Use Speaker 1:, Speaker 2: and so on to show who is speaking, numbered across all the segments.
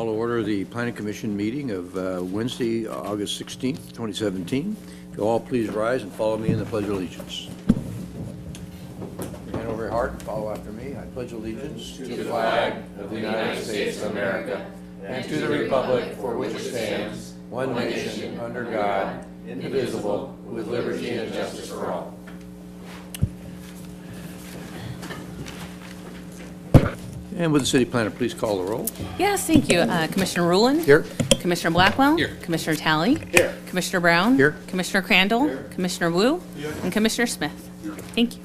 Speaker 1: call to order the Planning Commission meeting of Wednesday, August 16th, 2017. If you'll all please rise and follow me in the Pledge of Allegiance. Hand over your heart and follow after me. I pledge allegiance to the flag of the United States of America and to the republic for which it stands, one nation, under God, indivisible, with liberty and justice for all. And would the city planner please call the roll?
Speaker 2: Yes, thank you. Commissioner Rulon?
Speaker 1: Here.
Speaker 2: Commissioner Blackwell?
Speaker 3: Here.
Speaker 2: Commissioner Talley?
Speaker 3: Here.
Speaker 2: Commissioner Brown?
Speaker 1: Here.
Speaker 2: Commissioner Crandall?
Speaker 3: Here.
Speaker 2: Commissioner Wu?
Speaker 3: Here.
Speaker 2: And Commissioner Smith? Thank you.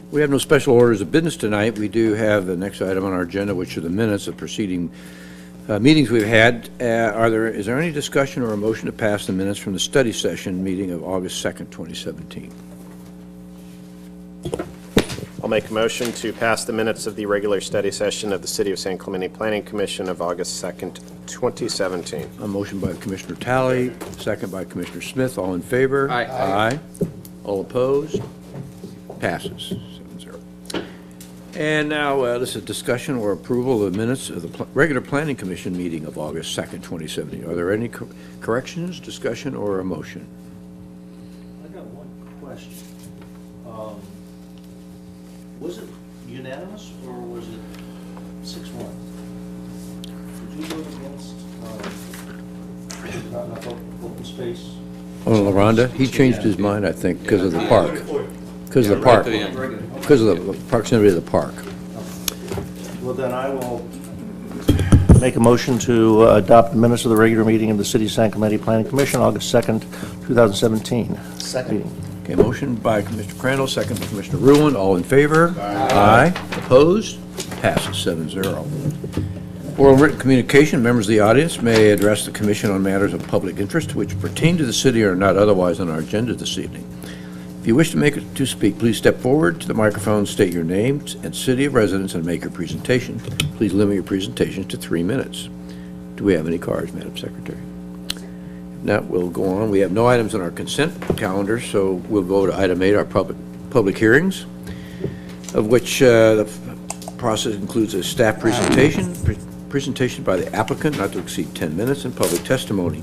Speaker 1: We have no special orders of business tonight. We do have the next item on our agenda, which are the minutes of preceding meetings we've had. Is there any discussion or a motion to pass the minutes from the study session meeting of August 2nd, 2017?
Speaker 4: I'll make a motion to pass the minutes of the regular study session of the City of San Clemente Planning Commission of August 2nd, 2017.
Speaker 1: A motion by Commissioner Talley, second by Commissioner Smith. All in favor?
Speaker 3: Aye.
Speaker 1: Aye. All opposed? Passes 7-0. And now this is discussion or approval of the minutes of the regular Planning Commission meeting of August 2nd, 2017. Are there any corrections, discussion, or a motion?
Speaker 5: I got one question. Was it unanimous or was it 6-1? Did you vote against not enough open space?
Speaker 1: Oh, LaRonda, he changed his mind, I think, because of the park. Because of the
Speaker 3: right
Speaker 1: park.
Speaker 3: to the end.
Speaker 1: Because of the proximity of the park.
Speaker 5: Well, then I will make a motion to adopt the minutes of the regular meeting of the City of San Clemente Planning Commission, August 2nd, 2017. Second.
Speaker 1: Okay, motion by Commissioner Crandall, second by Commissioner Rulon. All in favor? Aye. Opposed? Passes 7-0. Oral and written communication. Members of the audience may address the Commission on matters of public interest which pertain to the city or are not otherwise on our agenda this evening. If you wish to speak, please step forward to the microphone, state your name and city of residence, and make your presentation. Please limit your presentations to 3 minutes. Do we have any cards, Madam Secretary? Now we'll go on. We have no items on our consent calendar, so we'll go to item 8, our public hearings, of which the process includes a staff presentation by the applicant, not to exceed 10 minutes, and public testimony.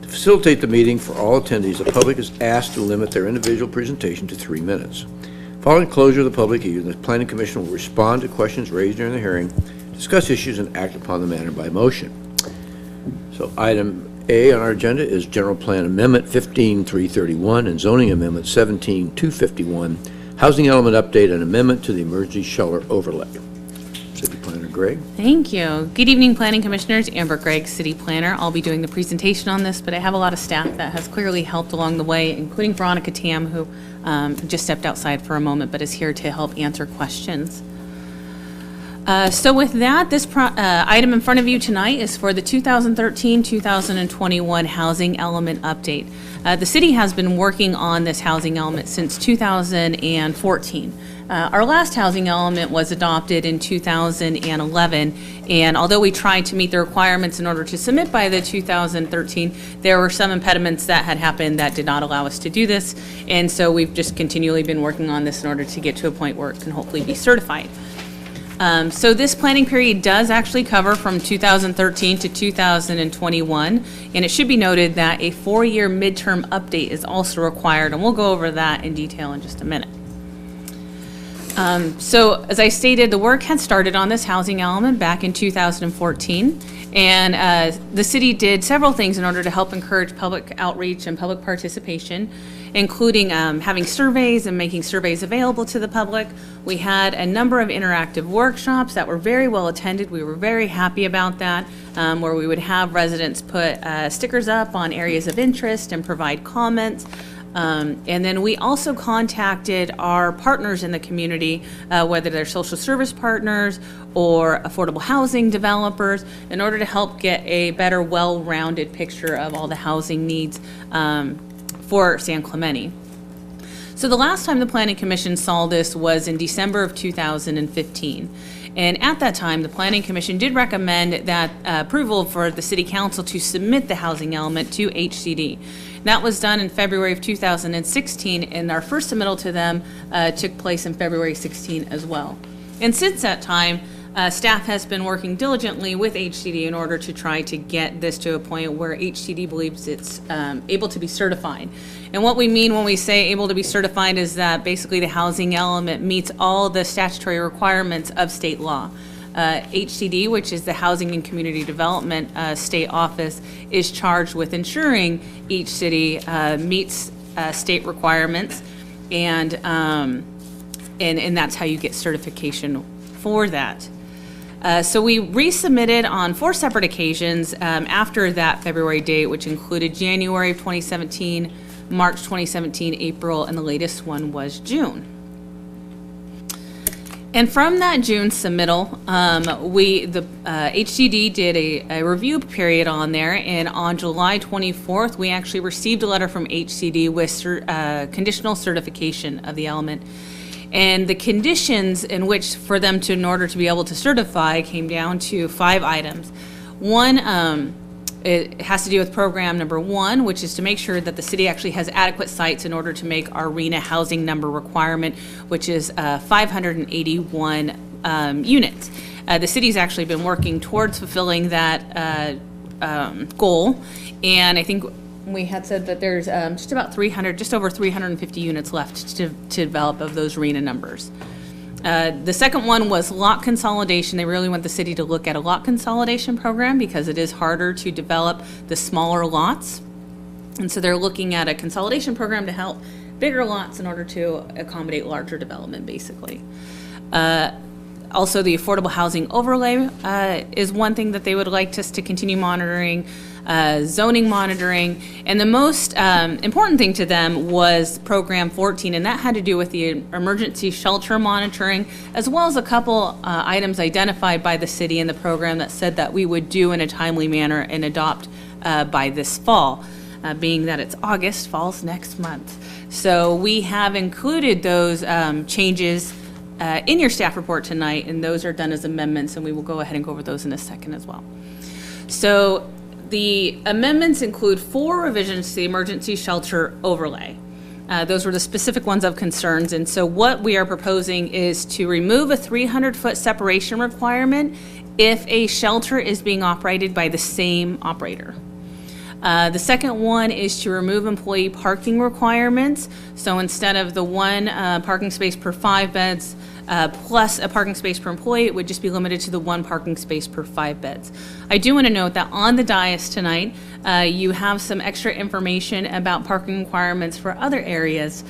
Speaker 1: To facilitate the meeting for all attendees, the public is asked to limit their individual presentation to 3 minutes. Following closure of the public hearing, the Planning Commission will respond to questions raised during the hearing, discuss issues, and act upon the matter by motion. So item A on our agenda is General Plan Amendment 15331 and Zoning Amendment 17251, Housing Element Update and Amendment to the Emergency Shelter Overlay. City Planner Gregg.
Speaker 2: Thank you. Good evening, Planning Commissioners. Amber Gregg, City Planner. I'll be doing the presentation on this, but I have a lot of staff that has clearly helped along the way, including Veronica Tam, who just stepped outside for a moment, but is here to help answer questions. So with that, this item in front of you tonight is for the 2013-2021 Housing Element Update. The city has been working on this housing element since 2014. Our last housing element was adopted in 2011, and although we tried to meet the requirements in order to submit by the 2013, there were some impediments that had happened that did not allow us to do this, and so we've just continually been working on this in order to get to a point where it can hopefully be certified. So this planning period does actually cover from 2013 to 2021, and it should be noted that a 4-year midterm update is also required, and we'll go over that in detail in just a minute. So as I stated, the work had started on this housing element back in 2014, and the city did several things in order to help encourage public outreach and public participation, including having surveys and making surveys available to the public. We had a number of interactive workshops that were very well attended. We were very happy about that, where we would have residents put stickers up on areas of interest and provide comments. And then we also contacted our partners in the community, whether they're social service partners or affordable housing developers, in order to help get a better, well-rounded picture of all the housing needs for San Clemente. So the last time the Planning Commission saw this was in December of 2015. And at that time, the Planning Commission did recommend that approval for the City Council to submit the housing element to HCD. That was done in February of 2016, and our first submittal to them took place in February 16 as well. And since that time, Staff has been working diligently with HCD in order to try to get this to a point where HCD believes it's able to be certified. And what we mean when we say able to be certified is that basically the housing element meets all the statutory requirements of state law. HCD, which is the Housing and Community Development State Office, is charged with ensuring each city meets state requirements, and that's how you get certification for that. So we resubmitted on 4 separate occasions after that February date, which included January of 2017, March 2017, April, and the latest one was June. And from that June submittal, HCD did a review period on there, and on July 24th, we actually received a letter from HCD with conditional certification of the element. And the conditions in which for them to, in order to be able to certify, came down to 5 items. One, it has to do with program number 1, which is to make sure that the city actually has adequate sites in order to make our RHNA housing number requirement, which is 581 units. The city's actually been working towards fulfilling that goal, and I think we had said that there's just over 350 units left to develop of those RHNA numbers. The second one was lot consolidation. They really want the city to look at a lot consolidation program because it is harder to develop the smaller lots. And so they're looking at a consolidation program to help bigger lots in order to accommodate larger development, basically. Also, the affordable housing overlay is one thing that they would like us to continue monitoring. Zoning monitoring, and the most important thing to them was program 14, and that had to do with the emergency shelter monitoring, as well as a couple items identified by the city in the program that said that we would do in a timely manner and adopt by this fall. Being that it's August, fall's next month. So we have included those changes in your staff report tonight, and those are done as amendments, and we will go ahead and go over those in a second as well. So the amendments include 4 revisions to the emergency shelter overlay. Those were the specific ones of concerns, and so what we are proposing is to remove a 300-foot separation requirement if a shelter is being operated by the same operator. The second one is to remove employee parking requirements. So instead of the 1 parking space per 5 beds plus a parking space per employee, it would just be limited to the 1 parking space per 5 beds. I do want to note that on the dais tonight, you have some extra information about parking requirements for other areas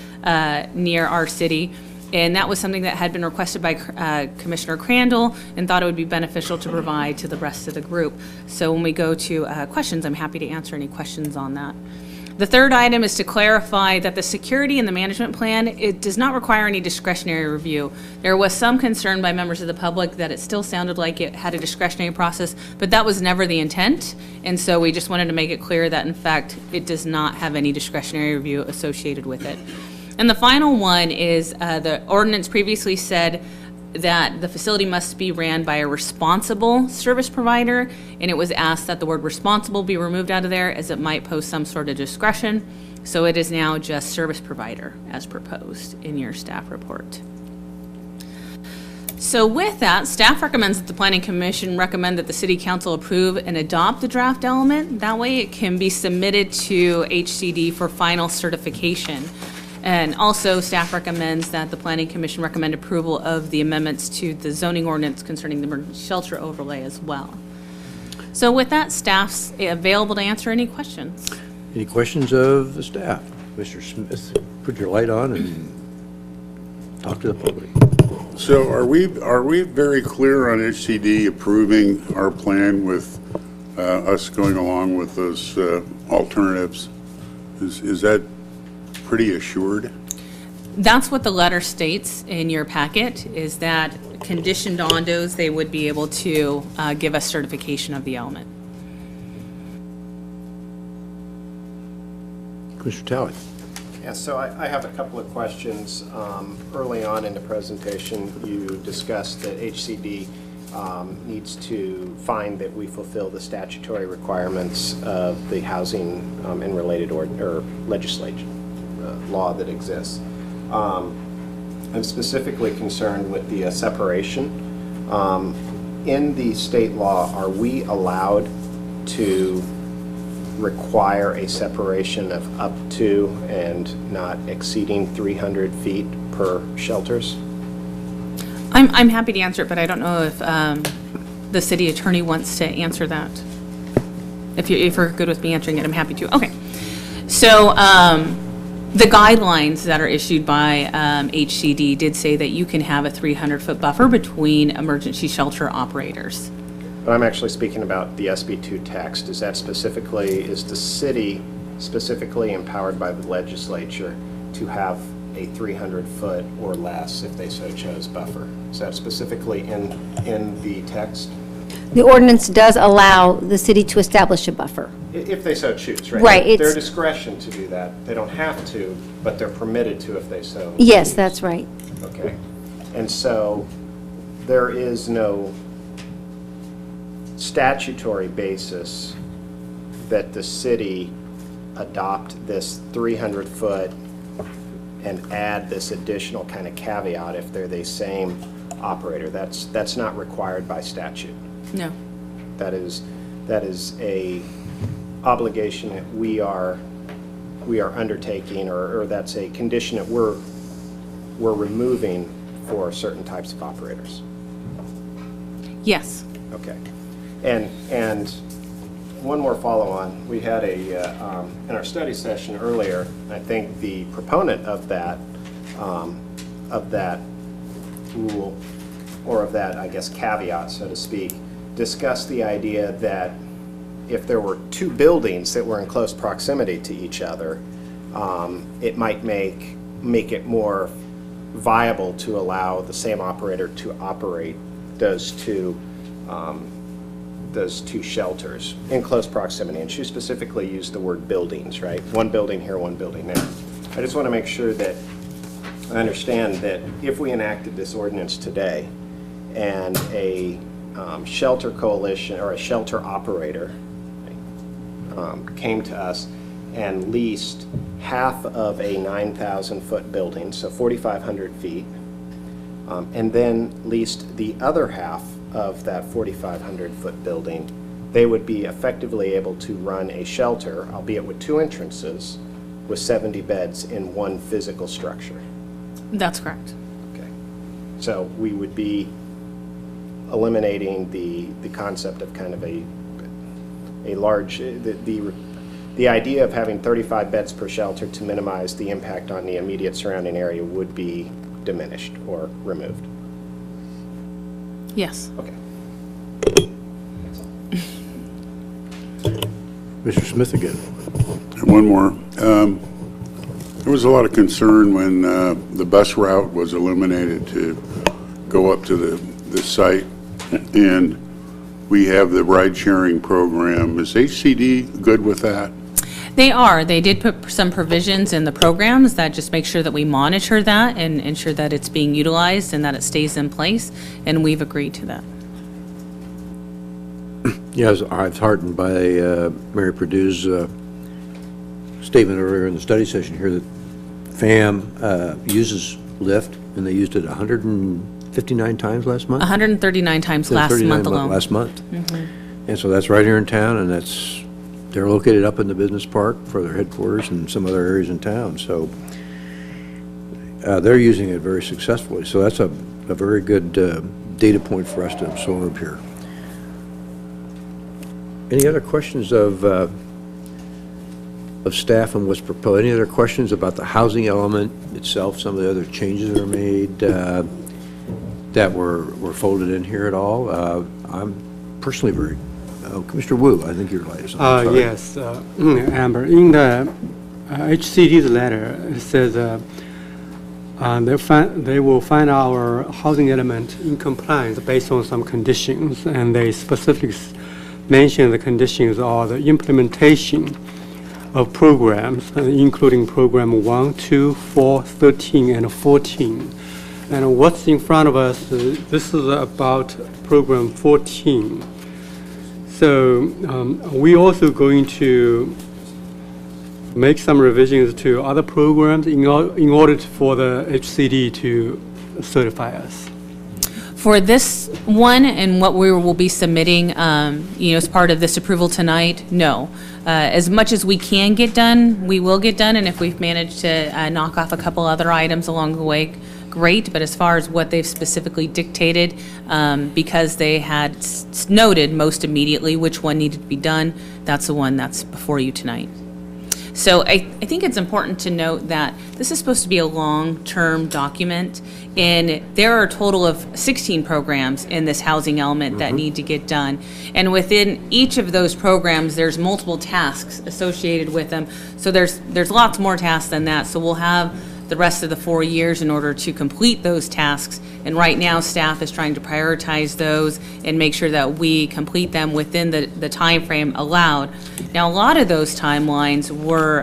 Speaker 2: near our city. And that was something that had been requested by Commissioner Crandall and thought it would be beneficial to provide to the rest of the group. So when we go to questions, I'm happy to answer any questions on that. The third item is to clarify that the security and the management plan, it does not require any discretionary review. There was some concern by members of the public that it still sounded like it had a discretionary process, but that was never the intent. And so we just wanted to make it clear that in fact, it does not have any discretionary review associated with it. And the final one is the ordinance previously said that the facility must be ran by a responsible service provider, and it was asked that the word responsible be removed out of there as it might pose some sort of discretion. So it is now just service provider as proposed in your staff report. So with that, staff recommends that the Planning Commission recommend that the City Council approve and adopt the draft element. That way it can be submitted to HCD for final certification. And also, staff recommends that the Planning Commission recommend approval of the amendments to the zoning ordinance concerning the emergency shelter overlay as well. So with that, staff's available to answer any questions.
Speaker 1: Any questions of the staff? Mr. Smith, put your light on and talk to the public.
Speaker 3: So are we very clear on HCD approving our plan with us going along with those alternatives? Is that pretty assured?
Speaker 2: That's what the letter states in your packet, is that conditioned on those, they would be able to give us certification of the element.
Speaker 1: Mr. Talley.
Speaker 4: Yeah, so I have a couple of questions. Early on in the presentation, you discussed that HCD needs to find that we fulfill the statutory requirements of the housing and related or legislation. Law that exists. I'm specifically concerned with the separation. in the state law, are we allowed to require a separation of up to and not exceeding 300 feet per shelters?
Speaker 2: I'm happy to answer it, but I don't know if the city attorney wants to answer that. If you're good with me answering it, I'm happy to. Okay. So the guidelines that are issued by HCD did say that you can have a 300-foot buffer between emergency shelter operators.
Speaker 4: But I'm actually speaking about the SB2 text. Is that specifically, is the city specifically empowered by the legislature to have a 300-foot or less, if they so chose, buffer? Is that specifically in the text?
Speaker 6: The ordinance does allow the city to establish a buffer.
Speaker 4: If they so choose, right?
Speaker 6: Right,
Speaker 4: Their
Speaker 6: it's-
Speaker 4: discretion to do that. They don't have to, but they're permitted to if they so
Speaker 6: Yes,
Speaker 4: choose.
Speaker 6: that's right.
Speaker 4: Okay. And so there is no statutory basis that the city adopt this 300-foot and add this additional kind of caveat if they're the same operator. That's not required by statute.
Speaker 2: No.
Speaker 4: That is a obligation that we are undertaking, or that's a condition that we're removing for certain types of operators.
Speaker 2: Yes.
Speaker 4: Okay. And one more follow-on. We had in our study session earlier, I think the proponent of that rule, or of that, I guess, caveat, so to speak, discussed the idea that if there were two buildings that were in close proximity to each other, it might make it more viable to allow the same operator to operate those two shelters in close proximity. And she specifically used the word buildings, right? One building here, one building there. I just want to make sure that I understand that if we enacted this ordinance today and a shelter coalition or a shelter operator came to us and leased half of a 9,000-foot building, so 4,500 feet, and then leased the other half of that 4,500-foot building, they would be effectively able to run a shelter, albeit with two entrances, with 70 beds in one physical structure.
Speaker 2: That's correct.
Speaker 4: Okay. So we would be eliminating the concept of kind of a large, the idea of having 35 beds per shelter to minimize the impact on the immediate surrounding area would be diminished or removed.
Speaker 2: Yes.
Speaker 4: Okay.
Speaker 1: Mr. Smith again.
Speaker 3: And one more. There was a lot of concern when the bus route was eliminated to go up to the site, and we have the ride-sharing program. Is HCD good with that?
Speaker 2: They are. They did put some provisions in the programs that just make sure that we monitor that and ensure that it's being utilized and that it stays in place, and we've agreed to that.
Speaker 1: Yes, I was heartened by Mary Perdue's statement earlier in the study session here that FAM uses Lyft, and they used it 159 times last month?
Speaker 2: 139 times last
Speaker 1: 39
Speaker 2: month alone.
Speaker 1: Last month. And so that's right here in town, and they're located up in the business park for their headquarters and some other areas in town. So they're using it very successfully. So that's a very good data point for us to absorb here. Any other questions of staff and what's proposed? Any other questions about the housing element itself, some of the other changes that are made that were folded in here at all? I'm personally very, Commissioner Wu, I think you're latest.
Speaker 7: Yes, Amber, in the HCD's letter, it says they will find our housing element in compliance based on some conditions, and they specifically mention the conditions are the implementation of programs, including program 1, 2, 4, 13, and 14. And what's in front of us, this is about program 14. So we're also going to make some revisions to other programs in order for the HCD to certify us.
Speaker 2: For this one and what we will be submitting, as part of this approval tonight, no. As much as we can get done, we will get done, and if we've managed to knock off a couple other items along the way, great. But as far as what they've specifically dictated, because they had noted most immediately which one needed to be done, that's the one that's before you tonight. So I think it's important to note that this is supposed to be a long-term document, and there are a total of 16 programs in this housing element that need to get done. And within each of those programs, there's multiple tasks associated with them. So there's lots more tasks than that. So we'll have the rest of the 4 years in order to complete those tasks. And right now, staff is trying to prioritize those and make sure that we complete them within the time frame allowed. Now, a lot of those timelines were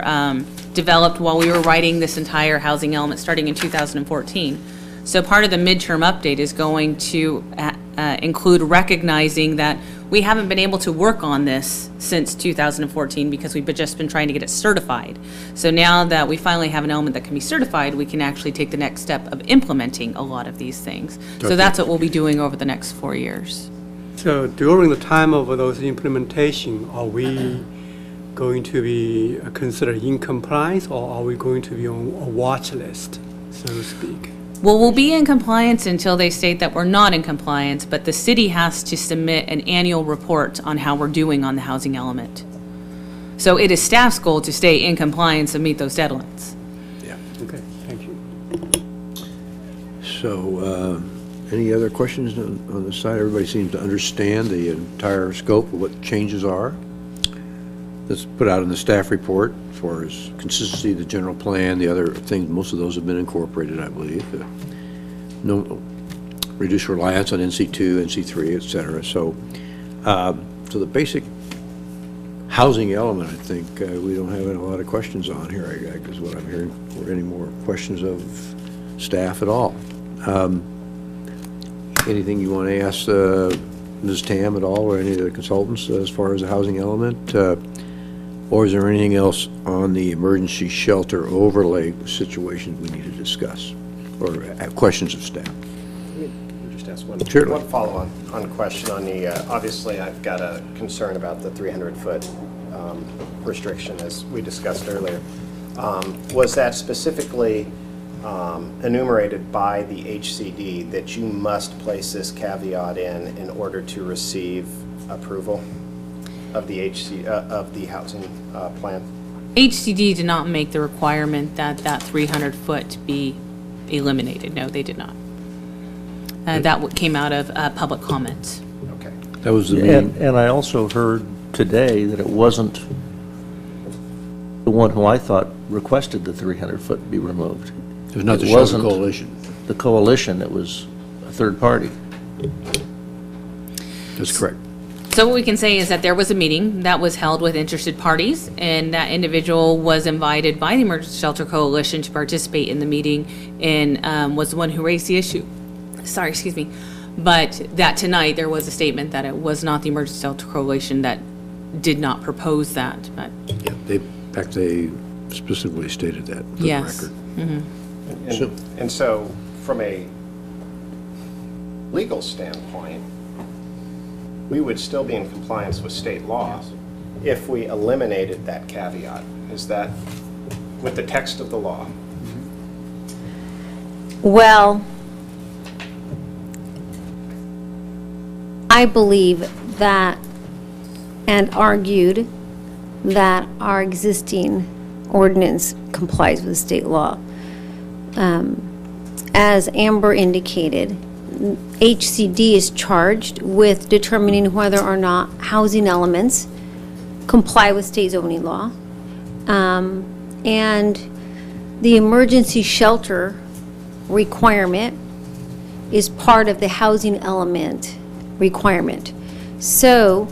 Speaker 2: developed while we were writing this entire housing element starting in 2014. So part of the midterm update is going to include recognizing that we haven't been able to work on this since 2014 because we've just been trying to get it certified. So now that we finally have an element that can be certified, we can actually take the next step of implementing a lot of these things. So that's what we'll be doing over the next 4 years.
Speaker 7: So during the time of those implementation, are we going to be considered in compliance, or are we going to be on a watch list, so to speak?
Speaker 2: Well, we'll be in compliance until they state that we're not in compliance, but the city has to submit an annual report on how we're doing on the housing element. So it is staff's goal to stay in compliance and meet those deadlines.
Speaker 1: Yeah.
Speaker 7: Okay, thank you.
Speaker 1: So, any other questions on the side? Everybody seems to understand the entire scope of what changes are. That's put out in the staff report as far as consistency, the general plan, the other things, most of those have been incorporated, I believe. No, reduce reliance on NC2, NC3, et cetera. So, so the basic housing element, I think, we don't have a lot of questions on here, I guess, what I'm hearing, or any more questions of staff at all. Anything you want to ask Ms. Tam at all, or any of the consultants as far as the housing element? Or is there anything else on the emergency shelter overlay situation we need to discuss, or questions of staff?
Speaker 4: Let me just ask one
Speaker 1: Certainly.
Speaker 4: follow-on question on the, obviously, I've got a concern about the 300-foot restriction, as we discussed earlier. Was that specifically enumerated by the HCD that you must place this caveat in order to receive approval of the of the housing plan?
Speaker 2: HCD did not make the requirement that that 300-foot be eliminated. No, they did not. That came out of public comments.
Speaker 4: Okay.
Speaker 1: That was the meeting.
Speaker 5: And I also heard today that it wasn't the one who I thought requested the 300-foot be removed.
Speaker 1: It was not the
Speaker 5: It
Speaker 1: shelter
Speaker 5: wasn't
Speaker 1: coalition.
Speaker 5: the coalition, it was a third party.
Speaker 1: That's correct.
Speaker 2: So what we can say is that there was a meeting that was held with interested parties, and that individual was invited by the Emergency Shelter Coalition to participate in the meeting, and was the one who raised the issue. Sorry, excuse me. But that tonight, there was a statement that it was not the Emergency Shelter Coalition that did not propose that, but
Speaker 1: Yeah, in fact, they specifically stated that for the
Speaker 2: yes.
Speaker 1: record. So-
Speaker 4: And so, from a legal standpoint, we would still be in compliance with state law if we eliminated that caveat. Is that with the text of the law?
Speaker 6: Well, I believe that, and argued that our existing ordinance complies with state law. As Amber indicated, HCD is charged with determining whether or not housing elements comply with state zoning law. And the emergency shelter requirement is part of the housing element requirement. So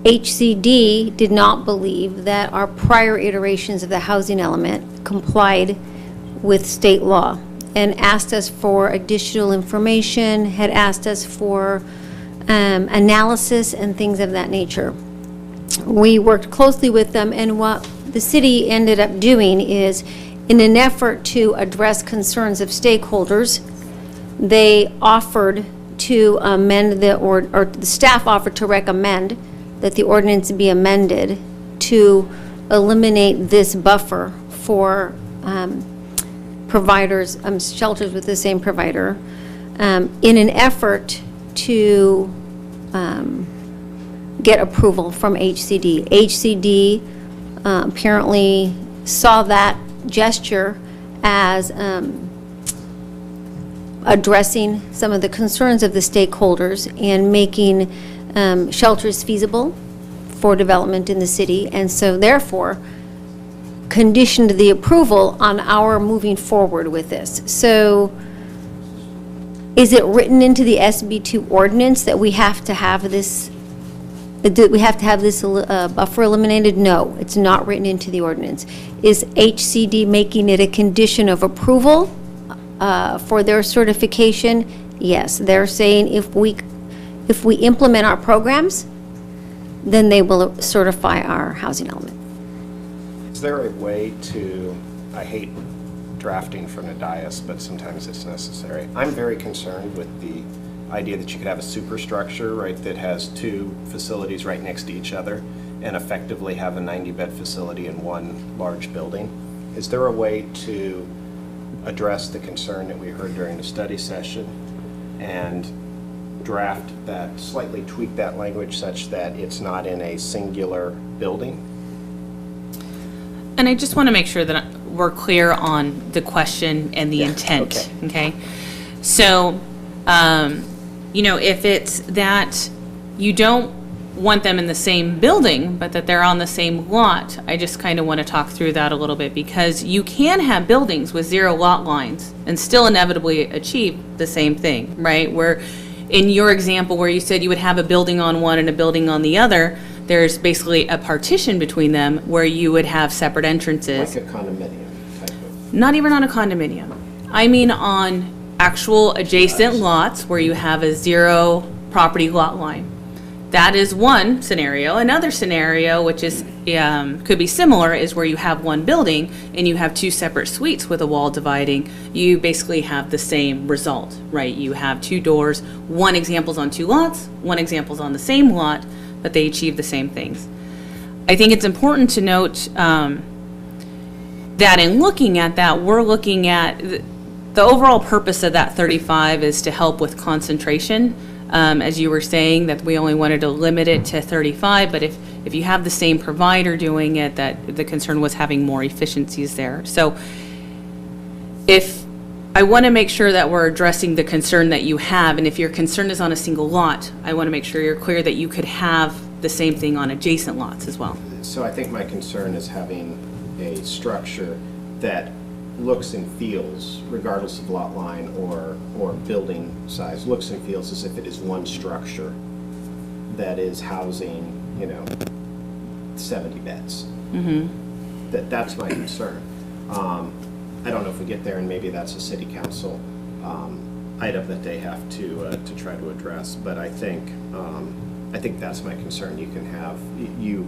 Speaker 6: HCD did not believe that our prior iterations of the housing element complied with state law, and asked us for additional information, had asked us for analysis and things of that nature. We worked closely with them, and what the city ended up doing is, in an effort to address concerns of stakeholders, they offered to amend or the staff offered to recommend that the ordinance be amended to eliminate this buffer for providers, shelters with the same provider, in an effort to get approval from HCD. HCD apparently saw that gesture as addressing some of the concerns of the stakeholders and making shelters feasible for development in the city, and so therefore conditioned the approval on our moving forward with this. So is it written into the SB2 ordinance that we have to have this, buffer eliminated? No, it's not written into the ordinance. Is HCD making it a condition of approval for their certification? Yes, they're saying if we implement our programs, then they will certify our housing element.
Speaker 4: Is there a way to, I hate drafting from the dais, but sometimes it's necessary. I'm very concerned with the idea that you could have a superstructure, right, that has two facilities right next to each other and effectively have a 90-bed facility in one large building. Is there a way to address the concern that we heard during the study session and draft that, slightly tweak that language such that it's not in a singular building?
Speaker 2: And I just want to make sure that we're clear on the question and the intent, okay? So, if it's that you don't want them in the same building, but that they're on the same lot, I just kind of want to talk through that a little bit, because you can have buildings with 0 lot lines and still inevitably achieve the same thing, right? Where in your example where you said you would have a building on one and a building on the other, there's basically a partition between them where you would have separate entrances.
Speaker 4: Like a condominium type of.
Speaker 2: Not even on a condominium. I mean on actual adjacent lots where you have a 0 property lot line. That is one scenario. Another scenario, which is could be similar, is where you have one building and you have 2 separate suites with a wall dividing. You basically have the same result, right? You have 2 doors. One example's on 2 lots, one example's on the same lot, but they achieve the same things. I think it's important to note that in looking at that, we're looking at the overall purpose of that 35 is to help with concentration. As you were saying, that we only wanted to limit it to 35, but if you have the same provider doing it, that the concern was having more efficiencies there. So if I want to make sure that we're addressing the concern that you have, and if your concern is on a single lot, I want to make sure you're clear that you could have the same thing on adjacent lots as well.
Speaker 4: So I think my concern is having a structure that looks and feels, regardless of lot line or building size, looks and feels as if it is one structure that is housing, 70 beds. Mm-hmm. That's my concern. I don't know if we get there, and maybe that's a city council item that they have to try to address. But I think that's my concern. You can have you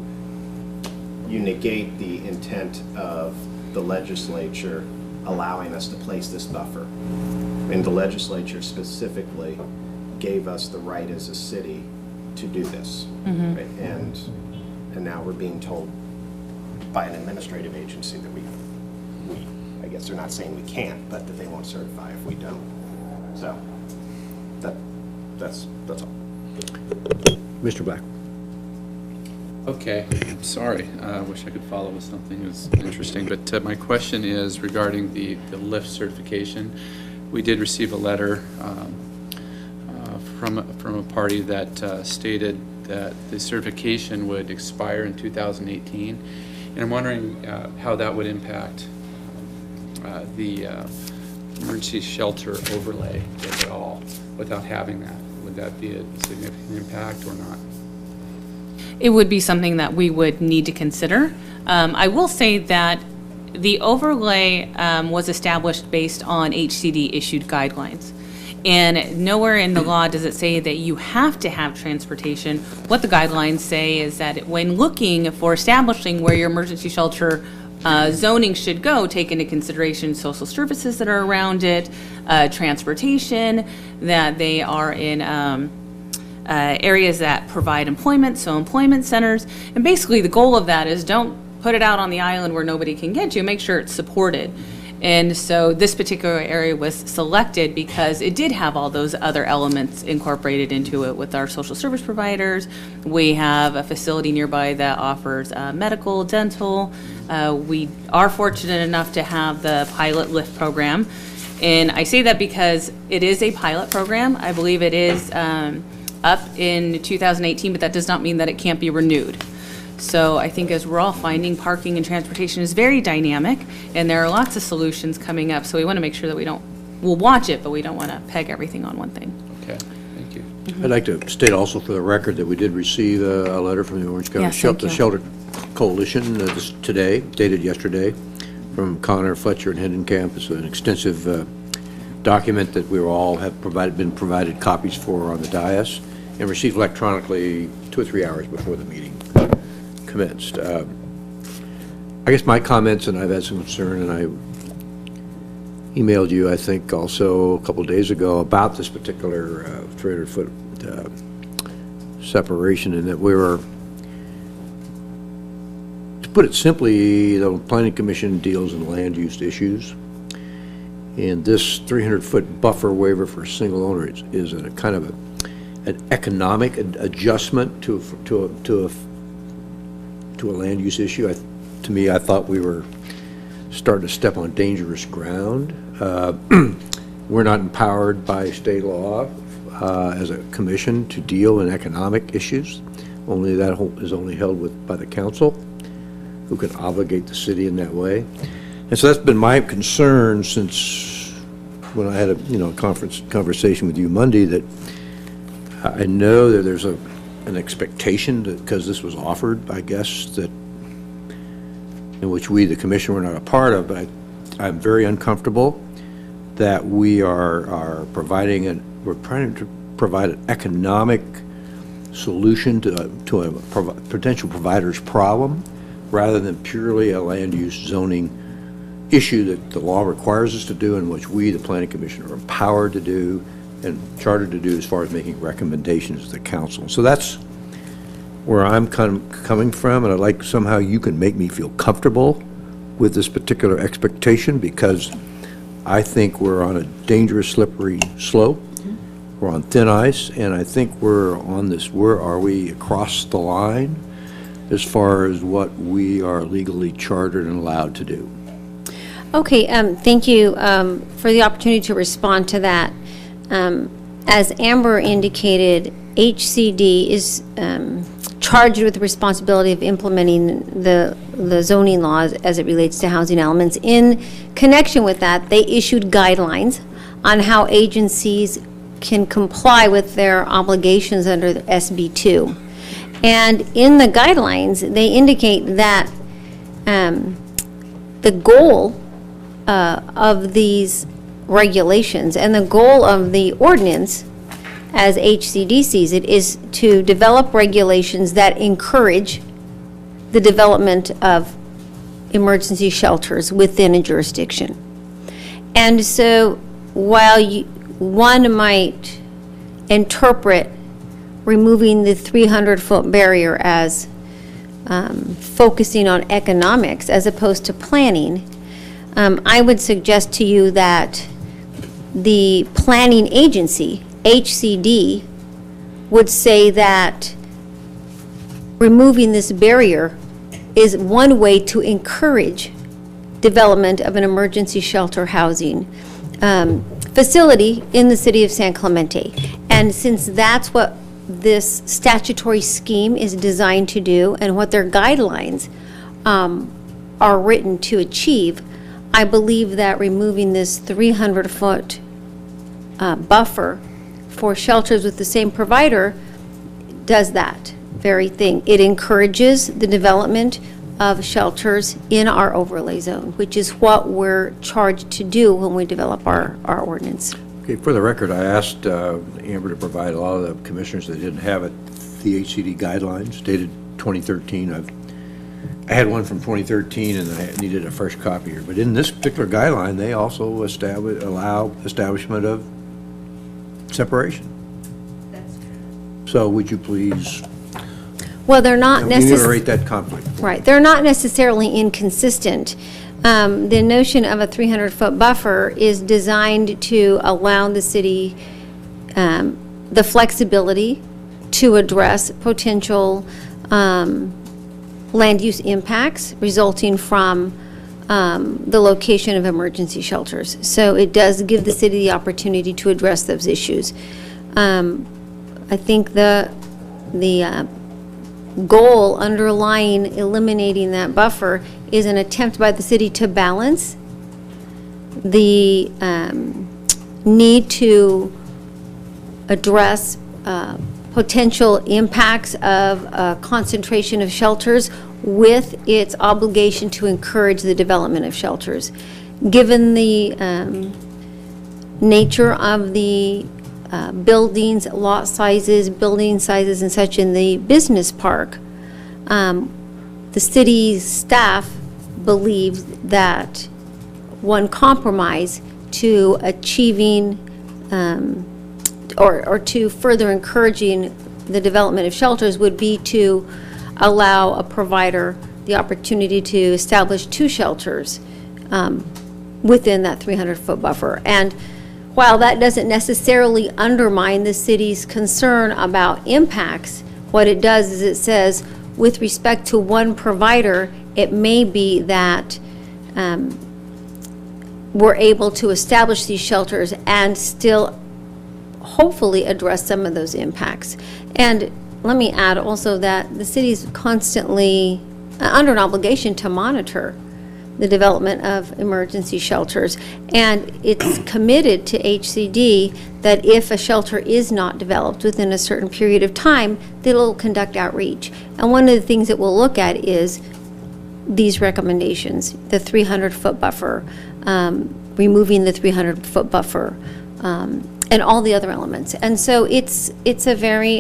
Speaker 4: negate the intent of the legislature allowing us to place this buffer. And the legislature specifically gave us the right as a city to do this. Mm-hmm. Right? And now we're being told by an administrative agency that we I guess they're not saying we can't, but that they won't certify if we don't. So that's all.
Speaker 1: Mr. Black.
Speaker 8: Okay, I'm sorry. I wish I could follow with something that's interesting, but my question is regarding the LIFT certification. We did receive a letter from a party that stated that the certification would expire in 2018, and I'm wondering how that would impact the emergency shelter overlay, if at all, without having that. Would that be a significant impact or not?
Speaker 2: It would be something that we would need to consider. I will say that the overlay was established based on HCD-issued guidelines. And nowhere in the law does it say that you have to have transportation. What the guidelines say is that when looking for establishing where your emergency shelter zoning should go, take into consideration social services that are around it, transportation, that they are in areas that provide employment, so employment centers. And basically, the goal of that is don't put it out on the island where nobody can get you, make sure it's supported. And so this particular area was selected because it did have all those other elements incorporated into it with our social service providers. We have a facility nearby that offers medical, dental. We are fortunate enough to have the pilot lift program. And I say that because it is a pilot program. I believe it is up in 2018, but that does not mean that it can't be renewed. So I think as we're all finding, parking and transportation is very dynamic, and there are lots of solutions coming up, so we want to make sure that we'll watch it, but we don't want to peg everything on one thing.
Speaker 8: Okay, thank you.
Speaker 1: I'd like to state also for the record that we did receive a letter from the Orange County
Speaker 2: Yes, thank you.
Speaker 1: Shelter Coalition today, dated yesterday, from Connor, Fletcher, and Hindenkamp. It's an extensive document that we all have been provided copies for on the dais and received electronically 2 or 3 hours before the meeting commenced. I guess my comments, and I've had some concern, and I emailed you, I think, also a couple days ago about this particular 300-foot separation, and that we were, to put it simply, the Planning Commission deals in land use issues, and this 300-foot buffer waiver for a single owner is a kind of an economic adjustment to a land use issue. To me, I thought we were starting to step on dangerous ground. We're not empowered by state law as a commission to deal in economic issues. Only that is only held by the council, who can obligate the city in that way. And so that's been my concern since when I had a conversation with you Monday, that I know that there's an expectation that, because this was offered, I guess, that in which we, the commission, were not a part of, but I'm very uncomfortable that we are we're trying to provide an economic solution to a potential provider's problem, rather than purely a land use zoning issue that the law requires us to do, and which we, the Planning Commission, are empowered to do and chartered to do as far as making recommendations to the council. So that's where I'm kind of coming from, and I'd like somehow you can make me feel comfortable with this particular expectation, because I think we're on a dangerous, slippery slope. We're on thin ice, and I think we're on this, are we across the line as far as what we are legally chartered and allowed to do?
Speaker 6: Okay, thank you for the opportunity to respond to that. As Amber indicated, HCD is charged with the responsibility of implementing the zoning laws as it relates to housing elements. In connection with that, they issued guidelines on how agencies can comply with their obligations under the SB2. And in the guidelines, they indicate that the goal of these regulations and the goal of the ordinance, as HCD sees it, is to develop regulations that encourage the development of emergency shelters within a jurisdiction. And so while one might interpret removing the 300-foot barrier as focusing on economics as opposed to planning, I would suggest to you that the planning agency, HCD, would say that removing this barrier is one way to encourage development of an emergency shelter housing facility in the city of San Clemente. And since that's what this statutory scheme is designed to do and what their guidelines are written to achieve, I believe that removing this 300-foot buffer for shelters with the same provider does that very thing. It encourages the development of shelters in our overlay zone, which is what we're charged to do when we develop our ordinance.
Speaker 1: Okay, for the record, I asked Amber to provide a lot of the commissioners that didn't have it, the HCD guidelines dated 2013. I had one from 2013, and I needed a fresh copy here. But in this particular guideline, they also allow establishment of separation. So would you please
Speaker 6: Well, they're not necessarily.
Speaker 1: enumerate that conflict?
Speaker 6: Right, they're not necessarily inconsistent. The notion of a 300-foot buffer is designed to allow the city the flexibility to address potential land use impacts resulting from the location of emergency shelters. So it does give the city the opportunity to address those issues. I think the goal underlying eliminating that buffer is an attempt by the city to balance the need to address potential impacts of a concentration of shelters with its obligation to encourage the development of shelters. Given the nature of the buildings, lot sizes, building sizes and such in the business park, the city's staff believes that one compromise to achieving or to further encouraging the development of shelters would be to allow a provider the opportunity to establish 2 shelters within that 300-foot buffer. And while that doesn't necessarily undermine the city's concern about impacts, what it does is it says, with respect to one provider, it may be that we're able to establish these shelters and still hopefully address some of those impacts. And let me add also that the city's constantly under an obligation to monitor the development of emergency shelters, and it's committed to HCD that if a shelter is not developed within a certain period of time, they'll conduct outreach. And one of the things that we'll look at is these recommendations, the 300-foot buffer, removing the 300-foot buffer, and all the other elements. And so it's a very,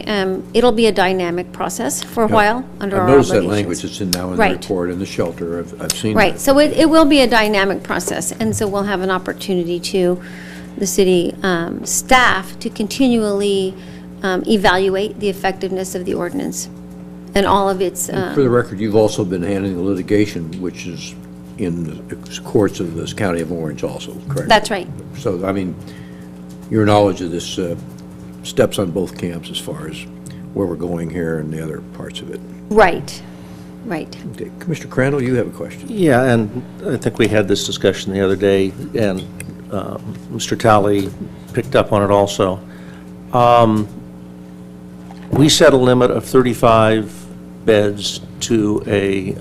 Speaker 6: it'll be a dynamic process for a while under our
Speaker 1: I've noticed
Speaker 6: obligations.
Speaker 1: that language that's in now in the
Speaker 6: Right.
Speaker 1: report in the shelter. I've seen
Speaker 6: Right,
Speaker 1: that.
Speaker 6: so it will be a dynamic process, and so we'll have an opportunity to, the city staff, to continually evaluate the effectiveness of the ordinance and all of its,
Speaker 1: For the record, you've also been handling the litigation, which is in the courts of this county of Orange also, correct?
Speaker 6: that's right.
Speaker 1: So, I mean, your knowledge of this steps on both camps as far as where we're going here and the other parts of it.
Speaker 6: Right, right.
Speaker 1: Okay, Commissioner Crandall, you have a question?
Speaker 5: Yeah, and I think we had this discussion the other day, and Mr. Talley picked up on it also. We set a limit of 35 beds to a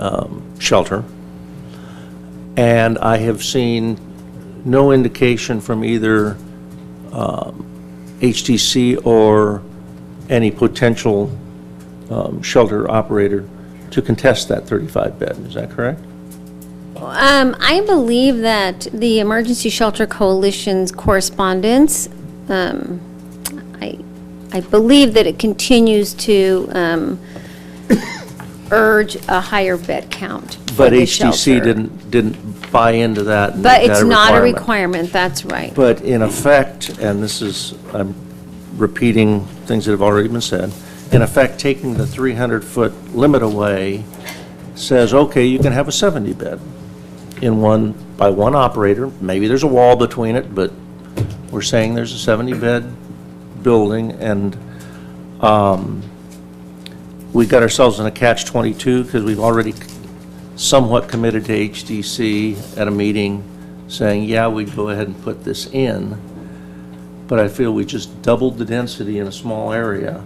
Speaker 5: shelter, and I have seen no indication from either HTC or any potential shelter operator to contest that 35 bed. Is that correct?
Speaker 6: I believe that the Emergency Shelter Coalition's correspondence, I believe that it continues to urge a higher bed count for
Speaker 5: But
Speaker 6: the
Speaker 5: HTC
Speaker 6: shelter.
Speaker 5: didn't buy into that. and
Speaker 6: But
Speaker 5: make
Speaker 6: it's
Speaker 5: that
Speaker 6: not a requirement, that's right.
Speaker 5: But in effect, and this is, I'm repeating things that have already been said, in effect, taking the 300-foot limit away says, okay, you can have a 70-bed by one operator. Maybe there's a wall between it, but we're saying there's a 70-bed building, and we got ourselves in a catch-22 because we've already somewhat committed to HDC at a meeting saying, yeah, we'd go ahead and put this in, but I feel we just doubled the density in a small area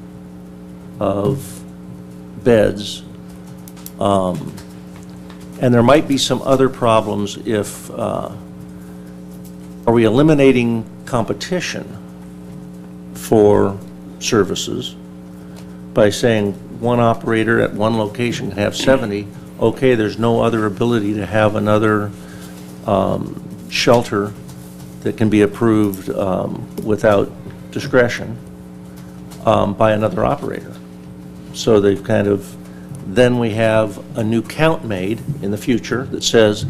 Speaker 5: of beds. And there might be some other problems if, are we eliminating competition for services by saying one operator at one location can have 70, okay, there's no other ability to have another shelter that can be approved without discretion by another operator. So they've kind of then we have a new count made in the future that says,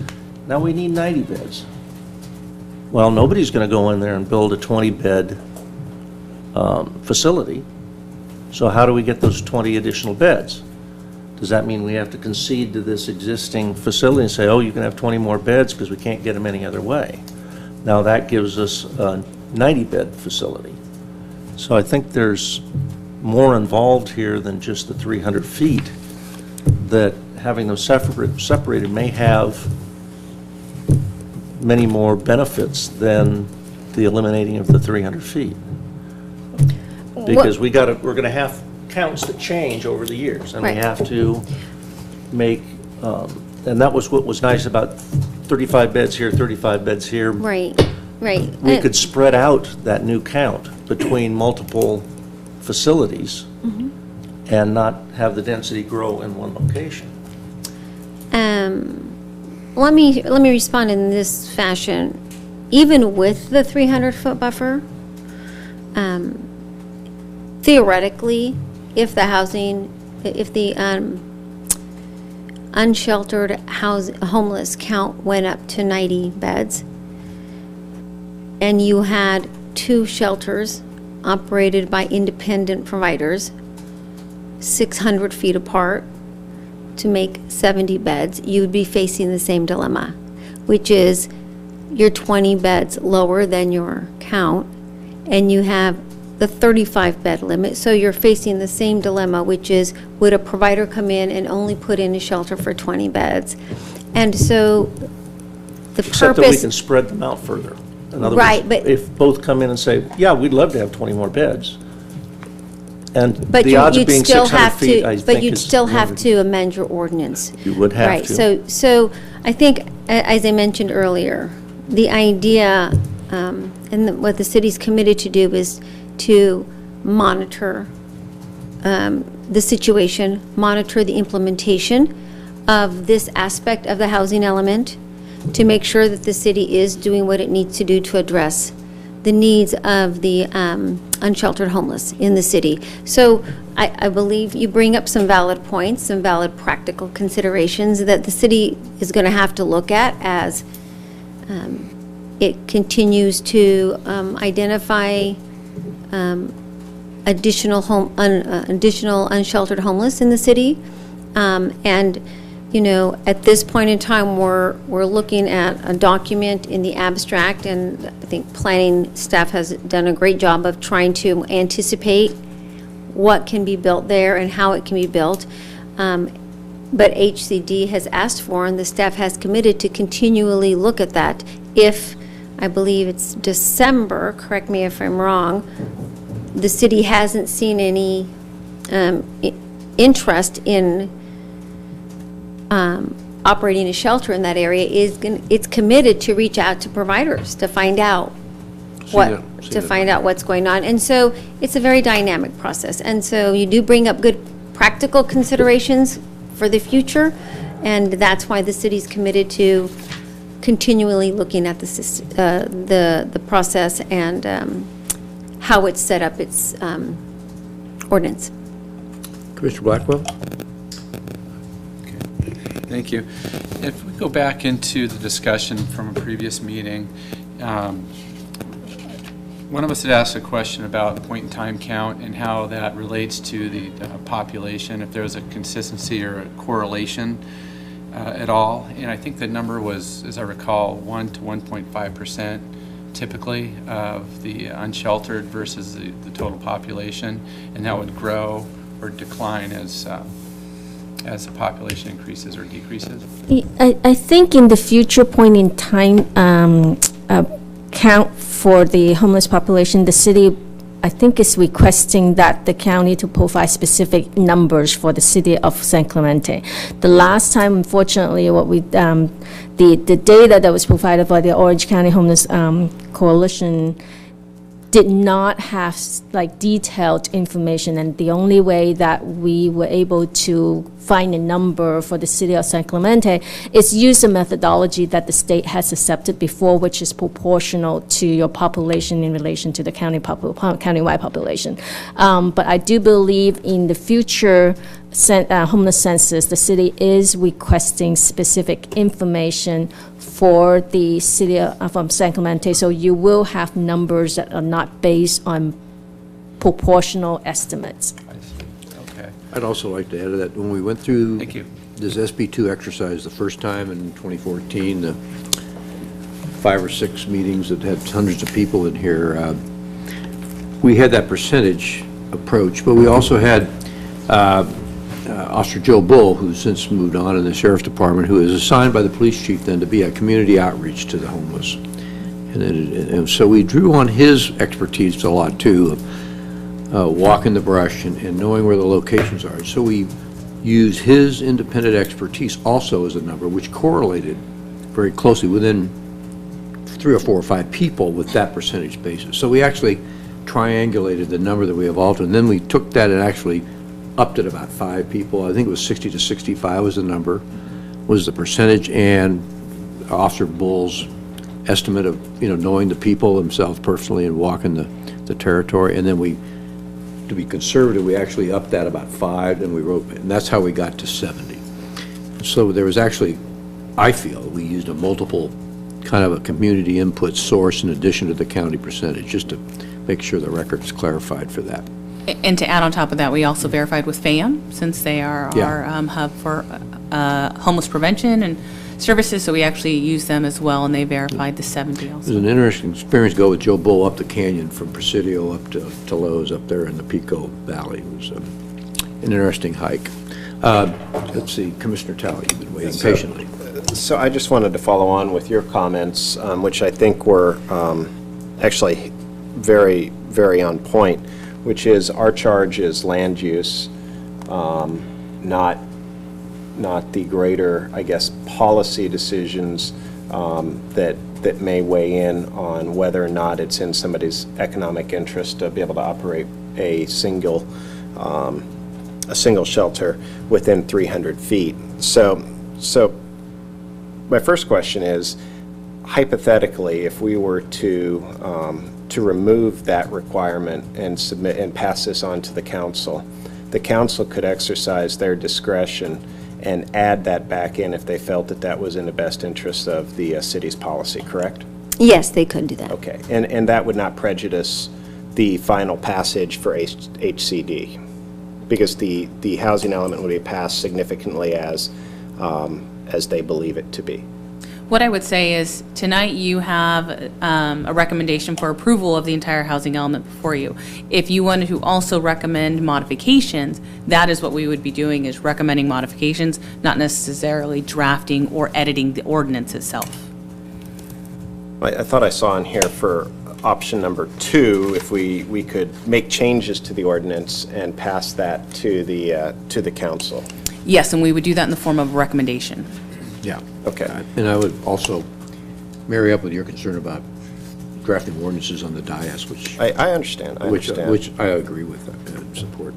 Speaker 5: now we need 90 beds. Well, nobody's going to go in there and build a 20-bed facility. So how do we get those 20 additional beds? Does that mean we have to concede to this existing facility and say, oh, you can have 20 more beds because we can't get them any other way? Now that gives us a 90-bed facility. So I think there's more involved here than just the 300 feet, that having them separated may have many more benefits than the eliminating of the 300 feet. Because we're going to have counts that change over the years, and we
Speaker 6: Right.
Speaker 5: have to make, and that was what was nice about 35 beds here, 35 beds here.
Speaker 6: Right, right.
Speaker 5: We could spread out that new count between multiple facilities and not have the density grow in one location.
Speaker 6: Let me respond in this fashion. Even with the 300-foot buffer, theoretically, if the unsheltered homeless count went up to 90 beds, and you had 2 shelters operated by independent providers, 600 feet apart, to make 70 beds, you would be facing the same dilemma, which is you're 20 beds lower than your count, and you have the 35-bed limit, so you're facing the same dilemma, which is, would a provider come in and only put in a shelter for 20 beds? And so the purpose...
Speaker 5: Except that we can spread them out further. In other
Speaker 6: Right,
Speaker 5: words,
Speaker 6: but-
Speaker 5: if both come in and say, yeah, we'd love to have 20 more beds, and
Speaker 6: But
Speaker 5: the odds of
Speaker 6: you'd
Speaker 5: being
Speaker 6: still
Speaker 5: 600
Speaker 6: have
Speaker 5: feet,
Speaker 6: to,
Speaker 5: I
Speaker 6: but
Speaker 5: think
Speaker 6: you'd
Speaker 5: is
Speaker 6: still have
Speaker 5: limited.
Speaker 6: to amend your ordinance.
Speaker 5: You would have
Speaker 6: Right,
Speaker 5: to.
Speaker 6: so I think, as I mentioned earlier, the idea, and what the city's committed to do is to monitor the situation, monitor the implementation of this aspect of the housing element, to make sure that the city is doing what it needs to do to address the needs of the unsheltered homeless in the city. So I believe you bring up some valid points, some valid practical considerations that the city is going to have to look at as it continues to identify additional unsheltered homeless in the city. And, you know, at this point in time, we're looking at a document in the abstract, and I think planning staff has done a great job of trying to anticipate what can be built there and how it can be built. But HCD has asked for, and the staff has committed to continually look at that. If, I believe it's December, correct me if I'm wrong, the city hasn't seen any interest in operating a shelter in that area, it's committed to reach out to providers to find out what's going on. And so it's a very dynamic process. And so you do bring up good practical considerations for the future, and that's why the city's committed to continually looking at the process and how it's set up its ordinance.
Speaker 1: Commissioner Blackwell?
Speaker 8: Thank you. If we go back into the discussion from a previous meeting, one of us had asked a question about point-in-time count and how that relates to the population, if there's a consistency or a correlation at all. And I think the number was, as I recall, 1 to 1.5% typically of the unsheltered versus the total population, and that would grow or decline as the population increases or decreases?
Speaker 9: I think in the future point in time count for the homeless population, the city, I think, is requesting that the county to provide specific numbers for the city of San Clemente. The last time, unfortunately, what we the data that was provided by the Orange County Homeless Coalition did not have like detailed information, and the only way that we were able to find a number for the city of San Clemente is use a methodology that the state has accepted before, which is proportional to your population in relation to the countywide population. But I do believe in the future homeless census, the city is requesting specific information for the city of San Clemente, so you will have numbers that are not based on proportional estimates.
Speaker 8: I see. Okay.
Speaker 1: I'd also like to add to that, when we went through
Speaker 8: Thank you.
Speaker 1: this SB2 exercise the first time in 2014, the 5 or 6 meetings that had hundreds of people in here, we had that percentage approach, but we also had Officer Joe Bull, who's since moved on in the Sheriff's Department, who is assigned by the police chief then to be a community outreach to the homeless. And so we drew on his expertise a lot too, of walking the brush and knowing where the locations are. So we used his independent expertise also as a number, which correlated very closely within 3 or 4 or 5 people with that percentage basis. So we actually triangulated the number that we evolved, and then we took that and actually upped it about 5 people. I think it was 60 to 65 was the number, was the percentage, and Officer Bull's estimate of, knowing the people himself personally and walking the territory. And then we, to be conservative, we actually upped that about 5, and we wrote, and that's how we got to 70. So there was actually, I feel, we used a multiple kind of a community input source in addition to the county percentage, just to make sure the record's clarified for that.
Speaker 2: And to add on top of that, we also verified with FAM, since they are
Speaker 1: Yeah.
Speaker 2: our hub for homeless prevention and services, so we actually used them as well, and they verified the 70
Speaker 1: It
Speaker 2: also.
Speaker 1: was an interesting experience go with Joe Bull up the canyon from Presidio up to Lowe's up there in the Pico Valley. It was an interesting hike. Let's see, Commissioner Talley, you've been waiting patiently.
Speaker 4: So I just wanted to follow on with your comments, which I think were actually very, very on point, which is our charge is land use, not the greater, I guess, policy decisions that may weigh in on whether or not it's in somebody's economic interest to be able to operate a single shelter within 300 feet. So my first question is, hypothetically, if we were to remove that requirement and submit and pass this on to the council could exercise their discretion and add that back in if they felt that that was in the best interest of the city's policy, correct?
Speaker 6: Yes, they could do that.
Speaker 4: Okay, and that would not prejudice the final passage for HCD, because the housing element would be passed significantly as they believe it to be.
Speaker 2: What I would say is, tonight you have a recommendation for approval of the entire housing element before you. If you wanted to also recommend modifications, that is what we would be doing, is recommending modifications, not necessarily drafting or editing the ordinance itself.
Speaker 4: I thought I saw in here for option number 2, if we could make changes to the ordinance and pass that to the council.
Speaker 2: Yes, and we would do that in the form of a recommendation.
Speaker 1: Yeah.
Speaker 4: Okay.
Speaker 1: And I would also marry up with your concern about drafting ordinances on the dais, which
Speaker 4: I understand.
Speaker 1: which I agree with and support.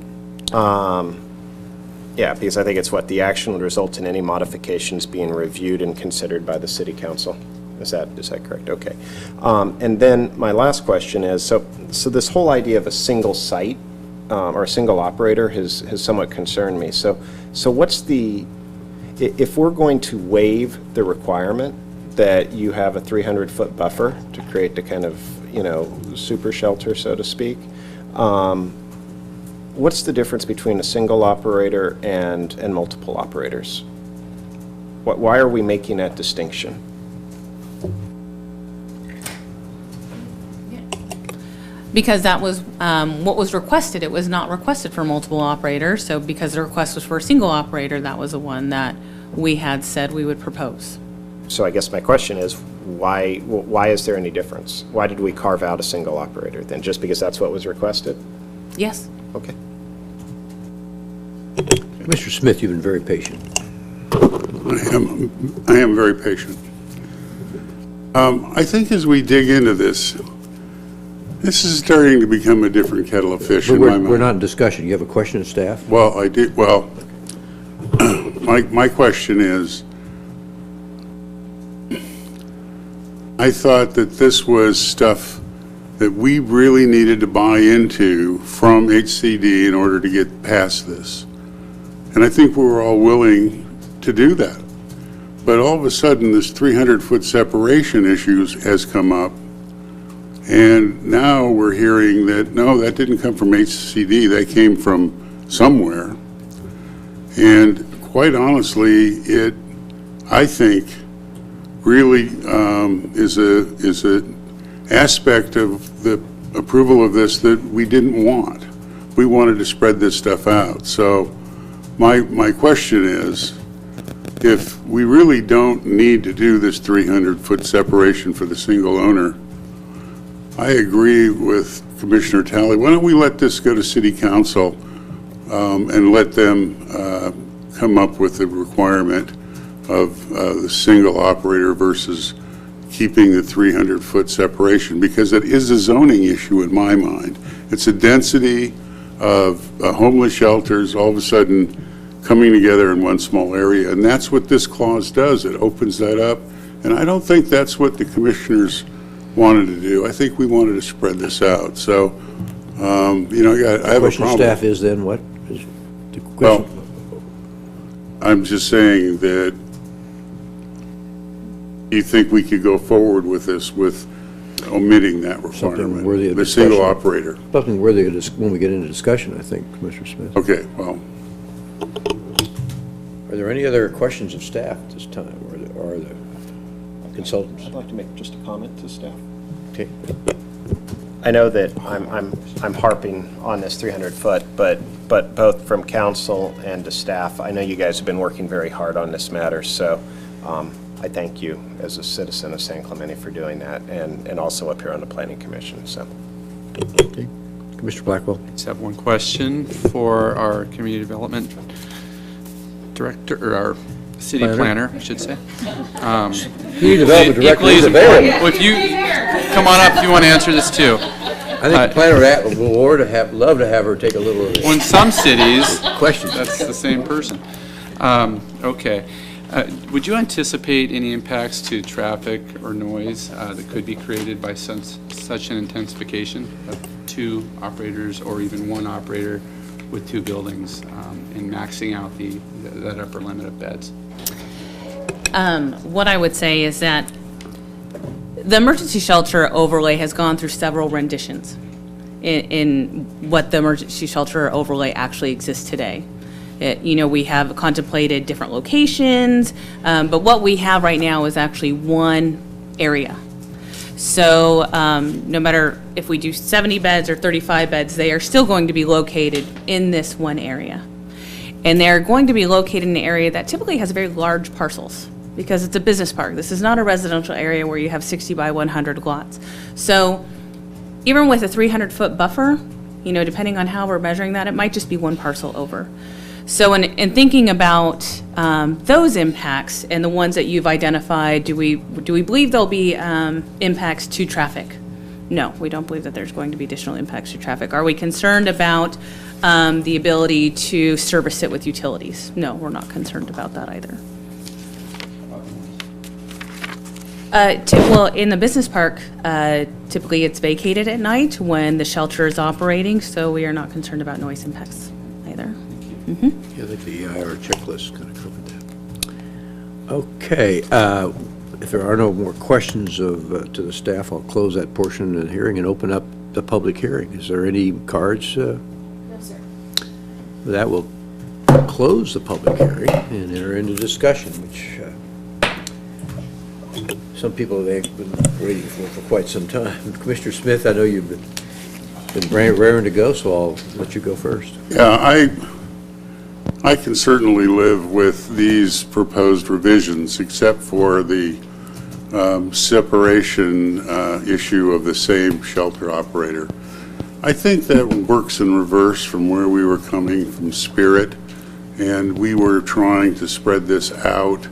Speaker 4: Yeah, because I think it's what the action would result in any modifications being reviewed and considered by the city council. Is that correct? Okay. And then my last question is, so this whole idea of a single site or a single operator has somewhat concerned me. So what's if we're going to waive the requirement that you have a 300-foot buffer to create the kind of, super shelter, so to speak, what's the difference between a single operator and multiple operators? Why are we making that distinction?
Speaker 2: Because that was what was requested. It was not requested for multiple operators, so because the request was for a single operator, that was the one that we had said we would propose.
Speaker 4: So I guess my question is, why is there any difference? Why did we carve out a single operator then? Just because that's what was requested?
Speaker 2: Yes.
Speaker 4: Okay.
Speaker 1: Mr. Smith, you've been very patient.
Speaker 3: I am very patient. I think as we dig into this, This is starting to become a different kettle of fish
Speaker 1: But
Speaker 3: in my
Speaker 1: we're
Speaker 3: mind.
Speaker 1: not in discussion. You have a question of staff?
Speaker 3: Well, my question is, I thought that this was stuff that we really needed to buy into from HCD in order to get past this. And I think we were all willing to do that. But all of a sudden, this 300-foot separation issues has come up. And now we're hearing that, no, that didn't come from HCD, that came from somewhere. And quite honestly, it, I think, really is a aspect of the approval of this that we didn't want. We wanted to spread this stuff out. So my question is, if we really don't need to do this 300-foot separation for the single owner, I agree with Commissioner Talley. Why don't we let this go to City Council and let them come up with the requirement of the single operator versus keeping the 300-foot separation, because it is a zoning issue in my mind. It's a density of homeless shelters all of a sudden coming together in one small area, and that's what this clause does. It opens that up, and I don't think that's what the commissioners wanted to do. I think we wanted to spread this out. So, you know, I have a
Speaker 1: Question of
Speaker 3: problem.
Speaker 1: staff is then what? The
Speaker 3: Well,
Speaker 1: question-
Speaker 3: I'm just saying that you think we could go forward with this with omitting that requirement?
Speaker 1: worthy of
Speaker 3: The single
Speaker 1: discussion.
Speaker 3: operator.
Speaker 1: Something worthy of when we get into discussion, I think, Commissioner Smith.
Speaker 3: Okay, well,
Speaker 1: Are there any other questions of staff at this time, or the consultants?
Speaker 4: I'd like to make just a comment to staff.
Speaker 1: Okay.
Speaker 4: I know that I'm harping on this 300-foot, but both from council and to staff, I know you guys have been working very hard on this matter, so I thank you as a citizen of San Clemente for doing that, and also up here on the Planning Commission, so.
Speaker 1: Okay. Commissioner Blackwell?
Speaker 8: I just have one question for our community development director, or our city planner, I should say.
Speaker 1: Community Development Director
Speaker 8: Equally
Speaker 1: is
Speaker 8: as
Speaker 1: available.
Speaker 8: important. If you, come on up if you want to answer this too.
Speaker 1: I think the planner would love to have her take a little of
Speaker 8: Well, in some cities,
Speaker 1: questions.
Speaker 8: that's the same person. Okay. Would you anticipate any impacts to traffic or noise that could be created by such an intensification of two operators or even one operator with two buildings and maxing out that upper limit of beds?
Speaker 2: What I would say is that the emergency shelter overlay has gone through several renditions in what the emergency shelter overlay actually exists today. We have contemplated different locations, but what we have right now is actually one area. So no matter if we do 70 beds or 35 beds, they are still going to be located in this one area. And they're going to be located in an area that typically has very large parcels because it's a business park. This is not a residential area where you have 60 by 100 lots. So even with a 300-foot buffer, depending on how we're measuring that, it might just be one parcel over. So in thinking about those impacts and the ones that you've identified, do we believe there'll be impacts to traffic? No, we don't believe that there's going to be additional impacts to traffic. Are we concerned about the ability to service it with utilities? No, we're not concerned about that either. Well, in the business park, typically it's vacated at night when the shelter is operating, so we are not concerned about noise impacts either.
Speaker 1: Yeah, I think the EIR checklist kind of covered that. Okay, if there are no more questions to the staff, I'll close that portion of the hearing and open up the public hearing. Is there any cards? No, sir. That will close the public hearing and enter into discussion, which some people have been waiting for quite some time. Commissioner Smith, I know you've been raring to go, so I'll let you go first.
Speaker 3: yeah, I can certainly live with these proposed revisions, except for the separation issue of the same shelter operator. I think that works in reverse from where we were coming from Spirit, and we were trying to spread this out,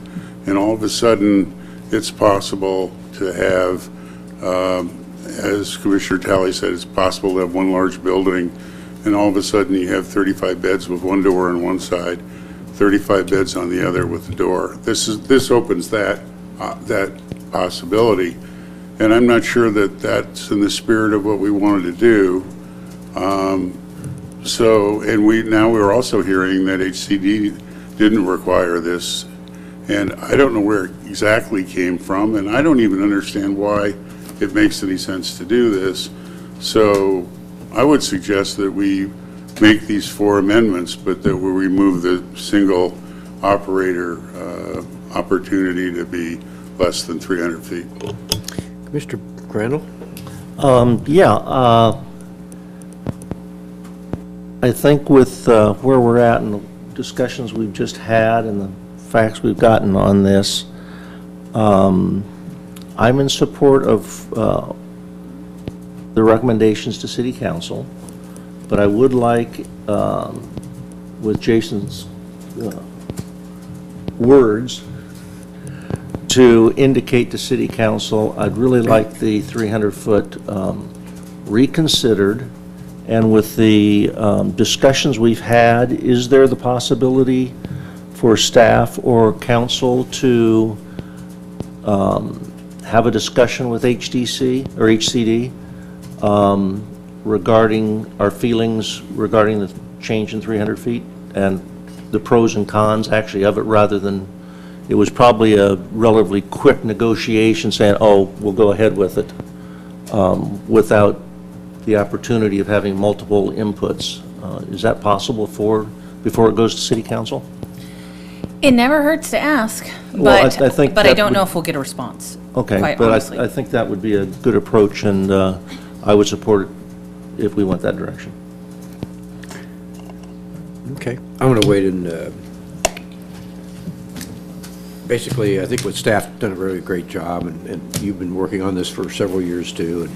Speaker 3: and all of a sudden, it's possible to have as Commissioner Talley said, it's possible to have one large building, and all of a sudden you have 35 beds with one door on one side, 35 beds on the other with the door. This opens that possibility, and I'm not sure that that's in the spirit of what we wanted to do. And we're also hearing that HCD didn't require this, and I don't know where it exactly came from, and I don't even understand why it makes any sense to do this. So I would suggest that we make these 4 amendments, but that we remove the single operator opportunity to be less than 300 feet.
Speaker 1: Mr. Crandall?
Speaker 5: I think with where we're at and the discussions we've just had and the facts we've gotten on this, I'm in support of the recommendations to City Council, but I would like, with Jason's words, to indicate to City Council, I'd really like the 300-foot reconsidered. And with the discussions we've had, is there the possibility for staff or council to have a discussion with HDC or HCD regarding our feelings regarding the change in 300 feet and the pros and cons actually of it, rather than, it was probably a relatively quick negotiation saying, oh, we'll go ahead with it, without the opportunity of having multiple inputs. Is that possible before it goes to City Council?
Speaker 2: It never hurts to ask,
Speaker 5: Well,
Speaker 2: but
Speaker 5: I think
Speaker 2: but I
Speaker 5: that
Speaker 2: don't know
Speaker 5: would-
Speaker 2: if we'll get a response.
Speaker 5: Okay,
Speaker 2: Quite
Speaker 5: but
Speaker 2: honestly.
Speaker 5: I think that would be a good approach, and I would support it if we went that direction.
Speaker 1: Okay. I'm going to wait and, basically, I think what staff done a really great job, and you've been working on this for several years too, and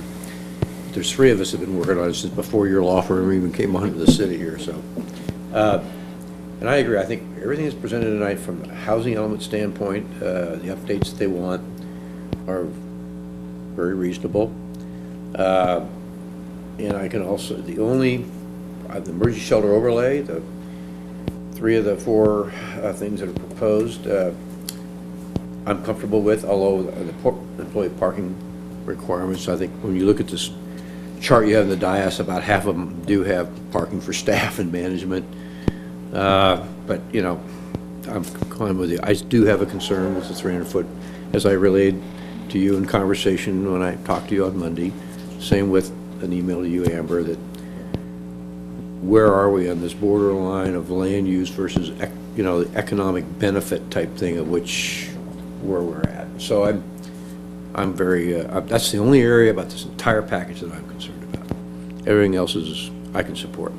Speaker 1: there's 3 of us have been working on it since before your law firm even came onto the city here, so. And I agree, I think everything that's presented tonight from a housing element standpoint, the updates that they want are very reasonable. And I can also, the emergency shelter overlay, the 3 of the 4 things that are proposed, I'm comfortable with, although the employee parking requirements, I think when you look at this chart you have in the dais, about half of them do have parking for staff and management. But, you know, I'm fine with you. I do have a concern with the 300-foot, as I relayed to you in conversation when I talked to you on Monday. Same with an email to you, Amber, that where are we on this borderline of land use versus, you know, the economic benefit type thing of where we're at. So I'm very, that's the only area about this entire package that I'm concerned about. Everything else I can support.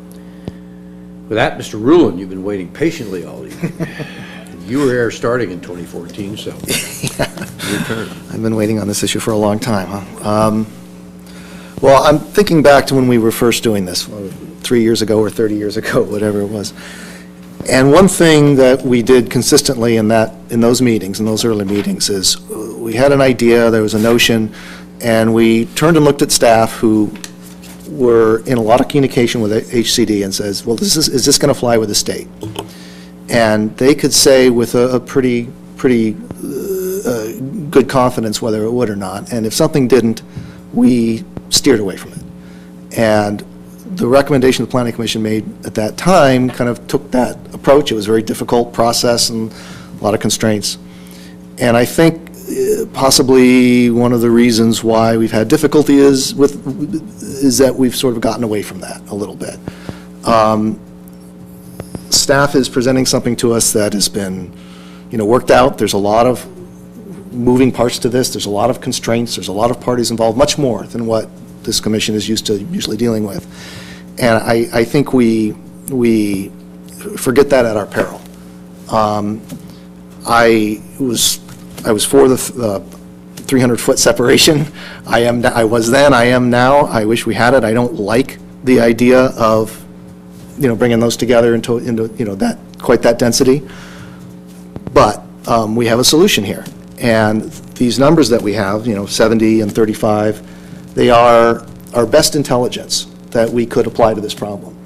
Speaker 1: With that, Mr. Ruland, you've been waiting patiently all evening. You were here starting in 2014, so your turn.
Speaker 10: I've been waiting on this issue for a long time, huh? Well, I'm thinking back to when we were first doing this, 3 years ago or 30 years ago, whatever it was. And one thing that we did consistently in those meetings, in those early meetings, is we had an idea, there was a notion, and we turned and looked at staff who were in a lot of communication with HCD and says, well, is this going to fly with the state? And they could say with a pretty good confidence whether it would or not. And if something didn't, we steered away from it. And the recommendation the Planning Commission made at that time kind of took that approach. It was a very difficult process and a lot of constraints. And I think possibly one of the reasons why we've had difficulty is that we've sort of gotten away from that a little bit. Staff is presenting something to us that has been, worked out. There's a lot of moving parts to this. There's a lot of constraints. There's a lot of parties involved, much more than what this commission is used to usually dealing with. And I think we forget that at our peril. I was for the 300-foot separation. I was then, I am now. I wish we had it. I don't like the idea of, bringing those together into that, quite that density. But we have a solution here. And these numbers that we have, 70 and 35, They are our best intelligence that we could apply to this problem.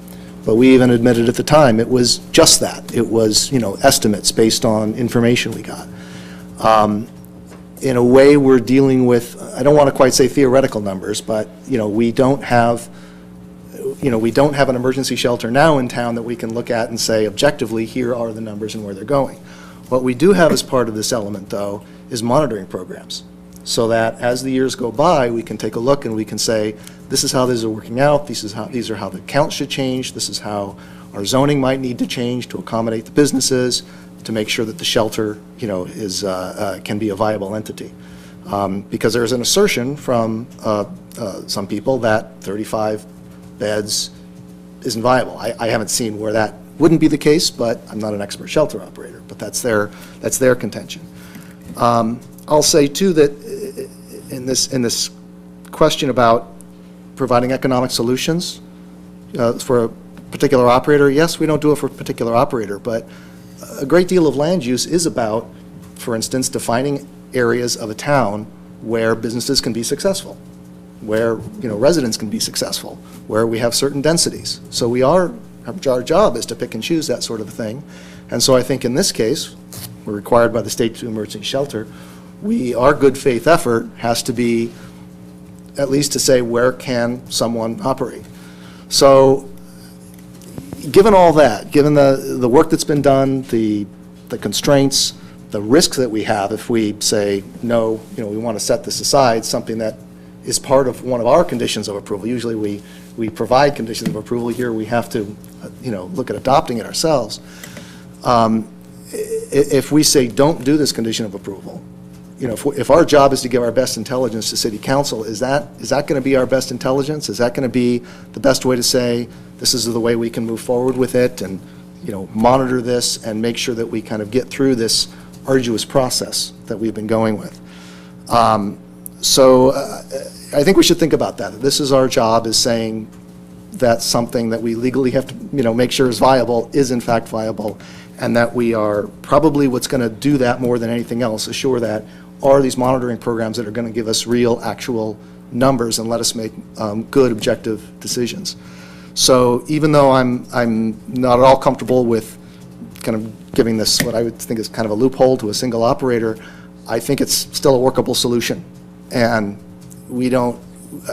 Speaker 10: But we even admitted at the time it was just that. It was, estimates based on information we got. In a way, we're dealing with, I don't want to quite say theoretical numbers, but, we don't have an emergency shelter now in town that we can look at and say objectively, here are the numbers and where they're going. What we do have as part of this element, though, is monitoring programs, so that as the years go by, we can take a look and we can say, this is how these are working out, these are how the counts should change, this is how our zoning might need to change to accommodate the businesses, to make sure that the shelter, can be a viable entity. Because there's an assertion from some people that 35 beds isn't viable. I haven't seen where that wouldn't be the case, but I'm not an expert shelter operator, but that's their contention. I'll say, too, that in this question about providing economic solutions for a particular operator, yes, we don't do it for a particular operator, but a great deal of land use is about, for instance, defining areas of a town where businesses can be successful, where residents can be successful, where we have certain densities. So our job is to pick and choose that sort of thing. And so I think in this case, we're required by the state to emergency shelter. Our good faith effort has to be at least to say, where can someone operate? So given all that, given the work that's been done, the constraints, the risks that we have if we say, no, we want to set this aside, something that is part of one of our conditions of approval. Usually we provide conditions of approval. Here we have to, look at adopting it ourselves. If we say, don't do this condition of approval, if our job is to give our best intelligence to City Council, is that going to be our best intelligence? Is that going to be the best way to say, this is the way we can move forward with it and, monitor this and make sure that we kind of get through this arduous process that we've been going with? So I think we should think about that. This is our job, is saying that something that we legally have to, make sure is viable is in fact viable, and that we are probably what's going to do that more than anything else, assure that are these monitoring programs that are going to give us real, actual numbers and let us make good, objective decisions. So even though I'm not at all comfortable with kind of giving this what I would think is kind of a loophole to a single operator, I think it's still a workable solution. And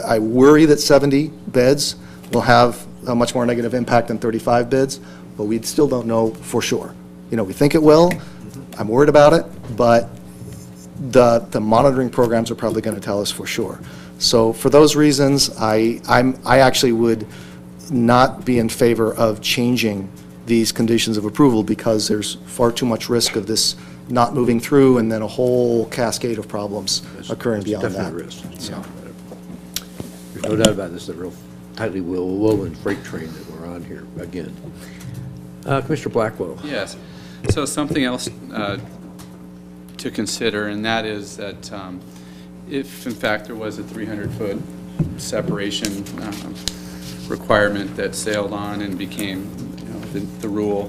Speaker 10: I worry that 70 beds will have a much more negative impact than 35 beds, but we still don't know for sure. We think it will. I'm worried about it, but the monitoring programs are probably going to tell us for sure. So for those reasons, I actually would not be in favor of changing these conditions of approval, because there's far too much risk of this not moving through and then a whole cascade of problems occurring beyond that.
Speaker 1: Definitely risk. Yeah. There's no doubt about this. It's a real tightly woven freight train that we're on here again. Commissioner Blackwell.
Speaker 8: Yes. So something else to consider, and that is that if in fact there was a 300-foot separation requirement that sailed on and became the rule,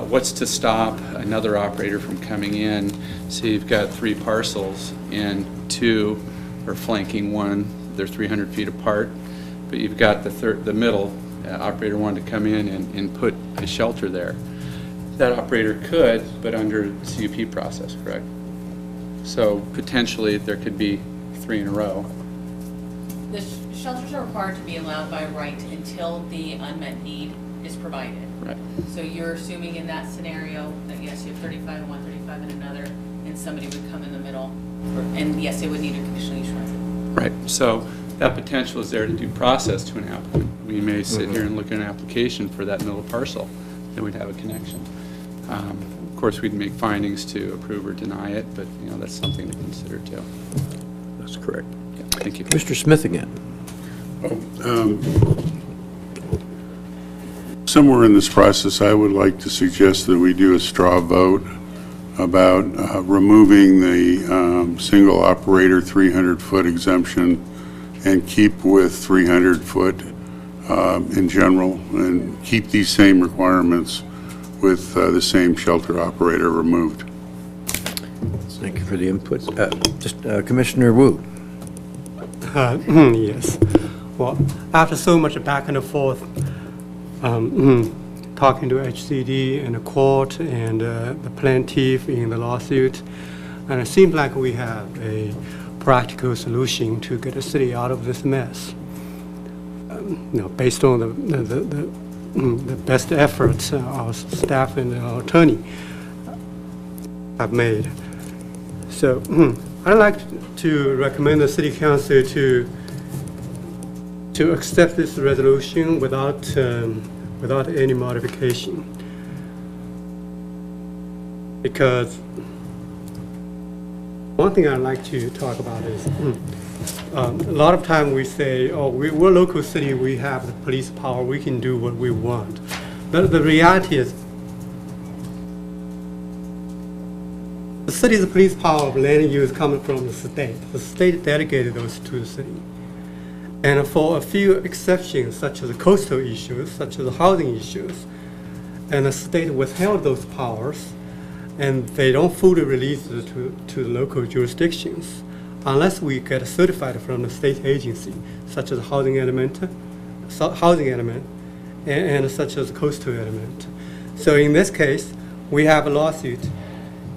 Speaker 8: what's to stop another operator from coming in? So you've got 3 parcels and 2 are flanking one, they're 300 feet apart, but you've got the middle operator wanted to come in and put a shelter there. That operator could, but under CUP process, correct? So potentially there could be 3 in a row.
Speaker 2: The shelters are required to be allowed by right until the unmet need is provided.
Speaker 8: Right.
Speaker 2: So you're assuming in that scenario that yes, you have 35 in one, 35 in another, and somebody would come in the middle, and yes, they would need a conditional use permit.
Speaker 8: Right. So that potential is there to do process to an applicant. We may sit here and look at an application for that middle parcel, then we'd have a connection. Of course, we'd make findings to approve or deny it, but that's something to consider too.
Speaker 1: That's correct.
Speaker 8: Yeah, thank you.
Speaker 1: Mr. Smith again.
Speaker 3: Somewhere in this process, I would like to suggest that we do a straw vote about removing the single operator 300-foot exemption and keep with 300-foot in general, and keep these same requirements with the same shelter operator removed.
Speaker 1: Thank you for the input. Commissioner Wu.
Speaker 7: Yes. Well, after so much back and forth, talking to HCD and the court and the plaintiff in the lawsuit, and it seems like we have a practical solution to get the city out of this mess. Based on the best efforts our staff and our attorney have made. So I'd like to recommend the city council to accept this resolution without any modification. Because one thing I'd like to talk about is a lot of time we say, oh, we're a local city, we have the police power, we can do what we want. But the reality is, the city's police power of land use coming from the state. The state delegated those to the city. And for a few exceptions, such as coastal issues, such as housing issues, and the state withheld those powers, and they don't fully release it to the local jurisdictions unless we get certified from the state agency, such as housing element, and such as coastal element. So in this case, we have a lawsuit,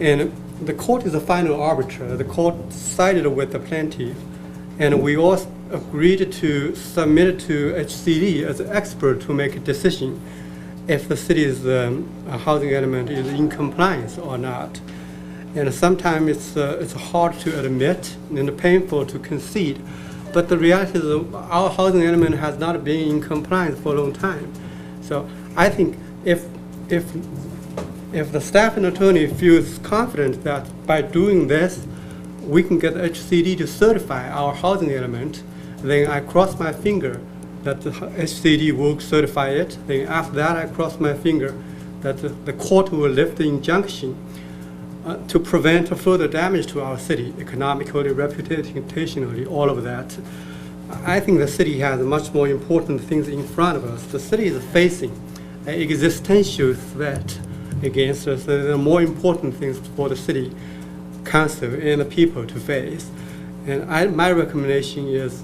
Speaker 7: and the court is the final arbiter. The court sided with the plaintiff, and we all agreed to submit it to HCD as an expert to make a decision if the city's housing element is in compliance or not. And sometimes it's hard to admit and painful to concede, but the reality is our housing element has not been in compliance for a long time. So I think if the staff and attorney feels confident that by doing this, we can get HCD to certify our housing element, then I cross my finger that the HCD will certify it. Then after that, I cross my finger that the court will lift the injunction to prevent further damage to our city, economically, reputationally, all of that. I think the city has much more important things in front of us. The city is facing an existential threat against us. There are more important things for the city council and the people to face. And my recommendation is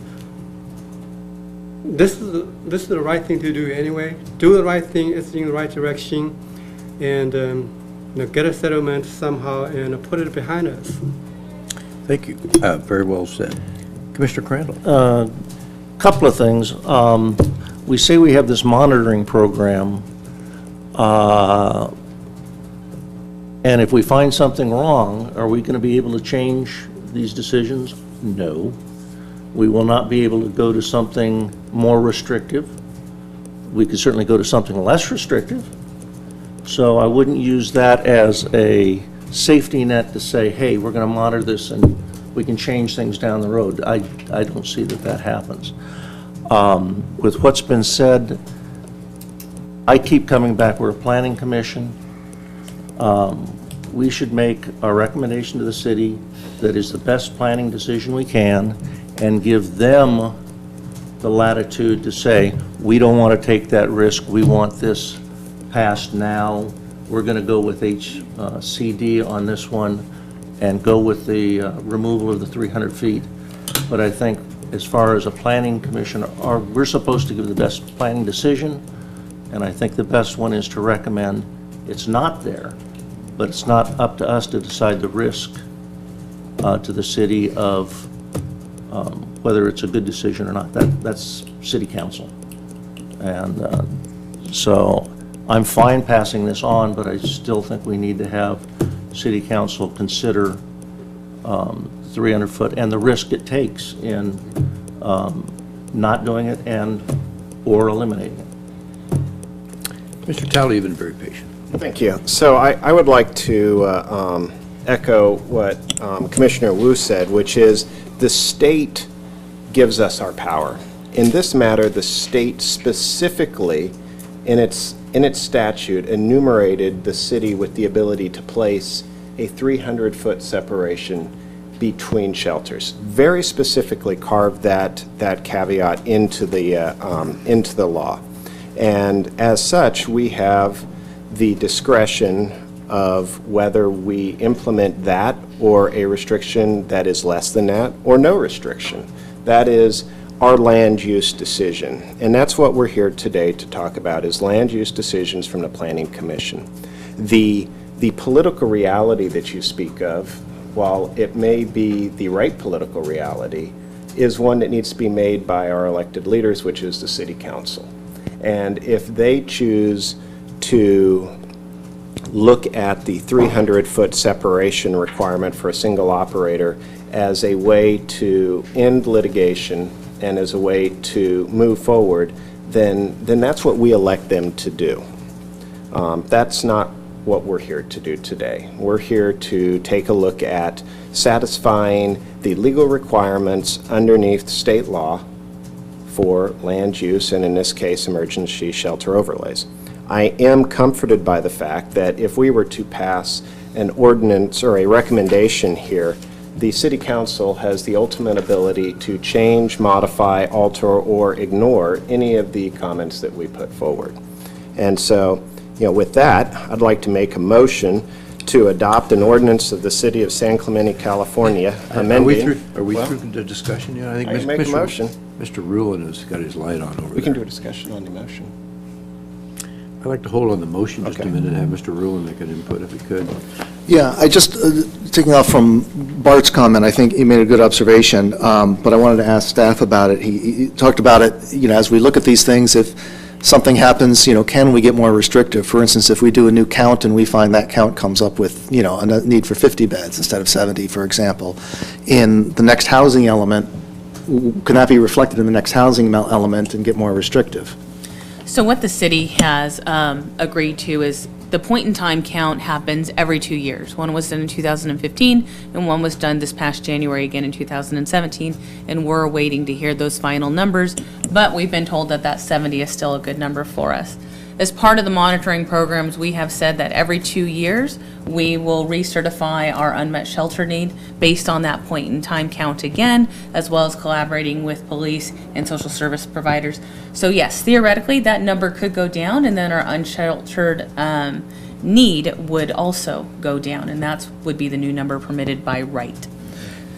Speaker 7: this is the right thing to do anyway. Do the right thing, it's in the right direction, and get a settlement somehow and put it behind us.
Speaker 1: Thank you. Very well said. Commissioner Crandall.
Speaker 5: Couple of things. We say we have this monitoring program, and if we find something wrong, are we going to be able to change these decisions? No. We will not be able to go to something more restrictive. We could certainly go to something less restrictive. So I wouldn't use that as a safety net to say, hey, we're going to monitor this and we can change things down the road. I don't see that happens. With what's been said, I keep coming back. We're a planning commission. We should make a recommendation to the city that is the best planning decision we can and give them the latitude to say, we don't want to take that risk. We want this passed now. We're going to go with HCD on this one and go with the removal of the 300 feet. But I think as far as a planning commission, we're supposed to give the best planning decision, and I think the best one is to recommend it's not there, but it's not up to us to decide the risk to the city of whether it's a good decision or not. That's city council. And so I'm fine passing this on, but I still think we need to have city council consider 300 foot and the risk it takes in not doing it or eliminating it.
Speaker 1: Mr. Talley, you've been very patient.
Speaker 4: Thank you. So I would like to echo what Commissioner Wu said, which is the state gives us our power. In this matter, the state specifically, in its statute, enumerated the city with the ability to place a 300-foot separation between shelters. Very specifically carved that caveat into the law. And as such, we have the discretion of whether we implement that or a restriction that is less than that or no restriction. That is our land use decision. And that's what we're here today to talk about, is land use decisions from the Planning Commission. The political reality that you speak of, while it may be the right political reality, is one that needs to be made by our elected leaders, which is the City Council. And if they choose to look at the 300-foot separation requirement for a single operator as a way to end litigation and as a way to move forward, then that's what we elect them to do. That's not what we're here to do today. We're here to take a look at satisfying the legal requirements underneath state law for land use, and in this case, emergency shelter overlays. I am comforted by the fact that if we were to pass an ordinance or a recommendation here, the City Council has the ultimate ability to change, modify, alter, or ignore any of the comments that we put forward. And so, with that, I'd like to make a motion to adopt an ordinance of the City of San Clemente, California, amending...
Speaker 1: Are we through the discussion yet?
Speaker 4: I can make a motion.
Speaker 1: Mr. Rulon has got his light on over there.
Speaker 4: We can do a discussion on the motion.
Speaker 1: I'd like to hold on the motion just a
Speaker 4: Okay.
Speaker 1: minute and have Mr. Rulon make an input if he could.
Speaker 10: Yeah, I just, taking off from Bart's comment, I think he made a good observation, but I wanted to ask staff about it. He talked about it, as we look at these things, if something happens, can we get more restrictive? For instance, if we do a new count and we find that count comes up with, a need for 50 beds instead of 70, for example, in the next housing element, can that be reflected in the next housing element and get more restrictive?
Speaker 2: So what the city has agreed to is the point-in-time count happens every 2 years. One was done in 2015, and one was done this past January again in 2017, and we're waiting to hear those final numbers, but we've been told that that 70 is still a good number for us. As part of the monitoring programs, we have said that every 2 years, we will recertify our unmet shelter need based on that point-in-time count again, as well as collaborating with police and social service providers. So yes, theoretically, that number could go down, and then our unsheltered need would also go down, and that would be the new number permitted by right.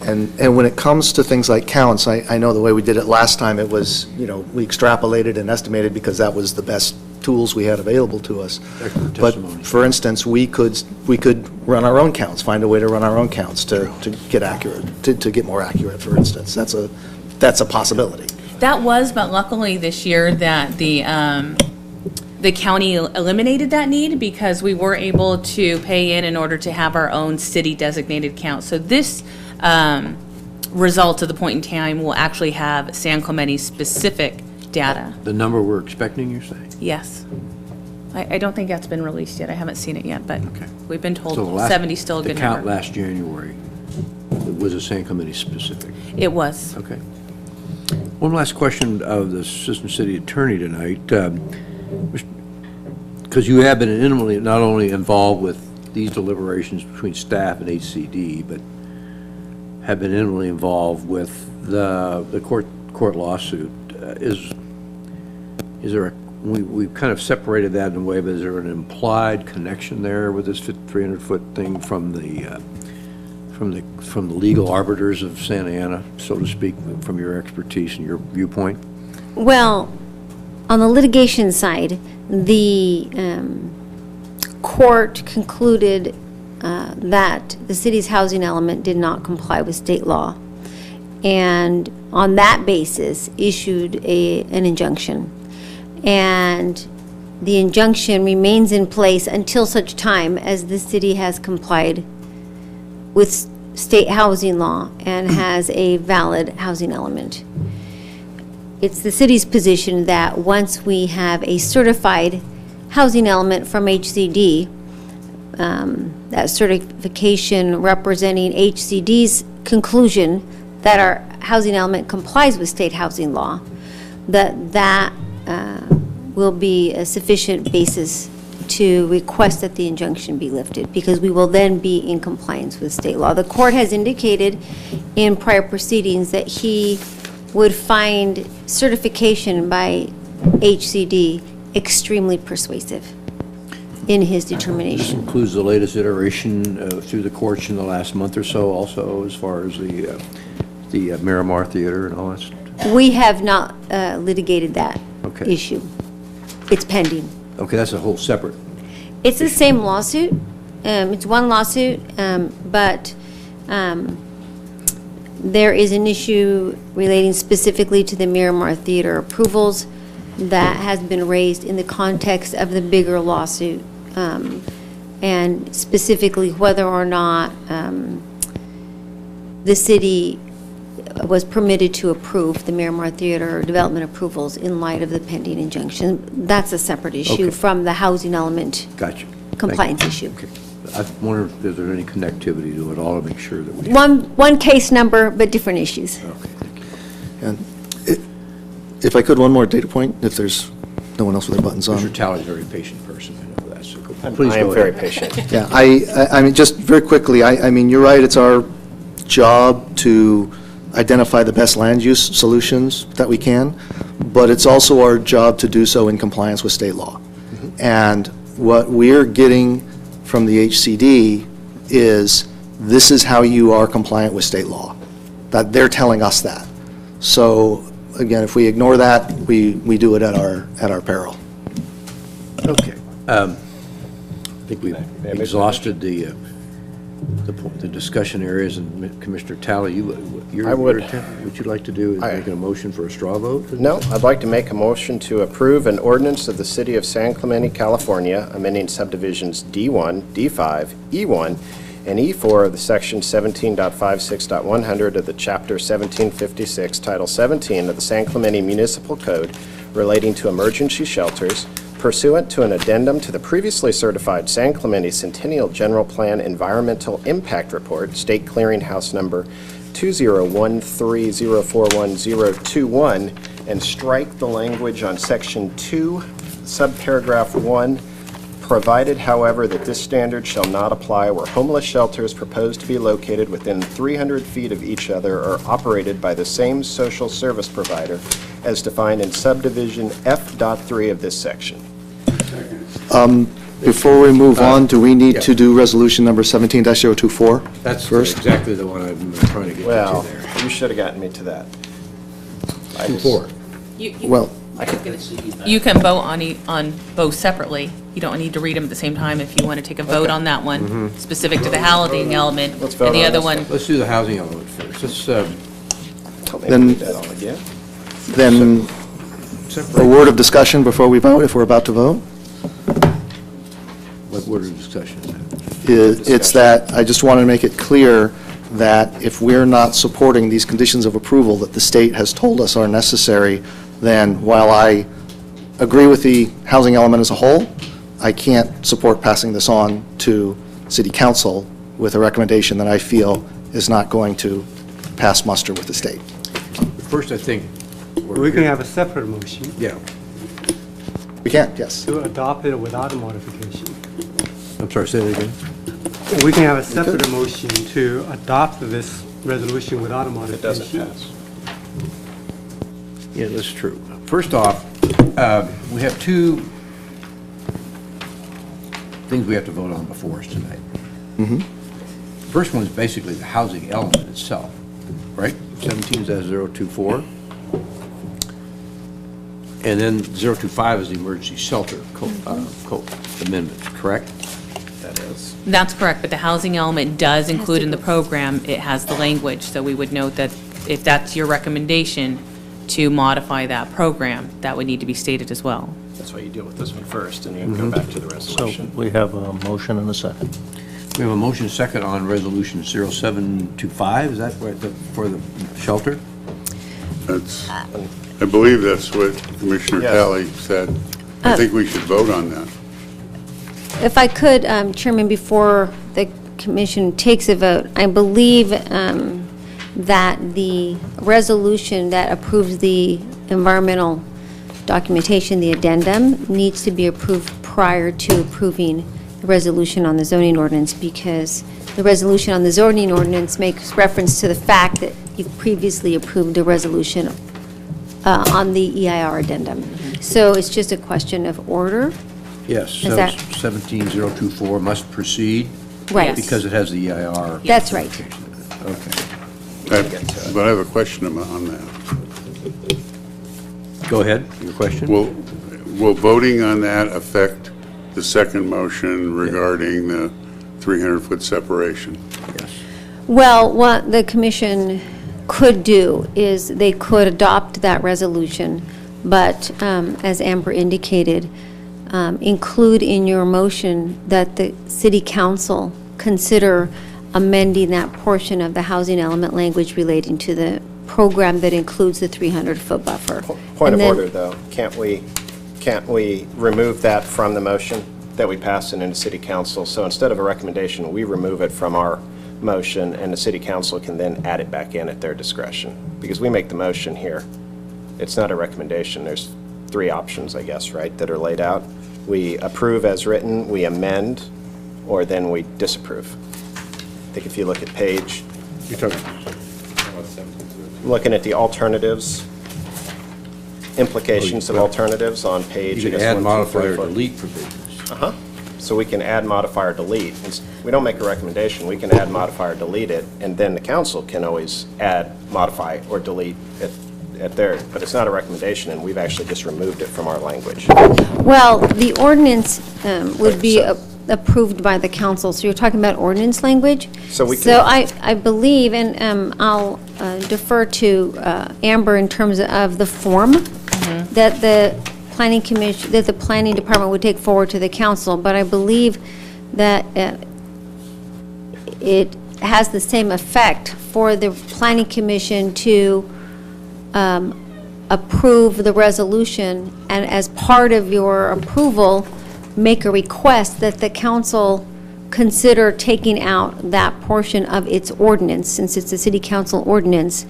Speaker 10: And when it comes to things like counts, I know the way we did it last time, it was, we extrapolated and estimated because that was the best tools we had available to us.
Speaker 1: Expert
Speaker 10: But,
Speaker 1: testimony.
Speaker 10: for instance, we could run our own counts, find a way to run our own counts to get accurate, to get more accurate, for instance. That's a possibility.
Speaker 2: That was, but luckily this year that the county eliminated that need because we were able to pay in order to have our own city designated count. So this result of the point in time will actually have San Clemente specific data.
Speaker 1: The number we're expecting, you're saying?
Speaker 2: Yes. I don't think that's been released yet. I haven't seen it yet, but
Speaker 1: Okay.
Speaker 2: we've been told
Speaker 1: So the last-
Speaker 2: 70 is still a good
Speaker 1: The count
Speaker 2: number.
Speaker 1: last January, was a San Clemente specific?
Speaker 2: It was.
Speaker 1: Okay. One last question of the Assistant City Attorney tonight. Because you have been intimately not only involved with these deliberations between staff and HCD, but have been intimately involved with the court lawsuit. Is there we've kind of separated that in a way, but is there an implied connection there with this 300-foot thing from the legal arbiters of Santa Ana, so to speak, from your expertise and your viewpoint?
Speaker 6: Well, on the litigation side, the court concluded that the city's housing element did not comply with state law, and on that basis issued an injunction. And the injunction remains in place until such time as the city has complied with state housing law and has a valid housing element. It's the city's position that once we have a certified housing element from HCD, that certification representing HCD's conclusion that our housing element complies with state housing law, that will be a sufficient basis to request that the injunction be lifted, because we will then be in compliance with state law. The court has indicated in prior proceedings that he would find certification by HCD extremely persuasive in his
Speaker 1: This
Speaker 6: determination.
Speaker 1: includes the latest iteration through the courts in the last month or so also, as far as the the Miramar Theater and all that stuff?
Speaker 6: We have not litigated that
Speaker 1: Okay.
Speaker 6: issue. It's pending.
Speaker 1: Okay, that's a whole separate,
Speaker 6: It's the same lawsuit. It's one lawsuit, but there is an issue relating specifically to the Miramar Theater approvals that has been raised in the context of the bigger lawsuit, and specifically whether or not the city was permitted to approve the Miramar Theater development approvals in light of the pending injunction. That's a separate issue
Speaker 1: Okay.
Speaker 6: from the housing element
Speaker 1: gotcha. Thank you.
Speaker 6: compliance issue.
Speaker 1: Okay. I wonder if there's any connectivity to it all to make sure that we.
Speaker 6: One case number, but different issues.
Speaker 1: Okay, thank you.
Speaker 10: And if I could, one more data point, if there's no one else with their buttons on.
Speaker 1: Mr. Talley's a very patient person, I know that, so go-
Speaker 4: I
Speaker 1: please
Speaker 4: am
Speaker 1: go
Speaker 4: very
Speaker 1: ahead.
Speaker 4: patient.
Speaker 10: Yeah, I mean, just very quickly, I mean, you're right, it's our job to identify the best land use solutions that we can, but it's also our job to do so in compliance with state law. And what we're getting from the HCD is, this is how you are compliant with state law. That they're telling us that. So, again, if we ignore that, we do it at our peril.
Speaker 1: Okay. I think we've exhausted the discussion areas, and Commissioner Talley,
Speaker 4: I would.
Speaker 1: what you'd like to do is make a motion for a straw vote?
Speaker 4: No, I'd like to make a motion to approve an ordinance of the City of San Clemente, California, amending subdivisions D1, D5, E1, and E4 of the Section 17.56.100 of the Chapter 1756, Title 17 of the San Clemente Municipal Code relating to emergency shelters, pursuant to an addendum to the previously certified San Clemente Centennial General Plan Environmental Impact Report, State Clearinghouse Number 201304121, and strike the language on Section 2, subparagraph 1, provided, however, that this standard shall not apply where homeless shelters proposed to be located within 300 feet of each other are operated by the same social service provider as defined in subdivision F.3 of this section.
Speaker 10: Before we move on, do we need to do resolution number 17-024?
Speaker 1: That's
Speaker 10: first?
Speaker 1: exactly the one I'm trying to get
Speaker 4: Well,
Speaker 1: to there.
Speaker 4: you should have gotten me to that. I just-
Speaker 1: 2-4.
Speaker 10: Well,
Speaker 2: You can vote on both separately. You don't need to read them at the same time if you want to take a vote on that one, specific to the housing element.
Speaker 4: Let's vote
Speaker 2: And the
Speaker 4: on
Speaker 2: other
Speaker 4: this
Speaker 2: one,
Speaker 1: Let's do the housing element first. Let's
Speaker 4: Don't make me
Speaker 10: Then-
Speaker 4: read that all again.
Speaker 10: then, a
Speaker 1: separate.
Speaker 10: word of discussion before we vote, if we're about to vote?
Speaker 1: What word of discussion is that?
Speaker 10: It's that, I just want to make it clear that if we're not supporting these conditions of approval that the state has told us are necessary, then while I agree with the housing element as a whole, I can't support passing this on to city council with a recommendation that I feel is not going to pass muster with the state.
Speaker 1: First, I think.
Speaker 7: We can have a separate motion
Speaker 1: Yeah,
Speaker 10: We can, yes.
Speaker 7: to adopt it without a modification.
Speaker 1: I'm sorry, say that again?
Speaker 7: We can have a separate motion to adopt this resolution without a
Speaker 4: It
Speaker 7: modification.
Speaker 4: doesn't pass.
Speaker 1: Yeah, that's true. First off, we have two things we have to vote on before us tonight. First one is basically the housing element itself, right? 17-024. And then 025 is the emergency shelter code amendment, correct?
Speaker 4: That is.
Speaker 2: that's correct, but the housing element does include in the program, it has the language, so we would note that if that's your recommendation to modify that program, that would need to be stated as well.
Speaker 4: That's why you deal with this one first, and you can go back to the
Speaker 5: So
Speaker 4: resolution.
Speaker 5: we have a motion and a second.
Speaker 1: We have a motion second on resolution 0725, is that right, for the shelter?
Speaker 3: That's, I believe that's what Commissioner
Speaker 4: Yes.
Speaker 3: Talley said. I think we should vote on that.
Speaker 6: If I could, Chairman, before the commission takes a vote, I believe that the resolution that approves the environmental documentation, the addendum, needs to be approved prior to approving the resolution on the zoning ordinance, because the resolution on the zoning ordinance makes reference to the fact that you've previously approved a resolution on the EIR addendum. So it's just a question of order.
Speaker 1: Yes, so
Speaker 6: Is that-
Speaker 1: 17024 must proceed
Speaker 6: Right.
Speaker 1: because it has the EIR.
Speaker 6: That's right.
Speaker 1: certification in it. Okay.
Speaker 3: But I have a question on that.
Speaker 1: Go ahead, your question?
Speaker 3: Will voting on that affect the second motion regarding the 300-foot separation?
Speaker 1: Yes.
Speaker 6: Well, what the commission could do is they could adopt that resolution, but as Amber indicated, include in your motion that the city council consider amending that portion of the housing element language relating to the program that includes the 300-foot buffer.
Speaker 4: Point of
Speaker 6: And then-
Speaker 4: order, though. Can't we remove that from the motion that we passed into city council? So instead of a recommendation, we remove it from our motion, and the city council can then add it back in at their discretion. Because we make the motion here. It's not a recommendation. There's three options, I guess, right, that are laid out. We approve as written, we amend, or then we disapprove. I think if you look at page,
Speaker 1: You're talking,
Speaker 4: looking at the alternatives, implications of alternatives on page.
Speaker 1: you can
Speaker 4: I guess,
Speaker 1: add,
Speaker 4: 1, 2,
Speaker 1: modify,
Speaker 4: 3,
Speaker 1: or
Speaker 4: 4.
Speaker 1: delete provisions.
Speaker 4: Uh-huh. So we can add, modify, or delete. We don't make a recommendation. We can add, modify, or delete it, and then the council can always add, modify, or delete it at their, but it's not a recommendation, and we've actually just removed it from our language.
Speaker 6: Well, the ordinance would be approved by the council, so you're talking about ordinance language?
Speaker 4: So we can-
Speaker 6: So I believe, and I'll defer to Amber in terms of the form that the planning commission, that the planning department would take forward to the council, but I believe that it has the same effect for the planning commission to approve the resolution, and as part of your approval, make a request that the council consider taking out that portion of its ordinance, since it's a city council ordinance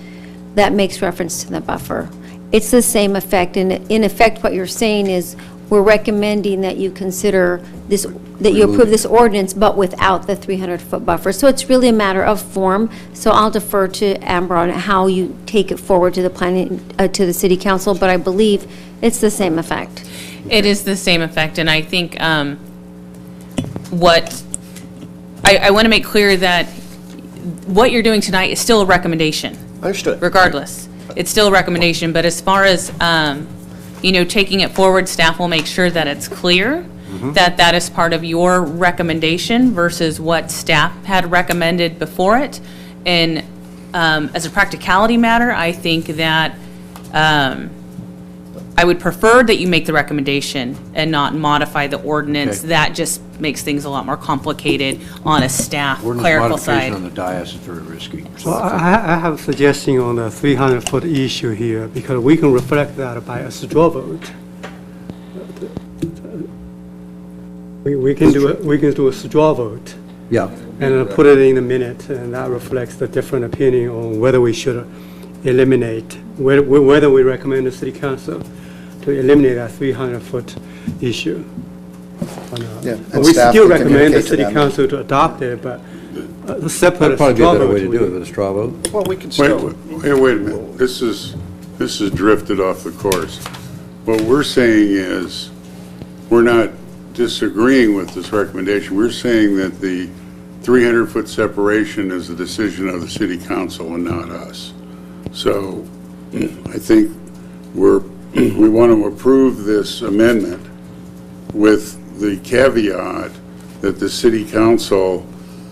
Speaker 6: that makes reference to the buffer. It's the same effect, and in effect, what you're saying is, we're recommending that you consider this, that you approve this ordinance, but without the 300-foot buffer. So it's really a matter of form, so I'll defer to Amber on how you take it forward to the planning, to the city council, but I believe it's the same effect.
Speaker 2: It is the same effect, and I think I want to make clear that what you're doing tonight is still a recommendation.
Speaker 4: Understood.
Speaker 2: Regardless. It's still a recommendation, but as far as, taking it forward, staff will make sure that it's clear that that is part of your recommendation versus what staff had recommended before it. And as a practicality matter, I think that I would prefer that you make the recommendation and not modify the ordinance.
Speaker 1: Okay.
Speaker 2: That just makes things a lot more complicated on a staff
Speaker 1: Ordinance
Speaker 2: clerical
Speaker 1: modification
Speaker 2: side.
Speaker 1: on the dais is very risky.
Speaker 7: Well, I have a suggestion on the 300-foot issue here, because we can reflect that by a straw vote. We can do a straw vote
Speaker 1: Yeah.
Speaker 7: and put it in a minute, and that reflects the different opinion on whether we should eliminate, whether we recommend the city council to eliminate that 300-foot issue.
Speaker 10: Yeah,
Speaker 7: But
Speaker 10: and
Speaker 7: we
Speaker 10: staff
Speaker 7: still
Speaker 10: can
Speaker 7: recommend the
Speaker 10: communicate to
Speaker 7: city
Speaker 10: them.
Speaker 7: council to adopt it, but a separate
Speaker 1: That'd probably be a
Speaker 7: straw
Speaker 1: better
Speaker 7: vote
Speaker 1: way to do it
Speaker 7: would-
Speaker 1: with a straw vote.
Speaker 4: Well, we can still.
Speaker 3: Wait a minute. This is drifted off the course. What we're saying is, we're not disagreeing with this recommendation. We're saying that the 300-foot separation is the decision of the city council and not us. So I think we want to approve this amendment with the caveat that the city council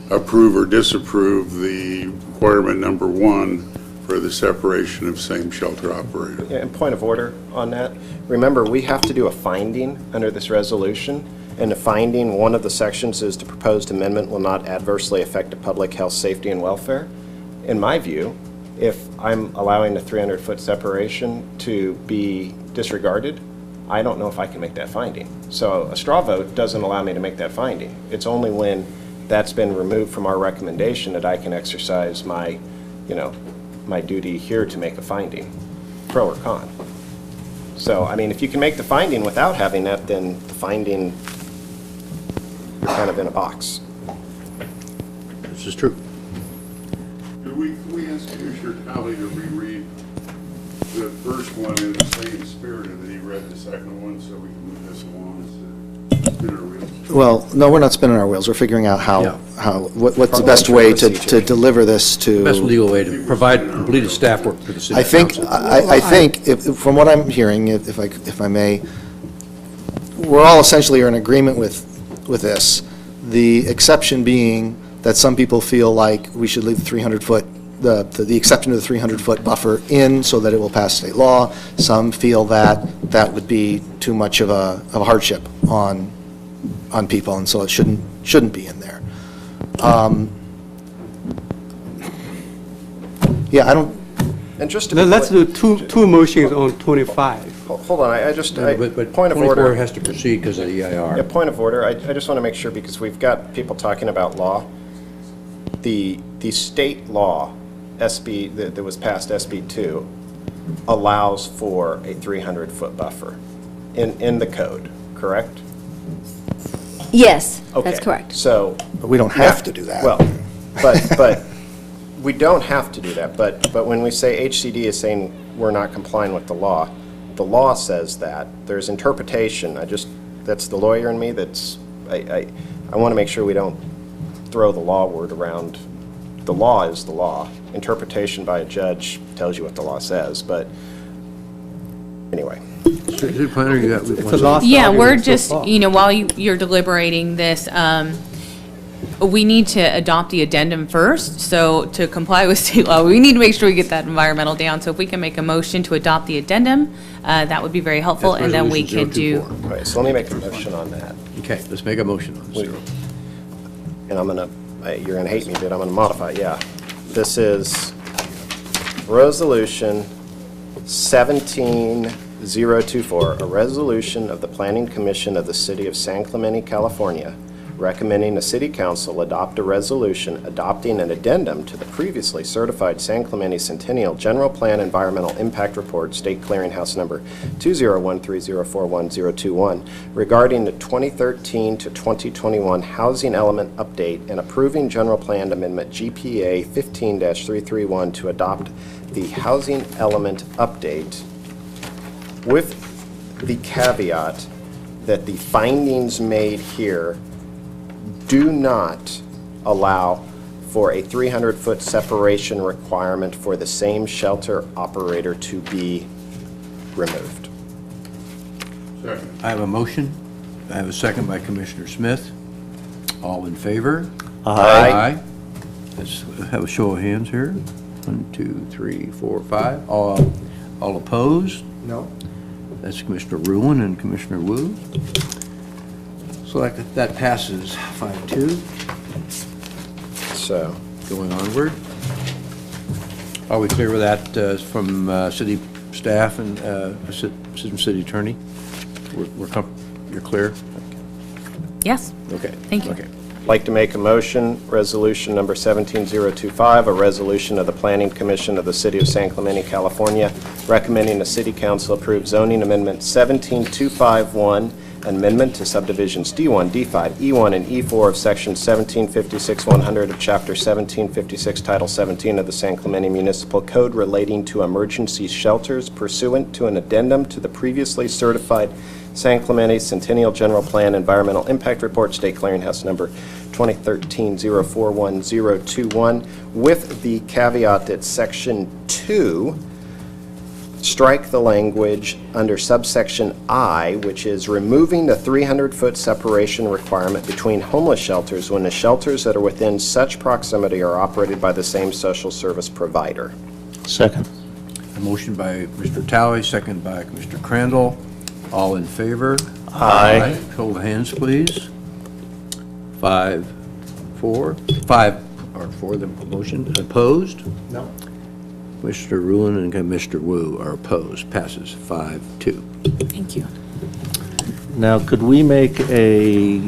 Speaker 3: approve or disapprove the requirement number 1 for the separation of same shelter operator.
Speaker 4: Yeah, and point of order on that, remember, we have to do a finding under this resolution, and the finding, one of the sections is the proposed amendment will not adversely affect the public health, safety, and welfare. In my view, if I'm allowing the 300-foot separation to be disregarded, I don't know if I can make that finding. So a straw vote doesn't allow me to make that finding. It's only when that's been removed from our recommendation that I can exercise my, my duty here to make a finding, pro or con. So, I mean, if you can make the finding without having that, then the finding, you're kind of in a box.
Speaker 1: This is true.
Speaker 3: Could we ask Commissioner Talley to reread the first one in the same spirit that he read the second one, so we can move this along? spin our wheels.
Speaker 10: Well, no, we're not spinning our wheels. We're figuring out
Speaker 1: Yeah.
Speaker 10: what's the best way to
Speaker 4: Procedure.
Speaker 10: deliver this to.
Speaker 1: Best legal way to provide completed staff work to the city
Speaker 10: I think,
Speaker 1: council.
Speaker 10: I think, from what I'm hearing, if I may, we're all essentially are in agreement with this. The exception being that some people feel like we should leave the 300-foot, the exception to the 300-foot buffer in so that it will pass state law. Some feel that that would be too much of a hardship on people, and so it shouldn't be in there. Yeah, I don't,
Speaker 4: And just to be
Speaker 7: Let's
Speaker 4: clear-
Speaker 7: do two motions on 25.
Speaker 4: Hold on, I just,
Speaker 1: But
Speaker 4: point of
Speaker 1: 24
Speaker 4: order.
Speaker 1: has to proceed because of the
Speaker 4: Yeah,
Speaker 1: EIR.
Speaker 4: point of order. I just want to make sure, because we've got people talking about law. The state law, SB, that was passed, SB 2, allows for a 300-foot buffer in the code, correct?
Speaker 6: Yes, that's
Speaker 4: Okay.
Speaker 6: correct.
Speaker 4: So.
Speaker 10: we don't have to do that.
Speaker 4: Well, but we don't have to do that, but when we say HCD is saying we're not complying with the law says that. There's interpretation. That's the lawyer in me I want to make sure we don't throw the law word around. The law is the law. Interpretation by a judge tells you what the law says, but anyway.
Speaker 1: City planner, you got
Speaker 7: It's a lost
Speaker 2: Yeah, we're
Speaker 7: argument so
Speaker 2: just,
Speaker 7: far.
Speaker 2: while you're deliberating this, we need to adopt the addendum first. So to comply with state law, we need to make sure we get that environmental down. So if we can make a motion to adopt the addendom, that would be very helpful.
Speaker 1: That's
Speaker 2: And then we
Speaker 1: resolution
Speaker 2: could do,
Speaker 1: 024.
Speaker 4: All right, so let me make a motion on that.
Speaker 1: Okay, let's make a motion on this.
Speaker 4: And I'm gonna, you're gonna hate me, but I'm gonna modify, yeah. This is Resolution 17024, a resolution of the Planning Commission of the City of San Clemente, California, recommending the City Council adopt a resolution adopting an addendum to the previously certified San Clemente Centennial General Plan Environmental Impact Report, State Clearinghouse Number 2013041-021, regarding the 2013 to 2021 Housing Element Update and approving General Plan Amendment GPA 15-331 to adopt the Housing Element Update with the caveat that the findings made here do not allow for a 300-foot separation requirement for the same shelter operator to be removed.
Speaker 3: Second.
Speaker 1: I have a motion. I have a second by Commissioner Smith. All in favor?
Speaker 4: Aye.
Speaker 1: Let's have a show of hands here. 1, 2, 3, 4, 5. All opposed?
Speaker 10: No.
Speaker 1: That's Commissioner Ruin and Commissioner Wu. So that passes 5-2.
Speaker 4: So,
Speaker 1: Going onward. Are we clear with that from city staff and assistant city attorney? You're clear?
Speaker 2: yes.
Speaker 1: Okay.
Speaker 2: Thank you.
Speaker 1: Okay.
Speaker 4: I'd like to make a motion, resolution number 17025, a resolution of the Planning Commission of the City of San Clemente, California, recommending the City Council approve zoning amendment 17251, amendment to subdivisions D1, D5, E1, and E4 of section 1756-100 of chapter 1756, title 17 of the San Clemente Municipal Code relating to emergency shelters pursuant to an addendum to the previously certified San Clemente Centennial General Plan Environmental Impact Report, State Clearinghouse Number 2013-041021, with the caveat that Section 2 strike the language under subsection I, which is removing the 300-foot separation requirement between homeless shelters when the shelters that are within such proximity are operated by the same social service provider.
Speaker 5: Second.
Speaker 1: A motion by Mr. Talley, second by Commissioner Crandall. All in favor?
Speaker 5: Aye.
Speaker 1: Show of hands, please. 5, 4. 5 are for the motion. Opposed?
Speaker 10: No.
Speaker 1: Mr. Ruin and Mr. Wu are opposed. Passes 5-2.
Speaker 2: Thank you.
Speaker 5: Now, could we make a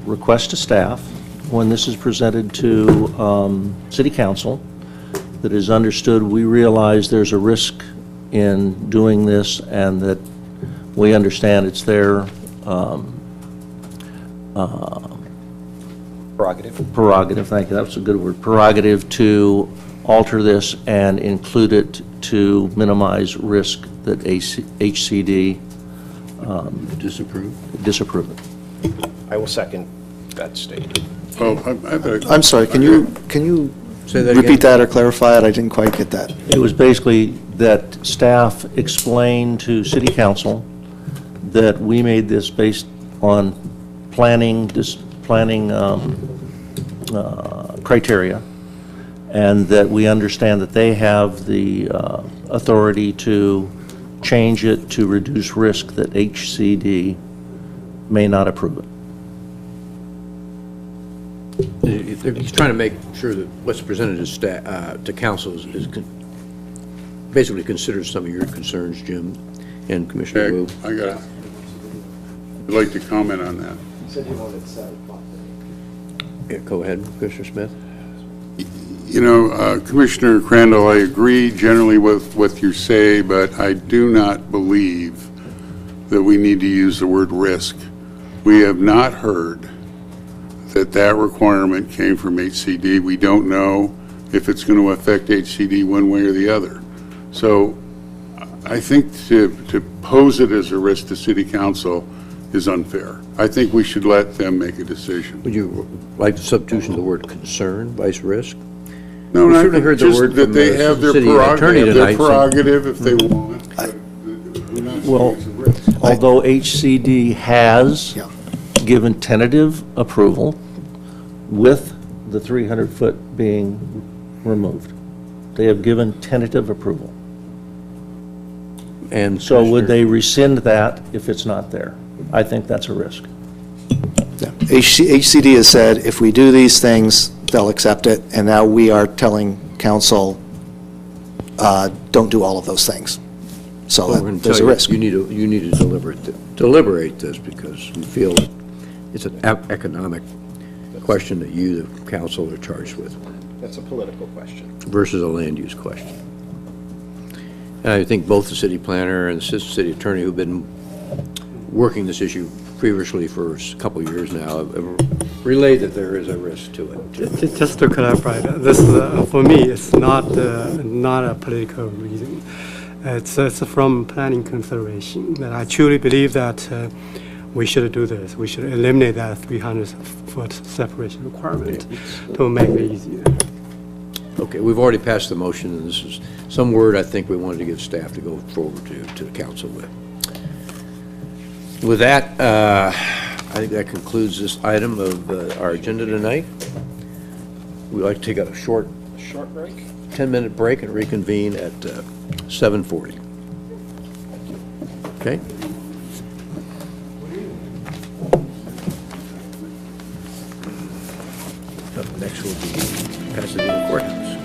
Speaker 5: request to staff, when this is presented to city council, that is understood, we realize there's a risk in doing this, and that we understand it's their prerogative, thank you, that's a good word, prerogative to alter this and include it to minimize risk that HCD
Speaker 1: Disapprove?
Speaker 5: disapprove it.
Speaker 4: I will second that statement.
Speaker 3: Oh, I have a-
Speaker 10: I'm sorry, can you
Speaker 1: Say that again?
Speaker 10: repeat that or clarify it? I didn't quite get that.
Speaker 5: It was basically that staff explained to city council that we made this based on planning criteria, and that we understand that they have the authority to change it to reduce risk that HCD may not approve it.
Speaker 1: He's trying to make sure that what's presented to council basically considers some of your concerns, Jim and Commissioner Wu.
Speaker 3: I'd like to comment on that.
Speaker 1: Yeah, go ahead, Commissioner Smith.
Speaker 3: You know, Commissioner Crandall, I agree generally with what you say, but I do not believe that we need to use the word risk. We have not heard that requirement came from HCD. We don't know if it's going to affect HCD one way or the other. So I think to pose it as a risk to City Council is unfair. I think we should let them make a decision.
Speaker 1: Would you like the substitution of the word concern, vice risk?
Speaker 3: No,
Speaker 1: We
Speaker 3: not
Speaker 1: certainly heard the
Speaker 3: just
Speaker 1: word
Speaker 3: that
Speaker 1: from
Speaker 3: they
Speaker 1: the
Speaker 3: have their
Speaker 1: city attorney
Speaker 3: prerogative,
Speaker 1: tonight,
Speaker 3: if they want. But we're not saying
Speaker 5: Well,
Speaker 3: it's a risk.
Speaker 5: although HCD has
Speaker 10: Yeah.
Speaker 5: given tentative approval with the 300-foot being removed. They have given tentative approval.
Speaker 1: And
Speaker 5: So would
Speaker 1: Commissioner-
Speaker 5: they rescind that if it's not there? I think that's a risk.
Speaker 10: Yeah. HCD has said, if we do these things, they'll accept it, and now we are telling council, don't do all of those things. So
Speaker 1: Well, we're gonna
Speaker 10: there's a
Speaker 1: tell you,
Speaker 10: risk.
Speaker 1: you need to deliberate this because we feel that it's an economic question that you, the council, are charged with
Speaker 4: That's a political question.
Speaker 1: versus a land use question. And I think both the city planner and the assistant city attorney who've been working this issue feverishly for a couple of years now have relayed that there is a risk to it.
Speaker 7: Just to clarify, this, for me, it's not a political reason. It's from planning consideration, that I truly believe that we should do this. We should eliminate that 300-foot separation requirement to make it easier.
Speaker 1: Okay, we've already passed the motion, and this is some word I think we wanted to give staff to go forward to the council with. With that, I think that concludes this item of our agenda tonight. We'd like to take a short
Speaker 4: break?
Speaker 1: 10-minute break and reconvene at 7:40. Okay? Up next will be Pasadena Courthouse.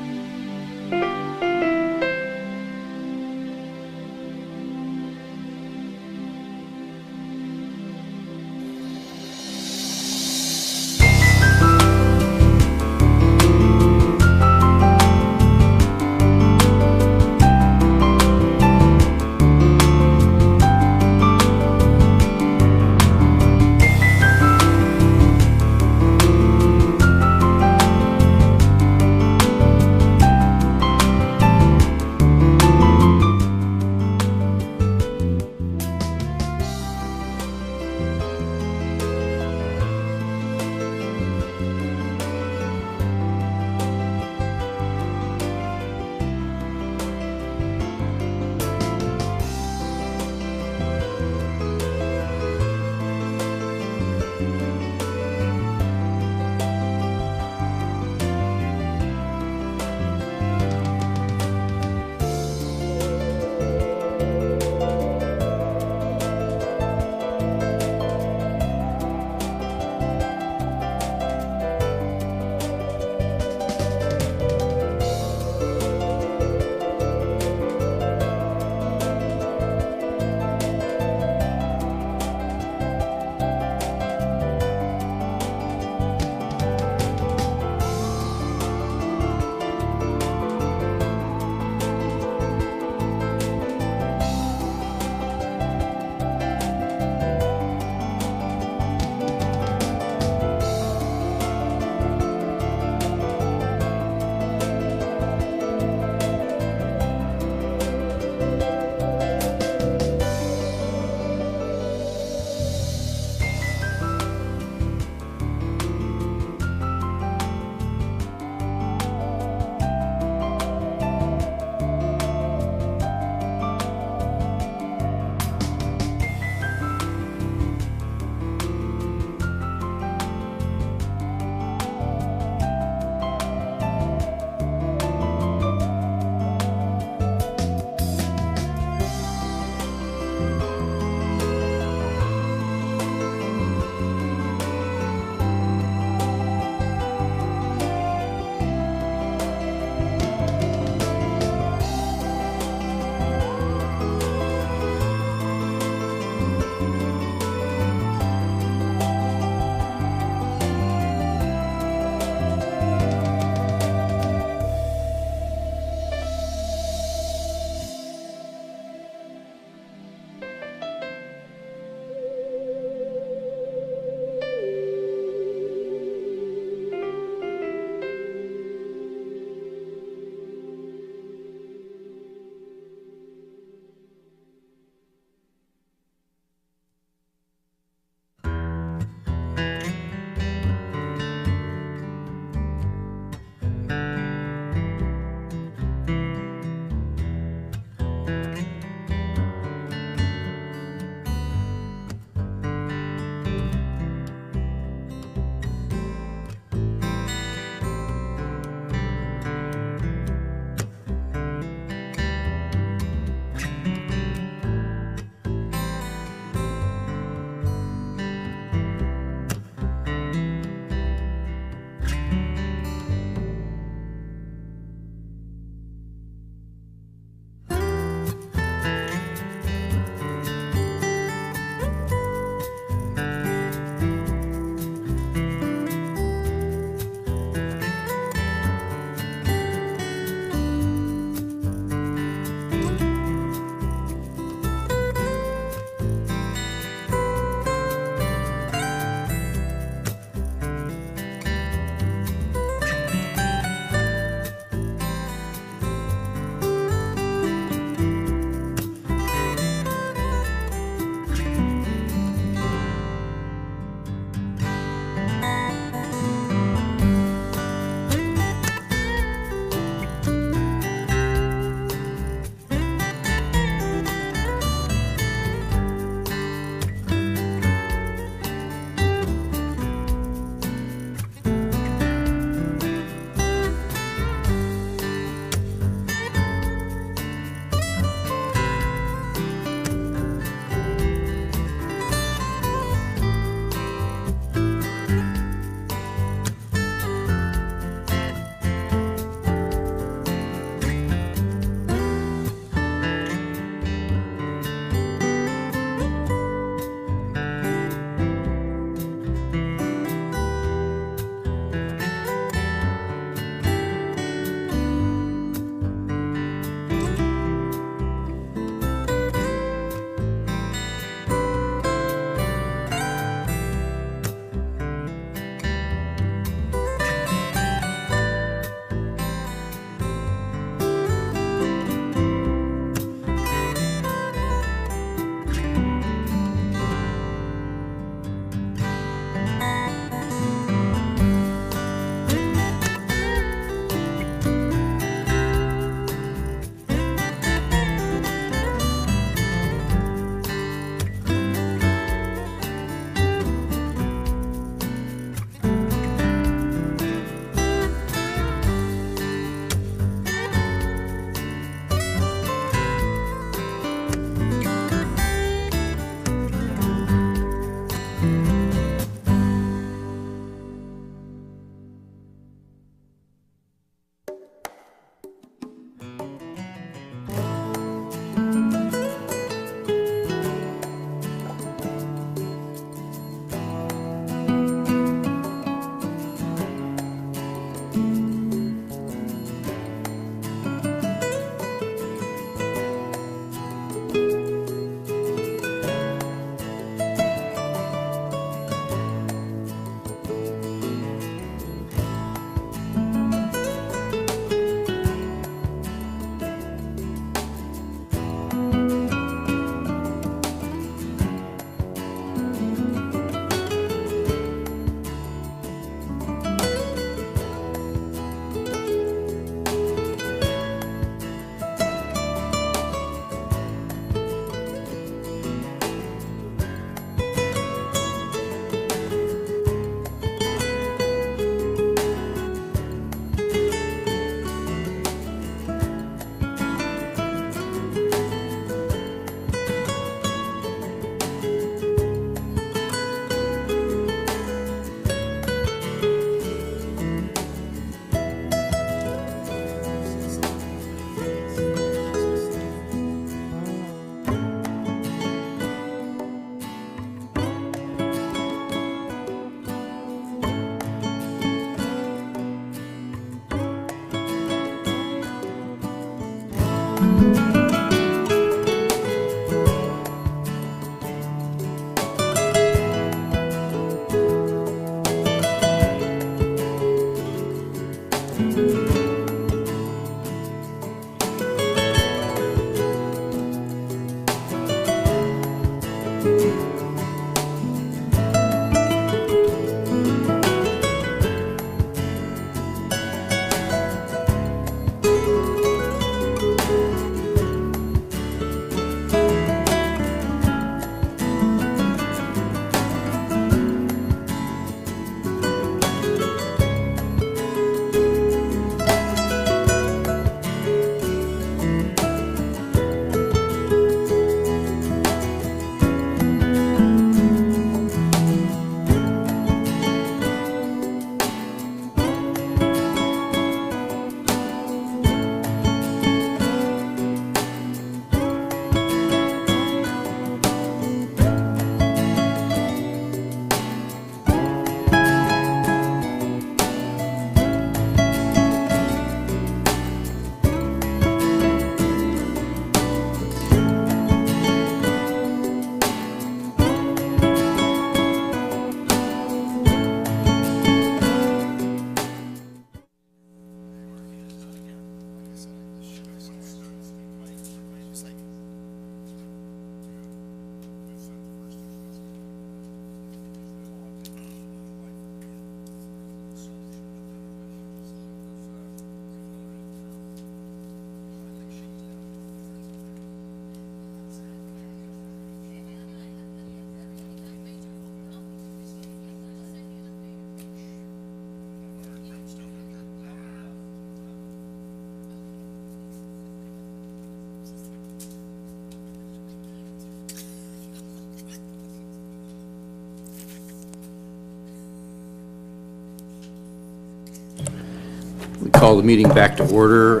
Speaker 1: We call the meeting back to order.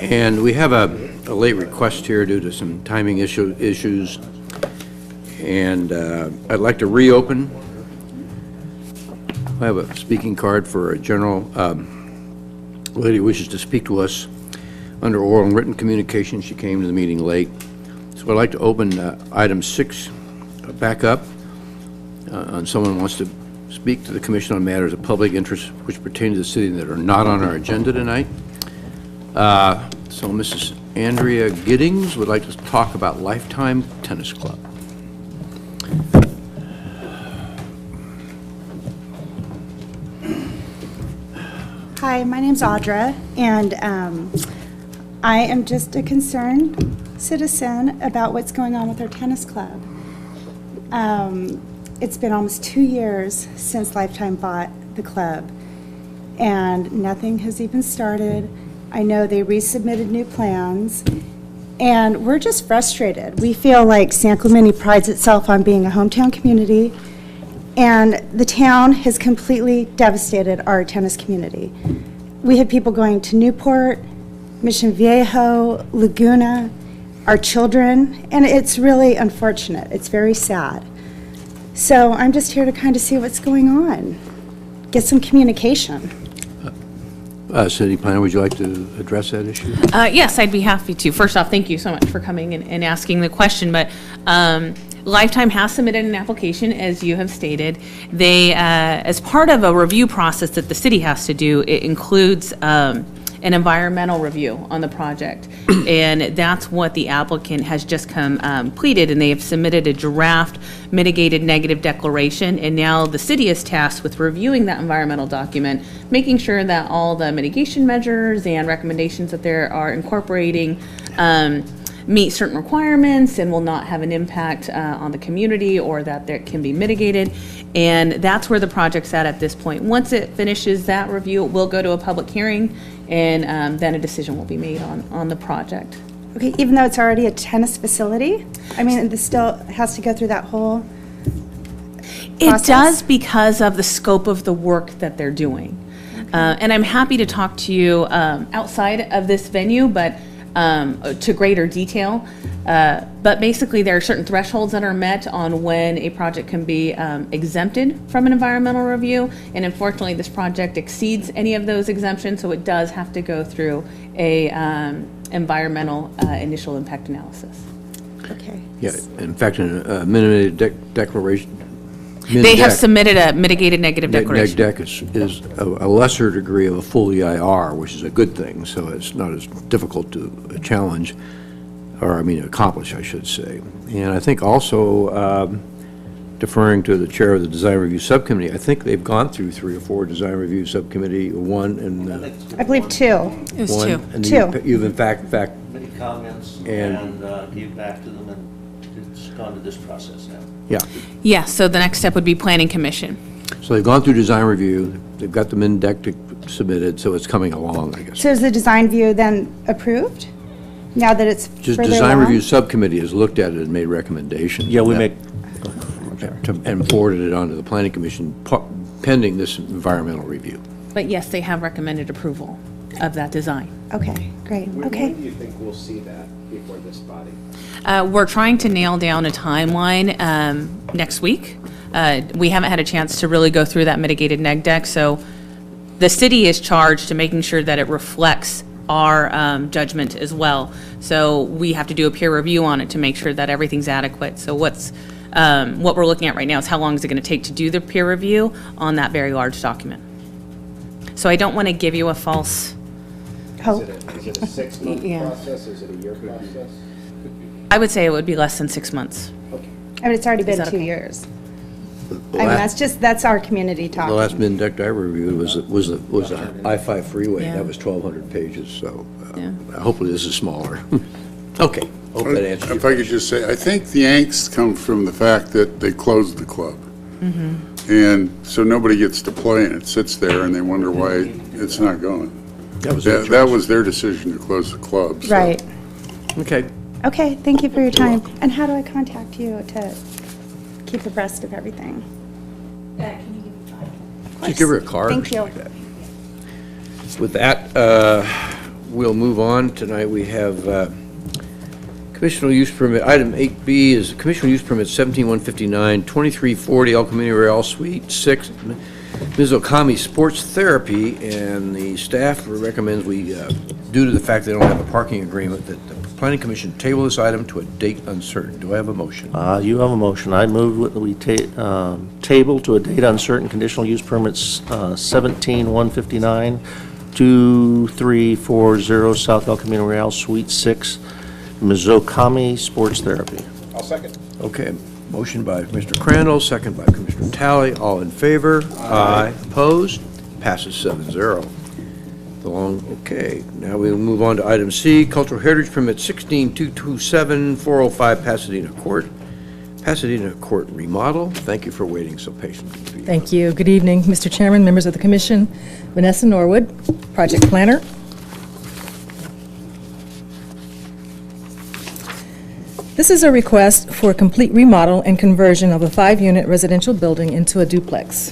Speaker 1: And we have a late request here due to some timing issues. And I'd like to reopen. I have a speaking card for a general lady who wishes to speak to us under oral and written communication. She came to the meeting late. So I'd like to open item 6 back up. And someone wants to speak to the commission on matters of public interest which pertain to the city that are not on our agenda tonight. So Mrs. Andrea Giddings would like to talk about Lifetime Tennis Club.
Speaker 11: Hi, my name's Audra, and I am just a concerned citizen about what's going on with our tennis club. It's been almost 2 years since Lifetime bought the club, and nothing has even started. I know they resubmitted new plans, and we're just frustrated. We feel like San Clemente prides itself on being a hometown community, and the town has completely devastated our tennis community. We had people going to Newport, Mission Viejo, Laguna, our children, and it's really unfortunate. It's very sad. So I'm just here to kind of see what's going on, get some communication.
Speaker 1: City Planner, would you like to address that issue?
Speaker 2: Yes, I'd be happy to. First off, thank you so much for coming and asking the question, but Lifetime has submitted an application, as you have stated. They, as part of a review process that the city has to do, it includes an environmental review on the project. And that's what the applicant has just completed, and they have submitted a draft mitigated negative declaration. And now the city is tasked with reviewing that environmental document, making sure that all the mitigation measures and recommendations that they are incorporating meet certain requirements and will not have an impact on the community, or that there can be mitigated. And that's where the project's at this point. Once it finishes that review, it will go to a public hearing, and then a decision will be made on the project.
Speaker 11: Okay, even though it's already a tennis facility? I mean, this still has to go through that whole process?
Speaker 2: It does, because of the scope of the work that they're doing. And I'm happy to talk to you outside of this venue, but to greater detail. But basically, there are certain thresholds that are met on when a project can be exempted from an environmental review. And unfortunately, this project exceeds any of those exemptions, so it does have to go through a environmental initial impact analysis.
Speaker 11: Okay.
Speaker 1: Yeah, in fact, a mitigated declaration.
Speaker 2: They have submitted a mitigated negative declaration.
Speaker 1: Neg deck is a lesser degree of a full EIR, which is a good thing, so it's not as difficult to challenge, or I mean accomplish, I should say. And I think also, deferring to the chair of the design review subcommittee, I think they've gone through 3 or 4 design review subcommittee, one and
Speaker 11: I believe 2.
Speaker 2: It was
Speaker 1: one,
Speaker 2: 2.
Speaker 1: and
Speaker 11: Two.
Speaker 1: you've in fact
Speaker 5: Many comments
Speaker 1: And-
Speaker 5: and gave back to them, and it's gone to this process now.
Speaker 1: yeah.
Speaker 2: Yeah, so the next step would be planning commission.
Speaker 1: So they've gone through design review, they've got the min deck submitted, so it's coming along, I guess.
Speaker 11: So is the design view then approved, now that it's
Speaker 1: Just
Speaker 11: further
Speaker 1: design
Speaker 11: along?
Speaker 1: review subcommittee has looked at it and made recommendations.
Speaker 5: Yeah, we
Speaker 1: Yeah.
Speaker 5: make,
Speaker 1: And forwarded it on to the planning commission pending this environmental review.
Speaker 2: But yes, they have recommended approval of that design.
Speaker 11: Okay, great, okay.
Speaker 4: When do you think we'll see that before this body?
Speaker 2: We're trying to nail down a timeline next week. We haven't had a chance to really go through that mitigated neg deck, so the city is charged to making sure that it reflects our judgment as well. So we have to do a peer review on it to make sure that everything's adequate. So what we're looking at right now is how long is it going to take to do the peer review on that very large document. So I don't want to give you a false,
Speaker 11: Hope.
Speaker 4: Is it a 6-month
Speaker 2: Yeah.
Speaker 4: process? Is it a year process?
Speaker 2: I would say it would be less than 6 months.
Speaker 11: I mean, it's already been
Speaker 2: that
Speaker 11: 2
Speaker 2: okay?
Speaker 11: years. I mean, that's our community
Speaker 1: The
Speaker 11: talking.
Speaker 1: last min deck I reviewed was the I-5 freeway.
Speaker 2: Yeah.
Speaker 1: That was 1,200 pages, so
Speaker 2: Yeah.
Speaker 1: hopefully this is smaller. Okay, hope that answers
Speaker 3: If
Speaker 1: your
Speaker 3: I could just say, I think the angst comes from the fact that they closed the club.
Speaker 2: Mm-hmm.
Speaker 3: And so nobody gets to play, and it sits there, and they wonder why it's not going.
Speaker 1: That was their
Speaker 3: That
Speaker 1: choice.
Speaker 3: was their decision to close the club. so-
Speaker 11: Right.
Speaker 1: Okay.
Speaker 11: Okay, thank you for your time. And how do I contact you to keep abreast of everything?
Speaker 1: Just give her a card. or
Speaker 11: Thank you.
Speaker 1: something like that. With that, we'll move on. Tonight we have conditional use permit. Item 8B is conditional use permit 17159, 2340 El Camino Real Suite 6, Ms. Okami Sports Therapy, and the staff recommends we, due to the fact they don't have a parking agreement, that the Planning Commission table this item to a date uncertain. Do I have a motion?
Speaker 5: You have a motion. I move that we table to a date uncertain conditional use permits 17159, 2340 South El Camino Real, Suite 6, Mizokami Sports Therapy.
Speaker 4: I'll second.
Speaker 1: Okay, motion by Commissioner Crandall, second by Commissioner Talley. All in favor? Aye. Opposed? Passes 7-0. Okay, now we'll move on to item C, Cultural Heritage Permit 16227, 405 Pasadena Court. Pasadena Court remodel. Thank you for waiting so patiently.
Speaker 12: Thank you. Good evening, Mr. Chairman, members of the commission. Vanessa Norwood, project planner. This is a request for a complete remodel and conversion of a 5-unit residential building into a duplex.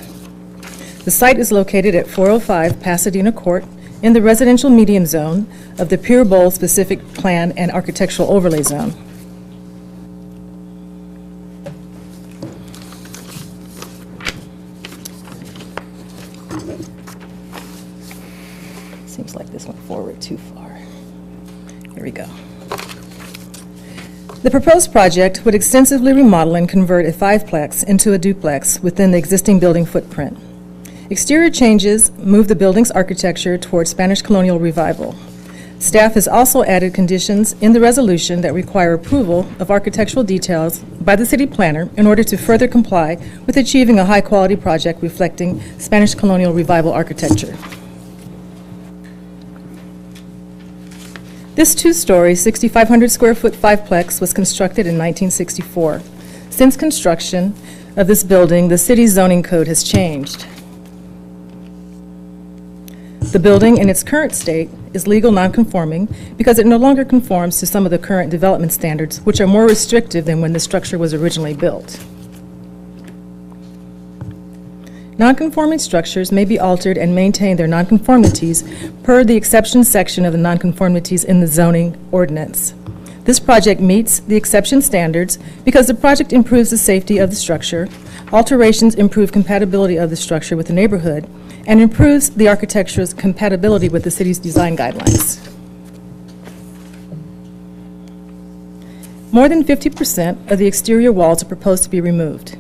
Speaker 12: The site is located at 405 Pasadena Court in the residential medium zone of the Pure Bowl Specific Plan and Architectural Overlay Zone. Seems like this went forward too far. Here we go. The proposed project would extensively remodel and convert a 5-plex into a duplex within the existing building footprint. Exterior changes move the building's architecture toward Spanish colonial revival. Staff has also added conditions in the resolution that require approval of architectural details by the city planner in order to further comply with achieving a high-quality project reflecting Spanish colonial revival architecture. This 2-story, 6,500 square foot 5-plex was constructed in 1964. Since construction of this building, the city's zoning code has changed. The building in its current state is legal nonconforming because it no longer conforms to some of the current development standards, which are more restrictive than when the structure was originally built. Nonconforming structures may be altered and maintain their nonconformities per the exception section of the nonconformities in the zoning ordinance. This project meets the exception standards because the project improves the safety of the structure, alterations improve compatibility of the structure with the neighborhood, and improves the architecture's compatibility with the city's design guidelines. More than 50% of the exterior walls are proposed to be removed.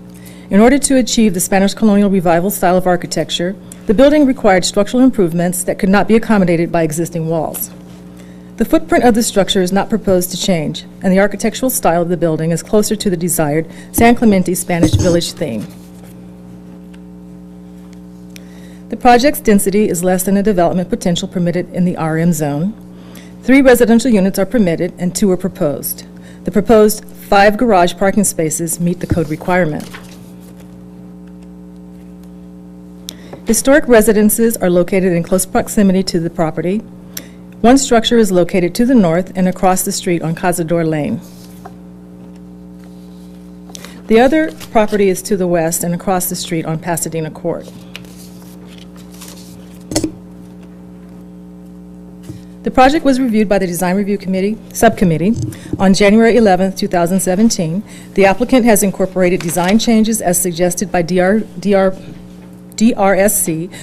Speaker 12: In order to achieve the Spanish colonial revival style of architecture, the building required structural improvements that could not be accommodated by existing walls. The footprint of the structure is not proposed to change, and the architectural style of the building is closer to the desired San Clemente Spanish Village theme. The project's density is less than the development potential permitted in the RM zone. 3 residential units are permitted and 2 are proposed. The proposed 5 garage parking spaces meet the code requirement. Historic residences are located in close proximity to the property. One structure is located to the north and across the street on Cazador Lane. The other property is to the west and across the street on Pasadena Court. The project was reviewed by the Design Review Subcommittee on January 11, 2017. The applicant has incorporated design changes as suggested by DRSC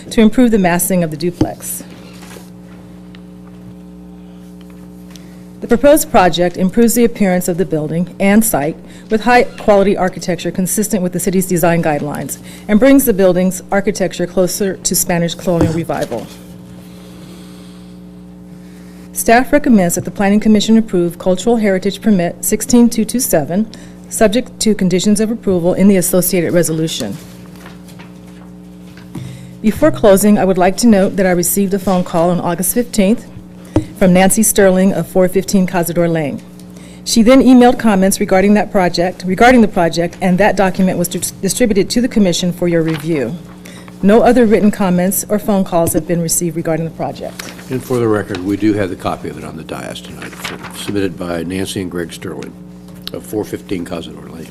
Speaker 12: to improve the massing of the duplex. The proposed project improves the appearance of the building and site with high-quality architecture consistent with the city's design guidelines and brings the building's architecture closer to Spanish colonial revival. Staff recommends that the Planning Commission approve Cultural Heritage Permit 16227, subject to conditions of approval in the associated resolution. Before closing, I would like to note that I received a phone call on August 15th from Nancy Sterling of 415 Cazador Lane. She then emailed comments regarding the project, and that document was distributed to the Commission for your review. No other written comments or phone calls have been received regarding the project.
Speaker 1: And for the record, we do have the copy of it on the dais tonight, submitted by Nancy and Greg Sterling of 415 Cazador Lane.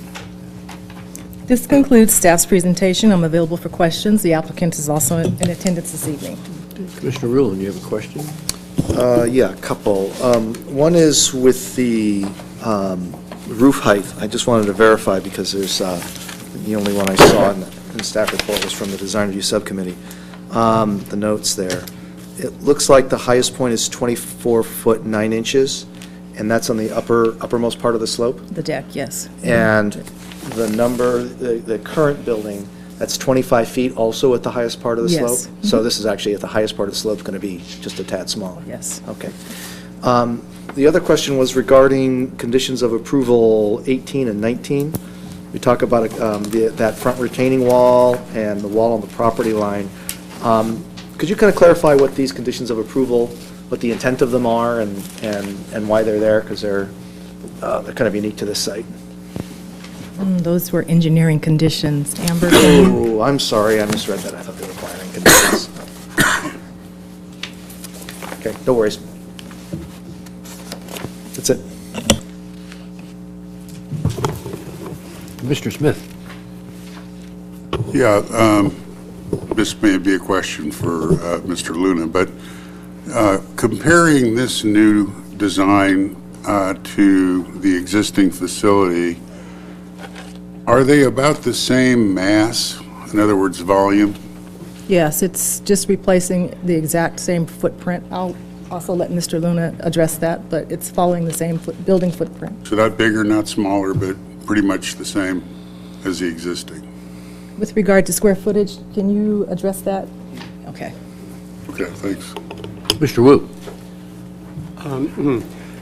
Speaker 12: This concludes staff's presentation. I'm available for questions. The applicant is also in attendance this evening.
Speaker 1: Commissioner Rulon, you have a question?
Speaker 10: Yeah, a couple. One is with the roof height. I just wanted to verify because there's, the only one I saw in the staff report was from the Design Review Subcommittee. The notes there. It looks like the highest point is 24 foot 9 inches, and that's on the uppermost part of the slope.
Speaker 12: The deck, yes.
Speaker 10: And the number, the current building, that's 25 feet also at the highest part of the
Speaker 12: Yes.
Speaker 10: slope? So this is actually at the highest part of the slope, going to be just a tad smaller?
Speaker 12: Yes.
Speaker 10: Okay. The other question was regarding conditions of approval 18 and 19. We talk about that front retaining wall and the wall on the property line. Could you kind of clarify what these conditions of approval, what the intent of them are and why they're there? Because they're kind of unique to this site.
Speaker 12: Those were engineering conditions. Amber?
Speaker 10: Oh, I'm sorry, I misread that. I thought they were planning conditions. Okay, no worries. That's it.
Speaker 1: Mr. Smith?
Speaker 3: Yeah, this may be a question for Mr. Luna, but comparing this new design to the existing facility, are they about the same mass? In other words, volume?
Speaker 12: Yes, it's just replacing the exact same footprint. I'll also let Mr. Luna address that, but it's following the same building footprint.
Speaker 3: So not bigger, not smaller, but pretty much the same as the existing?
Speaker 12: With regard to square footage, can you address that? Okay.
Speaker 3: Okay, thanks.
Speaker 1: Mr. Wu?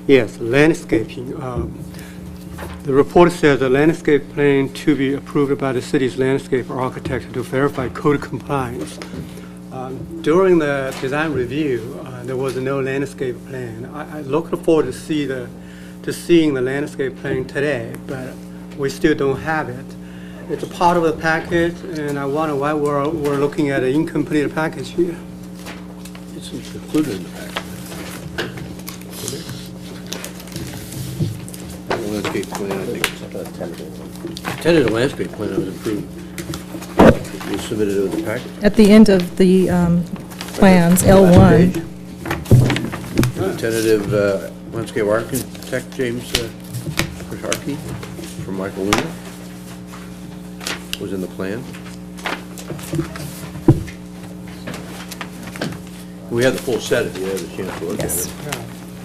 Speaker 7: Yes, landscaping. The report says a landscape plan to be approved by the city's landscape architect to verify code compliance. During the design review, there was no landscape plan. I look forward to seeing the landscape plan today, but we still don't have it. It's a part of the package, and I wonder why we're looking at an incomplete package here.
Speaker 1: It's included in the package. The landscape plan, I think. Tentative landscape plan was approved. Was submitted with the package.
Speaker 12: At the end of the plans, L1.
Speaker 1: Tentative landscape architect, James Krisharski, from Michael Luna, was in the plan. We had the full set if you had a chance to look
Speaker 12: Yes.
Speaker 1: at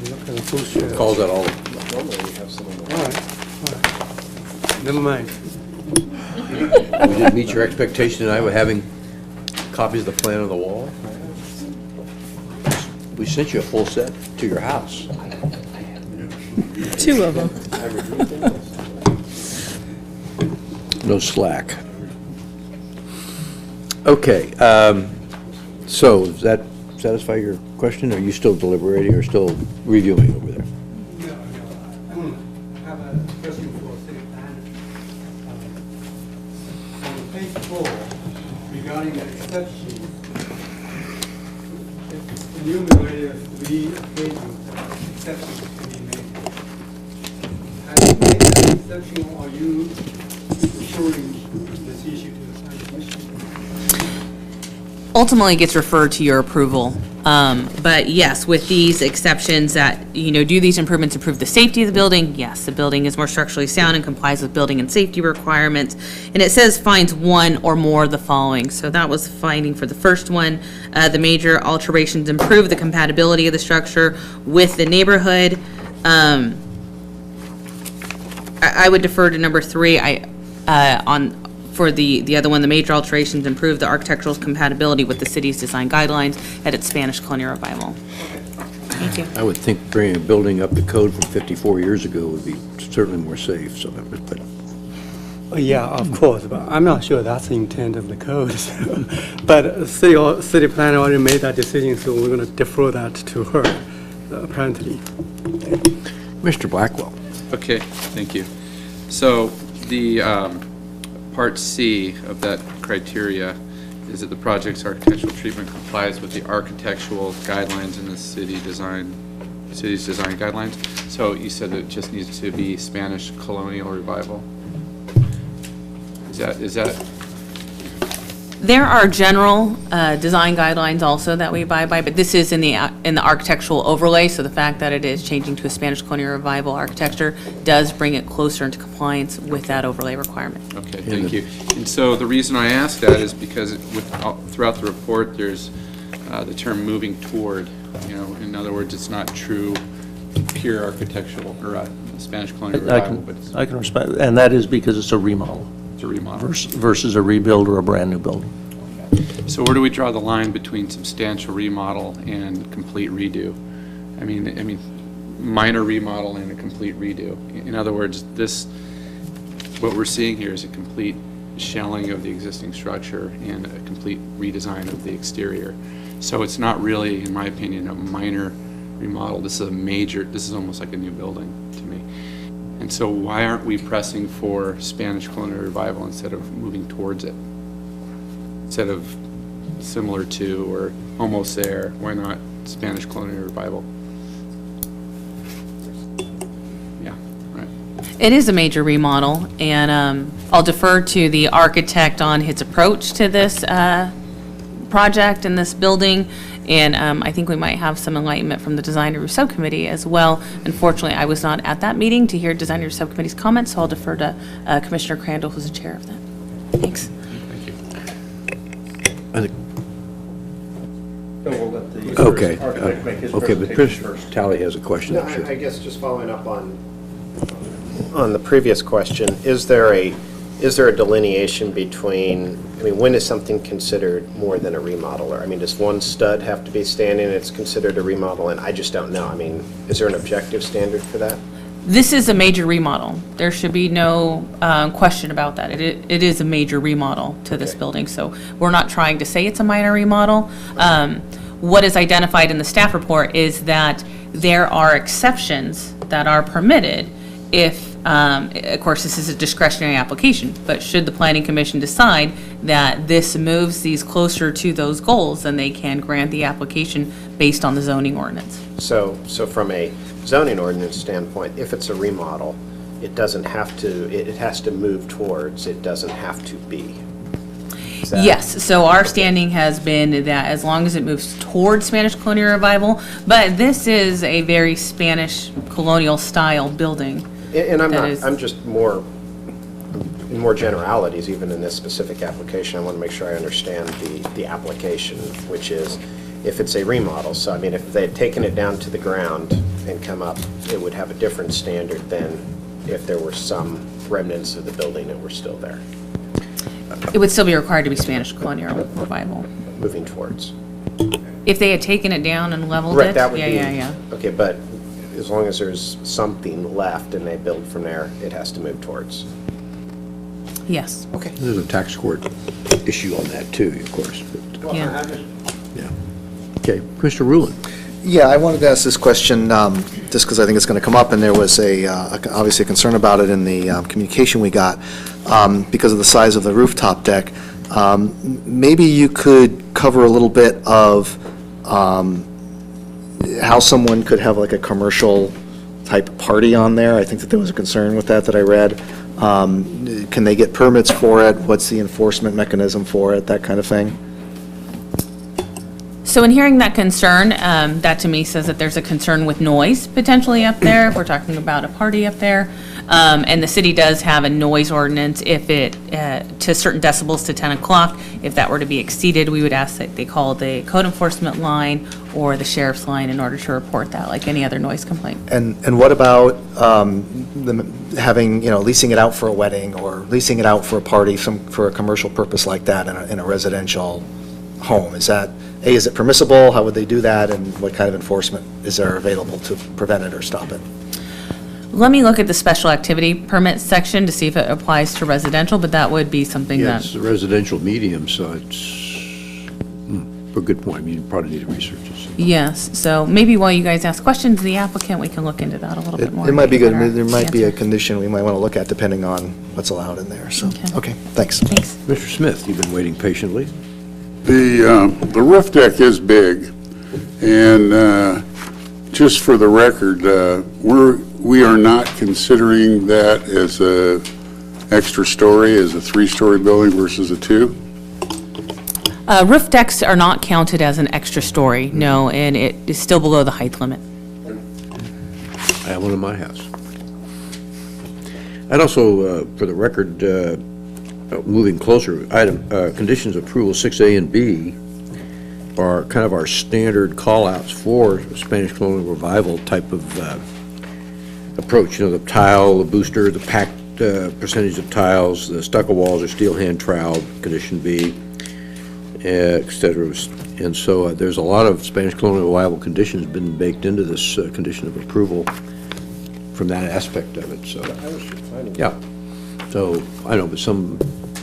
Speaker 7: Look at the full share.
Speaker 1: it. Calls out all,
Speaker 7: All right. Never mind.
Speaker 1: we didn't meet your expectation tonight with having copies of the plan on the wall. We sent you a full set to your house.
Speaker 12: 2 of them.
Speaker 1: No slack. Okay, so does that satisfy your question? Are you still deliberating or still reviewing over there?
Speaker 7: I have a question for city planner. On page 4, regarding the exceptions, it's enumerated 3 occasions that exceptions can be made. Have you made that exception, or are you referring this issue to the planning commission?
Speaker 2: Ultimately gets referred to your approval. But yes, with these exceptions that, do these improvements improve the safety of the building? Yes, the building is more structurally sound and complies with building and safety requirements. And it says finds one or more of the following. So that was finding for the first one. The major alterations improve the compatibility of the structure with the neighborhood. I would defer to number 3. For the other one, the major alterations improve the architectural compatibility with the city's design guidelines at its Spanish colonial revival. Thank you.
Speaker 1: I would think bringing a building up to code from 54 years ago would be certainly more safe, so that would, but
Speaker 7: Yeah, of course, but I'm not sure that's the intent of the code. So. But city planner already made that decision, so we're going to defer that to her, apparently.
Speaker 1: Mr. Blackwell.
Speaker 8: Okay, thank you. So the Part C of that criteria is that the project's architectural treatment complies with the architectural guidelines in the city's design guidelines. So you said it just needs to be Spanish colonial revival? Is that,
Speaker 2: There are general design guidelines also that we abide by, but this is in the architectural overlay, so the fact that it is changing to a Spanish colonial revival architecture does bring it closer into compliance with that overlay requirement.
Speaker 8: okay, thank you. And so the reason I ask that is because throughout the report, there's the term moving toward, in other words, it's not true pure architectural or Spanish colonial revival, but it's
Speaker 5: I can respect, and that is because it's a remodel
Speaker 8: a remodel.
Speaker 5: versus a rebuild or a brand-new building.
Speaker 8: So where do we draw the line between substantial remodel and complete redo? I mean, minor remodel and a complete redo. In other words, what we're seeing here is a complete shelling of the existing structure and a complete redesign of the exterior. So it's not really, in my opinion, a minor remodel. This is almost like a new building to me. And so why aren't we pressing for Spanish colonial revival instead of moving towards it? Instead of similar to or almost there, why not Spanish colonial revival? Yeah, right.
Speaker 2: It is a major remodel, and I'll defer to the architect on his approach to this project and this building, and I think we might have some enlightenment from the Design Review Subcommittee as well. Unfortunately, I was not at that meeting to hear Design Review Subcommittee's comments, so I'll defer to Commissioner Crandall, who's the chair of that. Thanks.
Speaker 8: Thank you.
Speaker 1: Okay, okay, but Commissioner Talley has a question, I'm sure.
Speaker 4: I guess just following up on the previous question, is there a delineation between, when is something considered more than a remodel? Or, does one stud have to be standing and it's considered a remodel? And I just don't know. Is there an objective standard for that?
Speaker 2: This is a major remodel. There should be no question about that. It is a major remodel to this building, so we're not trying to say it's a minor remodel. What is identified in the staff report is that there are exceptions that are permitted if, of course, this is a discretionary application, but should the Planning Commission decide that this moves these closer to those goals, then they can grant the application based on the zoning ordinance.
Speaker 4: So from a zoning ordinance standpoint, if it's a remodel, it doesn't have to, it has to move towards, it doesn't have to be.
Speaker 2: Yes, so our standing has been that as long as it moves towards Spanish colonial revival, but this is a very Spanish colonial style building.
Speaker 4: And
Speaker 2: that is-
Speaker 4: I'm just more, in more generalities, even in this specific application, I want to make sure I understand the application, which is, if it's a remodel, so if they had taken it down to the ground and come up, it would have a different standard than if there were some remnants of the building that were still there,
Speaker 2: It would still be required to be Spanish colonial revival.
Speaker 4: moving towards.
Speaker 2: If they had taken it down and leveled
Speaker 4: Right,
Speaker 2: it,
Speaker 4: that would be.
Speaker 2: yeah.
Speaker 4: Okay, but as long as there's something left and they build from there, it has to move towards.
Speaker 2: Yes,
Speaker 4: Okay.
Speaker 1: There's a tax court issue on that too, of course. but,
Speaker 2: yeah.
Speaker 1: Yeah. Okay, Commissioner Rulon.
Speaker 10: Yeah, I wanted to ask this question, just because I think it's going to come up, and there was obviously a concern about it in the communication we got, because of the size of the rooftop deck. Maybe you could cover a little bit of how someone could have like a commercial type party on there. I think that there was a concern with that I read. Can they get permits for it? What's the enforcement mechanism for it? That kind of thing?
Speaker 2: So in hearing that concern, that to me says that there's a concern with noise potentially up there, if we're talking about a party up there. And the city does have a noise ordinance if it, to certain decibels to 10 o'clock. If that were to be exceeded, we would ask that they call the code enforcement line or the sheriff's line in order to report that, like any other noise complaint.
Speaker 10: And what about them having, leasing it out for a wedding or leasing it out for a party, for a commercial purpose like that in a residential home? Is it permissible? How would they do that? And what kind of enforcement is there available to prevent it or stop it?
Speaker 2: Let me look at the special activity permit section to see if it applies to residential, but that would be something
Speaker 1: Yeah,
Speaker 2: that,
Speaker 1: it's a residential medium, so it's a good point. You probably need to research this.
Speaker 2: yes. So maybe while you guys ask questions of the applicant, we can look into that a little bit more.
Speaker 10: It might be
Speaker 2: get a
Speaker 10: good.
Speaker 2: better
Speaker 10: There might be a
Speaker 2: answer.
Speaker 10: condition we might want to look at depending on what's allowed in there, so, okay, thanks.
Speaker 2: Thanks.
Speaker 1: Mr. Smith, you've been waiting patiently.
Speaker 3: The roof deck is big, and just for the record, we are not considering that extra story as a 3-story building versus a 2?
Speaker 2: Roof decks are not counted as an extra story, no, and it is still below the height limit.
Speaker 1: I have one in my house. I'd also, for the record, moving closer, conditions of approval 6A and B are kind of our standard call-outs for Spanish colonial revival type of approach. You know, the tile, the booster, the packed percentage of tiles, the stucco walls or steel hand trowel, condition B, et cetera. And so there's a lot of Spanish colonial revival conditions been baked into this condition of approval from that aspect of it, so. Yeah. So, I know, but some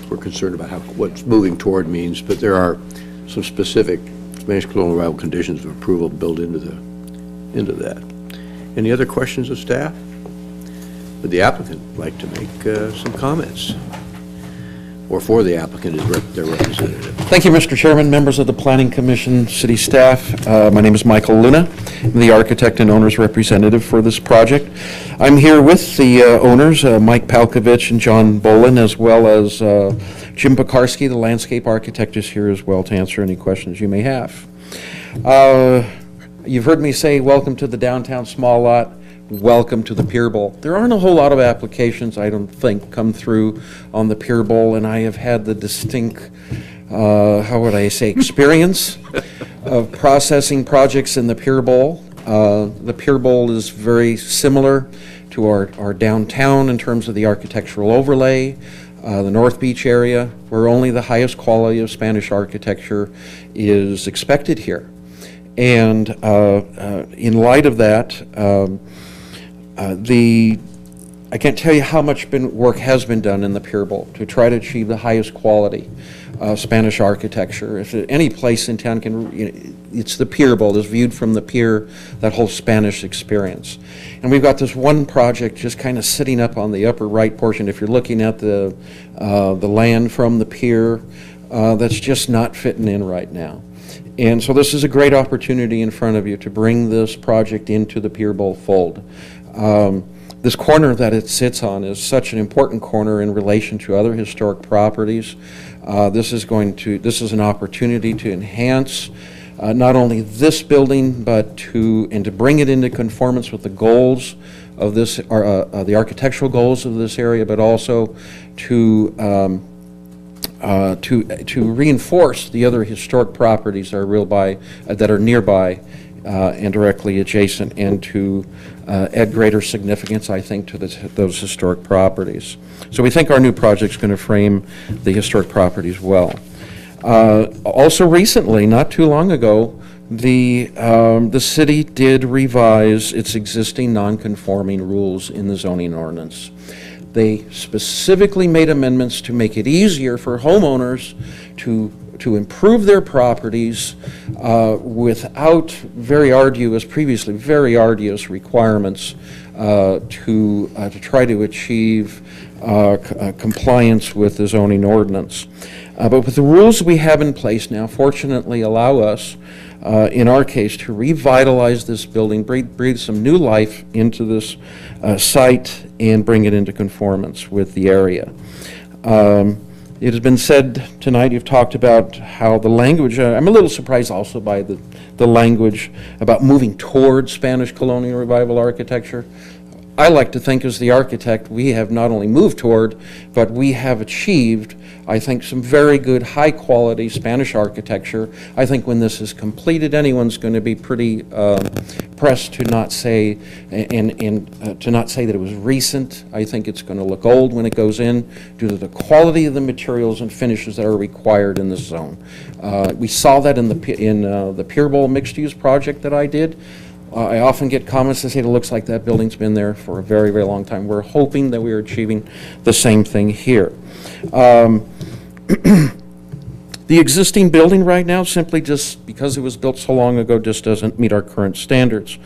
Speaker 1: were concerned about what moving toward means, but there are some specific Spanish colonial revival conditions of approval built into that. Any other questions of staff? Would the applicant like to make some comments? Or for the applicant is their representative?
Speaker 13: Thank you, Mr. Chairman, members of the Planning Commission, city staff. My name is Michael Luna. I'm the architect and owner's representative for this project. I'm here with the owners, Mike Palkovich and John Bolin, as well as Jim Pekarsky, the landscape architect, is here as well to answer any questions you may have. You've heard me say, welcome to the downtown small lot. Welcome to the Pier Bowl. There aren't a whole lot of applications, I don't think, come through on the Pier Bowl, and I have had the distinct, how would I say, experience of processing projects in the Pier Bowl. The Pier Bowl is very similar to our downtown in terms of the architectural overlay, the North Beach area, where only the highest quality of Spanish architecture is expected here. And in light of that, I can't tell you how much work has been done in the Pier Bowl to try to achieve the highest quality Spanish architecture. If any place in town it's the Pier Bowl, is viewed from the pier, that whole Spanish experience. And we've got this one project just kind of sitting up on the upper right portion. If you're looking at the land from the pier, that's just not fitting in right now. And so this is a great opportunity in front of you to bring this project into the Pier Bowl fold. This corner that it sits on is such an important corner in relation to other historic properties. This is an opportunity to enhance not only this building, but to bring it into conformance with the goals of this, the architectural goals of this area, but also to reinforce the other historic properties that are nearby and directly adjacent, and to add greater significance, I think, to those historic properties. So we think our new project's going to frame the historic properties well. Also recently, not too long ago, the city did revise its existing non-conforming rules in the zoning ordinance. They specifically made amendments to make it easier for homeowners to improve their properties without very arduous requirements to try to achieve compliance with the zoning ordinance. But with the rules we have in place now, fortunately allow us, in our case, to revitalize this building, breathe some new life into this site, and bring it into conformance with the area. It has been said tonight, you've talked about how the language, I'm a little surprised also by the language about moving towards Spanish colonial revival architecture. I like to think as the architect, we have not only moved toward, but we have achieved, I think, some very good high-quality Spanish architecture. I think when this is completed, anyone's going to be pretty pressed to not say, to not say that it was recent. I think it's going to look old when it goes in due to the quality of the materials and finishes that are required in this zone. We saw that in the Pier Bowl mixed-use project that I did. I often get comments that say it looks like that building's been there for a very, very long time. We're hoping that we are achieving the same thing here. The existing building right now, simply just because it was built so long ago, just doesn't meet our current standards.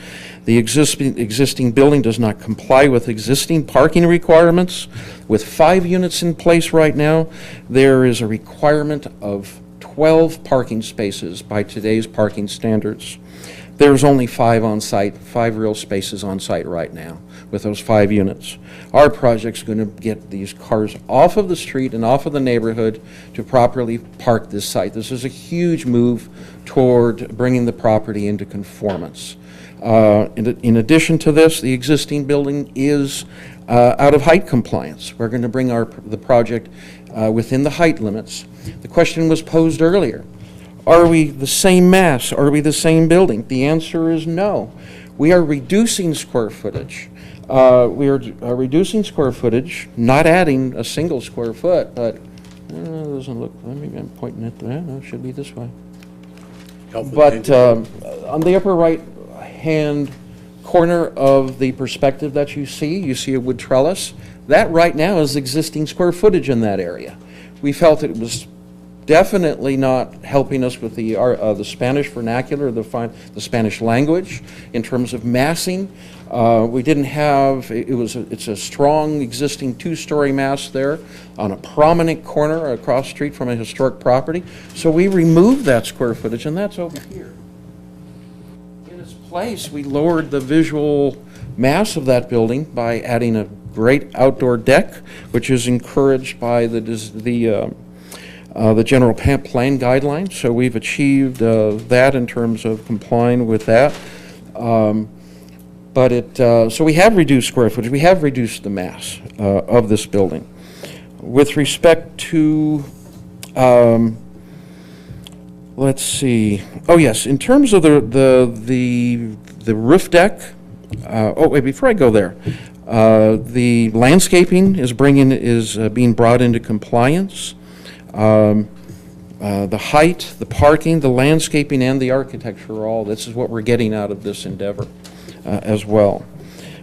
Speaker 13: The existing building does not comply with existing parking requirements. With 5 units in place right now, there is a requirement of 12 parking spaces by today's parking standards. There's only 5 on site, 5 real spaces on site right now with those 5 units. Our project's going to get these cars off of the street and off of the neighborhood to properly park this site. This is a huge move toward bringing the property into conformance. In addition to this, the existing building is out of height compliance. We're going to bring the project within the height limits. The question was posed earlier. Are we the same mass? Are we the same building? The answer is no. We are reducing square footage. We are reducing square footage, not adding a single square foot, but it doesn't look, maybe I'm pointing at that. No, it should be this way. But on the upper right-hand corner of the perspective that you see a wood trellis. That right now is existing square footage in that area. We felt it was definitely not helping us with the Spanish vernacular, the Spanish language in terms of massing. We didn't have, it's a strong existing 2-story mass there on a prominent corner across the street from a historic property. So we removed that square footage, and that's over here. In its place, we lowered the visual mass of that building by adding a great outdoor deck, which is encouraged by the general plan guidelines. So we've achieved that in terms of complying with that. So we have reduced square footage. We have reduced the mass of this building. With respect to, let's see. Oh yes, in terms of the roof deck. Oh wait, before I go there, the landscaping is being brought into compliance. The height, the parking, the landscaping, and the architecture, this is what we're getting out of this endeavor as well.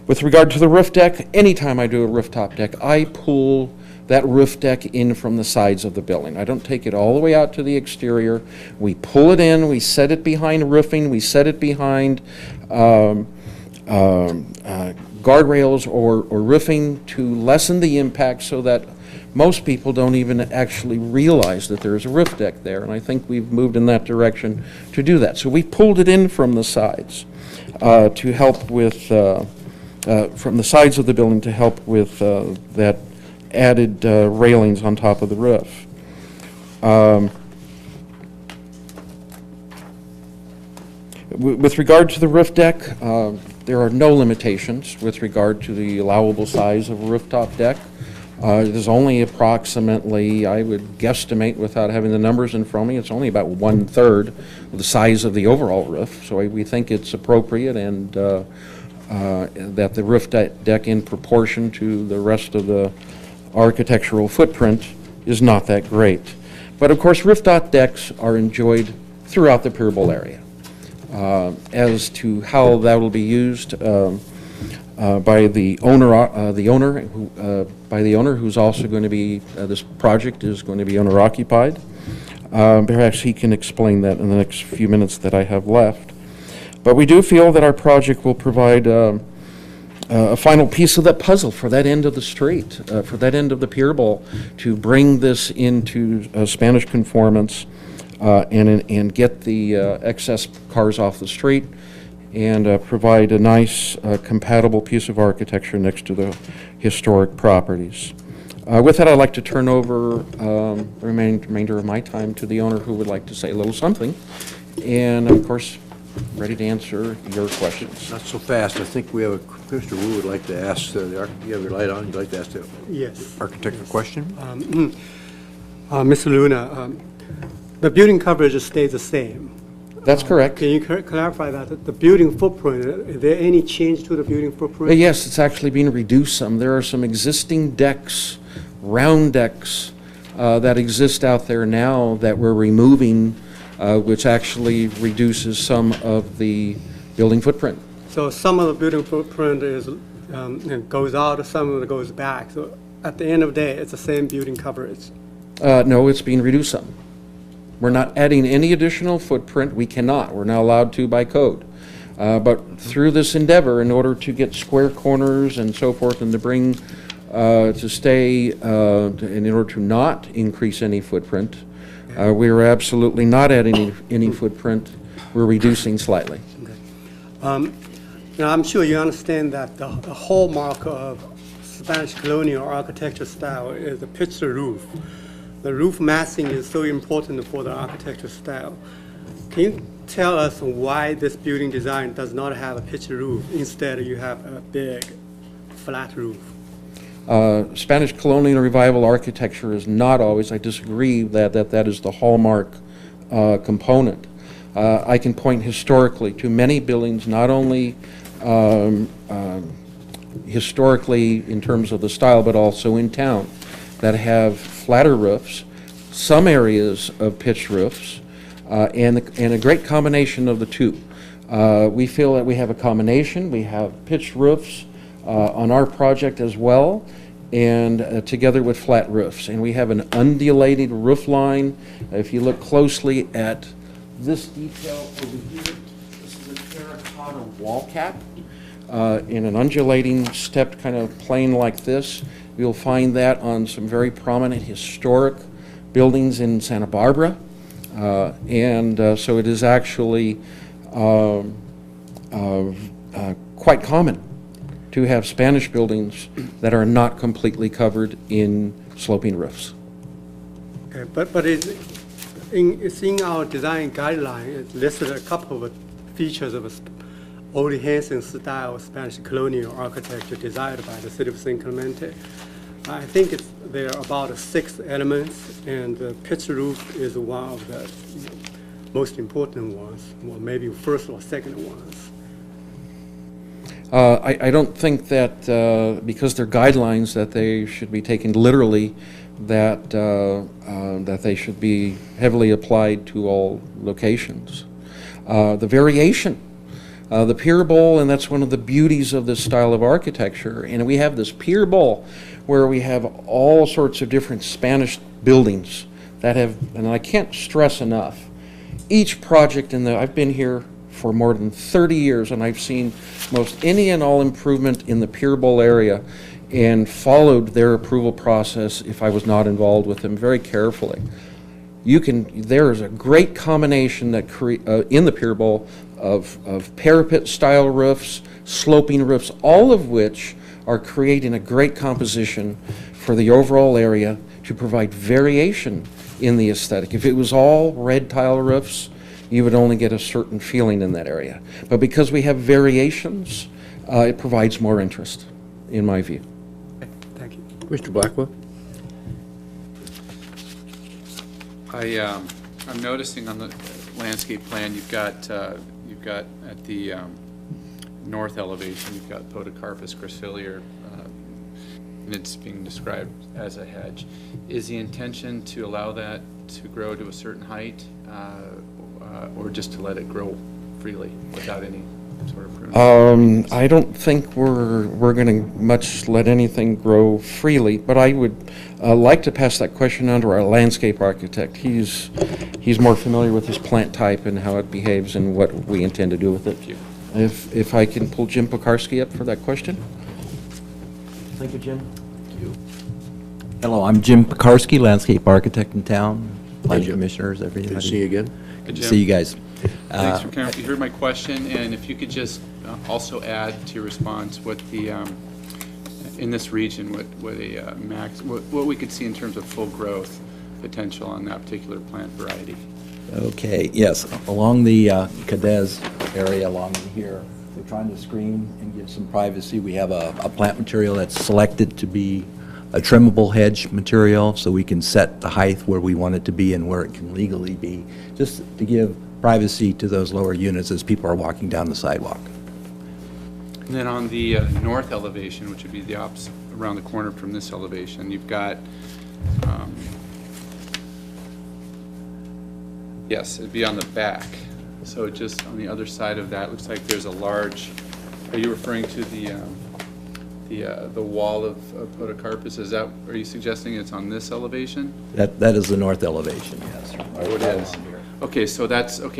Speaker 13: With regard to the roof deck, anytime I do a rooftop deck, I pull that roof deck in from the sides of the building. I don't take it all the way out to the exterior. We pull it in, we set it behind roofing, we set it behind guardrails or roofing to lessen the impact so that most people don't even actually realize that there's a roof deck there, and I think we've moved in that direction to do that. So we pulled it in from the sides to help with, from the sides of the building to help with that added railings on top of the roof. With regard to the roof deck, there are no limitations with regard to the allowable size of a rooftop deck. It is only approximately, I would guesstimate without having the numbers in front of me, it's only about 1/3 of the size of the overall roof. So we think it's appropriate and that the roof deck in proportion to the rest of the architectural footprint is not that great. But of course, rooftop decks are enjoyed throughout the Pier Bowl area. As to how that will be used by the owner who's also going to be, this project is going to be owner occupied. Perhaps he can explain that in the next few minutes that I have left. But we do feel that our project will provide a final piece of that puzzle for that end of the street, for that end of the Pier Bowl, to bring this into Spanish conformance and get the excess cars off the street and provide a nice compatible piece of architecture next to the historic properties. With that, I'd like to turn over the remainder of my time to the owner who would like to say a little something. And of course, ready to answer your questions.
Speaker 1: Not so fast. I think we have Mr. Wu would like to ask, you have your light on, you'd like to ask the architect a question?
Speaker 7: Mr. Luna, the building coverage stays the same.
Speaker 13: That's correct.
Speaker 7: Can you clarify that? The building footprint, is there any change to the building footprint?
Speaker 13: Yes, it's actually being reduced some. There are some existing decks, round decks, that exist out there now that we're removing, which actually reduces some of the building footprint.
Speaker 7: So some of the building footprint is goes out, some of it goes back. So at the end of the day, it's the same building coverage.
Speaker 13: No, it's being reduced some. We're not adding any additional footprint. We cannot. We're not allowed to by code. But through this endeavor, in order to get square corners and so forth, and to bring, to stay, and in order to not increase any footprint, we are absolutely not adding any footprint. We're reducing slightly.
Speaker 7: Now, I'm sure you understand that the hallmark of Spanish colonial architecture style is the pitched roof. The roof massing is so important for the architecture style. Can you tell us why this building design does not have a pitched roof? Instead, you have a big, flat roof.
Speaker 13: Spanish colonial revival architecture is not always, I disagree that is the hallmark component. I can point historically to many buildings, not only historically in terms of the style, but also in town, that have flatter roofs, some areas of pitched roofs, and a great combination of the two. We feel that we have a combination. We have pitched roofs on our project as well, and together with flat roofs. And we have an undulating roof line. If you look closely at this detail over here, this is a terracotta wall cap in an undulating stepped kind of plane like this. You'll find that on some very prominent historic buildings in Santa Barbara. So it is actually quite common to have Spanish buildings that are not completely covered in sloping roofs.
Speaker 7: Okay, but it's in our design guideline, it listed a couple of features of Old Hanson style Spanish colonial architecture designed by the city of San Clemente. I think there are about 6 elements, and the pitched roof is one of the most important ones, well, maybe first or second ones.
Speaker 13: I don't think that because they're guidelines that they should be taken literally, that they should be heavily applied to all locations. The variation, the pier bowl, and that's one of the beauties of this style of architecture. And we have this pier bowl where we have all sorts of different Spanish buildings that have, and I can't stress enough, each project I've been here for more than 30 years, and I've seen most any and all improvement in the pier bowl area and followed their approval process, if I was not involved with them, very carefully. There is a great combination that in the pier bowl of parapet style roofs, sloping roofs, all of which are creating a great composition for the overall area to provide variation in the aesthetic. If it was all red tile roofs, you would only get a certain feeling in that area. But because we have variations, it provides more interest, in my view.
Speaker 7: Thank you.
Speaker 1: Mr. Blackwell?
Speaker 8: I'm noticing on the landscape plan, you've got at the north elevation, you've got Podocarpus gracilior, and it's being described as a hedge. Is the intention to allow that to grow to a certain height, or just to let it grow freely without any sort of pruning?
Speaker 13: I don't think we're going to much let anything grow freely, but I would like to pass that question on to our landscape architect. He's more familiar with this plant type and how it behaves and what we intend to do with it. If I can pull Jim Pekarsky up for that question.
Speaker 1: Thank you, Jim. Thank you.
Speaker 14: Hello, I'm Jim Pekarsky, landscape architect in town. Planning
Speaker 1: Jim.
Speaker 14: commissioners, everybody.
Speaker 1: Good to see you again.
Speaker 14: Good to see you guys.
Speaker 8: Thanks for coming. You heard my question, and if you could just also add to your response what the in this region, what we could see in terms of full growth potential on that particular plant variety.
Speaker 14: Okay, yes, along the Cadiz area along here, we're trying to screen and give some privacy. We have a plant material that's selected to be a trimmable hedge material, so we can set the height where we want it to be and where it can legally be, just to give privacy to those lower units as people are walking down the sidewalk.
Speaker 8: And then on the north elevation, which would be the opposite, around the corner from this elevation, you've got, yes, it'd be on the back. So just on the other side of that, looks like there's a large, are you referring to the wall of Podocarpus? Are you suggesting it's on this elevation?
Speaker 14: That is the north elevation, yes.
Speaker 8: Oh, it is. Okay, so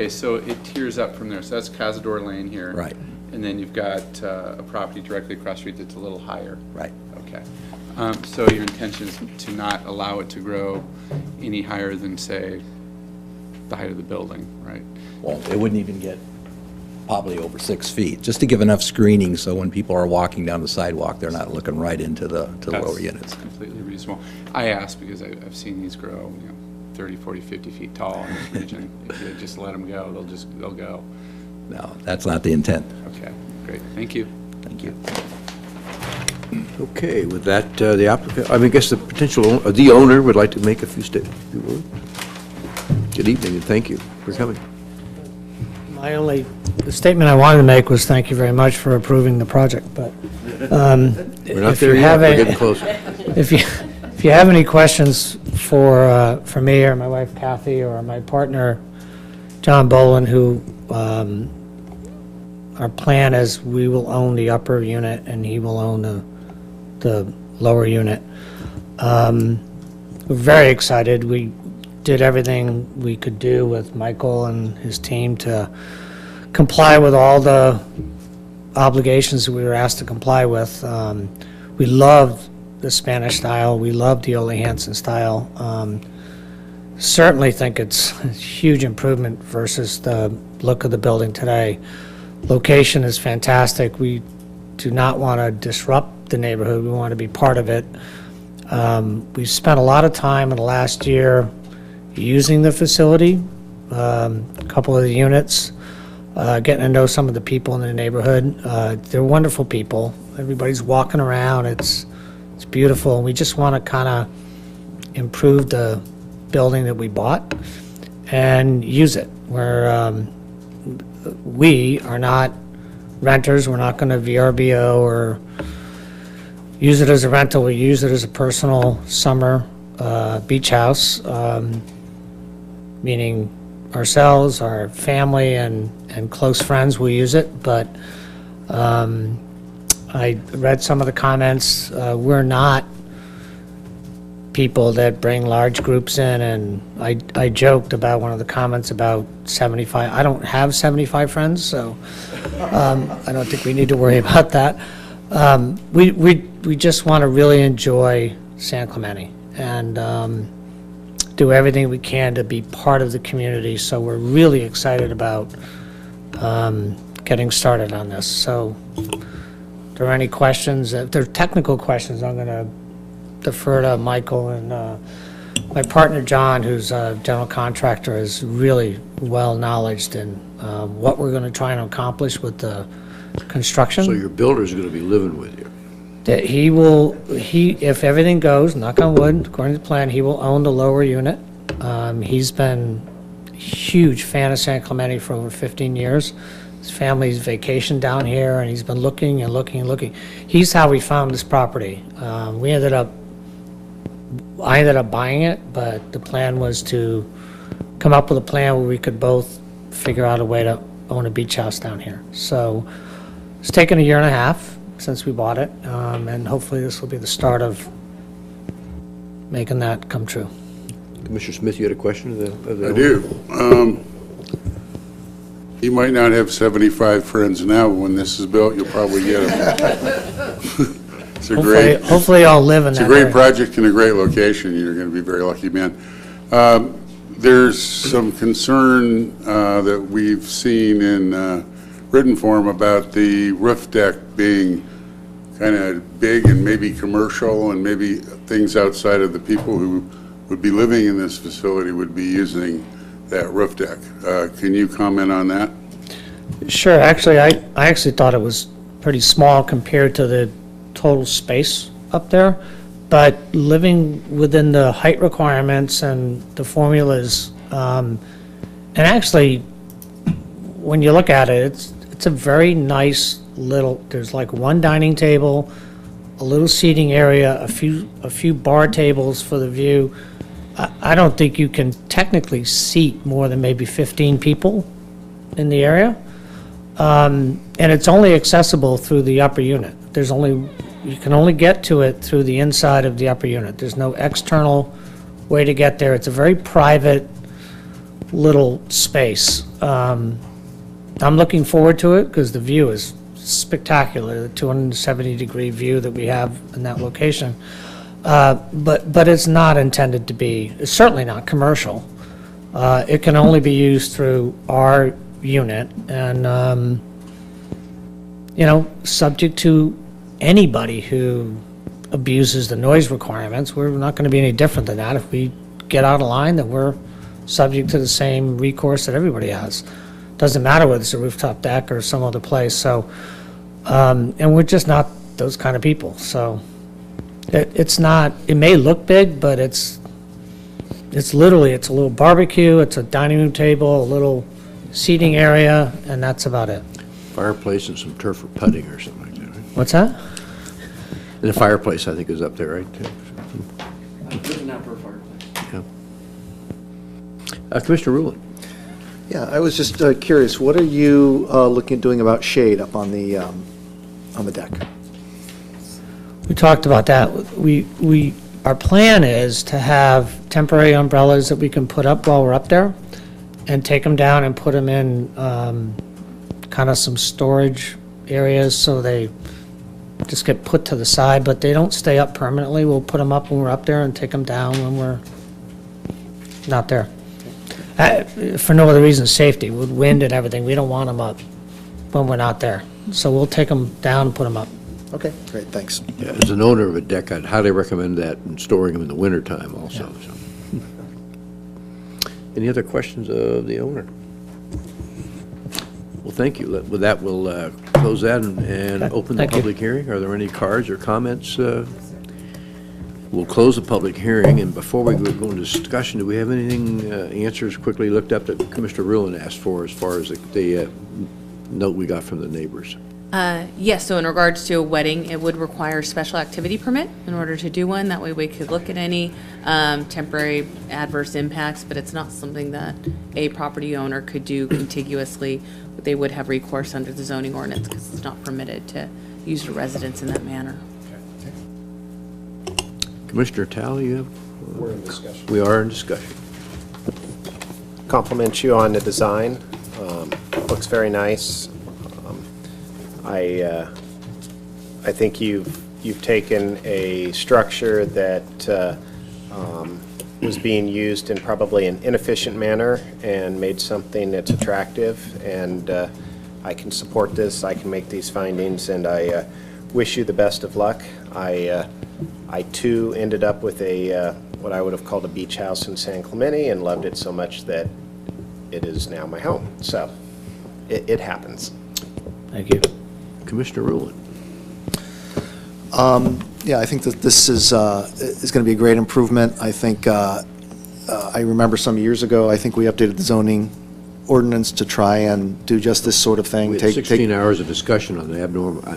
Speaker 8: so it tears up from there. So that's Cazador Lane here.
Speaker 14: Right.
Speaker 8: And then you've got a property directly across the street that's a little higher.
Speaker 14: Right.
Speaker 8: Okay. So your intention is to not allow it to grow any higher than, say, the height of the building, right?
Speaker 14: Well, it wouldn't even get probably over 6 feet, just to give enough screening so when people are walking down the sidewalk, they're not looking right into the lower units.
Speaker 8: That's completely reasonable. I asked because I've seen these grow, 30, 40, 50 feet tall in this region. If you just let them go, they'll go.
Speaker 14: No, that's not the intent.
Speaker 8: Okay, great. Thank you.
Speaker 14: Thank you.
Speaker 1: Okay, with that, the applicant, I guess the potential, the owner would like to make a few words. Good evening, and thank you for coming.
Speaker 15: The statement I wanted to make was thank you very much for approving the project, but
Speaker 1: We're not there yet, we're getting closer.
Speaker 15: If you have any questions for me or my wife Kathy or my partner John Boland, who our plan is we will own the upper unit and he will own the lower unit. We're very excited. We did everything we could do with Michael and his team to comply with all the obligations that we were asked to comply with. We loved the Spanish style. We loved the Ole Hansen style. Certainly think it's a huge improvement versus the look of the building today. Location is fantastic. We do not want to disrupt the neighborhood. We want to be part of it. We've spent a lot of time in the last year using the facility, a couple of the units, getting to know some of the people in the neighborhood. They're wonderful people. Everybody's walking around. It's beautiful. And we just want to kind of improve the building that we bought and use it. We are not renters. We're not going to VRBO or use it as a rental. We use it as a personal summer beach house, meaning ourselves, our family, and close friends will use it. But I read some of the comments. We're not people that bring large groups in, and I joked about one of the comments about 75. I don't have 75 friends, so I don't think we need to worry about that. We just want to really enjoy San Clemente and do everything we can to be part of the community. So we're really excited about getting started on this. So if there are any questions, if there are technical questions, I'm going to defer to Michael, and my partner John, who's a general contractor, is really well knowledged in what we're going to try and accomplish with the construction.
Speaker 1: So your builder's going to be living with you?
Speaker 15: That if everything goes, knock on wood, according to the plan, he will own the lower unit. He's been a huge fan of San Clemente for over 15 years. His family's vacationed down here, and he's been looking and looking and looking. He's how we found this property. I ended up buying it, but the plan was to come up with a plan where we could both figure out a way to own a beach house down here. So it's taken a year and a half since we bought it, and hopefully this will be the start of making that come true.
Speaker 1: Commissioner Smith, you had a question of the
Speaker 3: I do. You might not have 75 friends now, but when this is built, you'll probably get them.
Speaker 15: Hopefully I'll live in that
Speaker 3: It's a great
Speaker 15: area.
Speaker 3: project and a great location. You're going to be a very lucky man. There's some concern that we've seen in written form about the roof deck being kind of big and maybe commercial, and maybe things outside of the people who would be living in this facility would be using that roof deck. Can you comment on that?
Speaker 15: Sure. Actually, I actually thought it was pretty small compared to the total space up there, but living within the height requirements and the formulas, and actually, when you look at it, it's a very nice little. There's like one dining table, a little seating area, a few bar tables for the view. I don't think you can technically seat more than maybe 15 people in the area. And it's only accessible through the upper unit. You can only get to it through the inside of the upper unit. There's no external way to get there. It's a very private little space. I'm looking forward to it because the view is spectacular, the 270-degree view that we have in that location. But it's not intended to be, it's certainly not commercial. It can only be used through our unit, and, you know, subject to anybody who abuses the noise requirements, we're not going to be any different than that. If we get out of line, then we're subject to the same recourse that everybody has. Doesn't matter whether it's a rooftop deck or some other place, so, and we're just not those kind of people, so it's not, it may look big, but it's literally, it's a little barbecue, it's a dining room table, a little seating area, and that's about it.
Speaker 1: Fireplace and some turf for putting or something like that, right?
Speaker 15: What's that?
Speaker 1: And the fireplace, I think, is up there, right?
Speaker 8: There's an outdoor fireplace.
Speaker 1: Yeah. Commissioner Rulon.
Speaker 10: Yeah, I was just curious, what are you looking at doing about shade up on the deck?
Speaker 15: We talked about that. Our plan is to have temporary umbrellas that we can put up while we're up there and take them down and put them in kind of some storage areas so they just get put to the side, but they don't stay up permanently. We'll put them up when we're up there and take them down when we're not there. For no other reason, safety, with wind and everything, we don't want them up when we're not there. So we'll take them down and put them up.
Speaker 10: Okay, great, thanks.
Speaker 1: Yeah, as an owner of a deck, I'd highly recommend that and storing them in the wintertime also.
Speaker 15: Yeah.
Speaker 1: So. Any other questions of the owner? Well, thank you. With that, we'll close that and open the public hearing. Are there any cards or comments? We'll close the public hearing, and before we go into discussion, do we have anything, answers quickly looked up that Commissioner Rulon asked for as far as the note we got from the neighbors?
Speaker 2: Yes, so in regards to a wedding, it would require a special activity permit in order to do one. That way we could look at any temporary adverse impacts, but it's not something that a property owner could do contiguously. They would have recourse under the zoning ordinance because it's not permitted to use a residence in that manner.
Speaker 1: Commissioner Talley, you have?
Speaker 4: We're in discussion.
Speaker 1: We are in discussion.
Speaker 4: Compliment you on the design. Looks very nice. I think you've taken a structure that was being used in probably an inefficient manner and made something that's attractive, and I can support this. I can make these findings, and I wish you the best of luck. I too ended up with a what I would have called a beach house in San Clemente and loved it so much that it is now my home. So it happens.
Speaker 15: Thank you.
Speaker 1: Commissioner Rulon.
Speaker 10: Yeah, I think that this is going to be a great improvement. I think, I remember some years ago, I think we updated the zoning ordinance to try and do just this sort of thing.
Speaker 1: We had 16 hours of discussion on the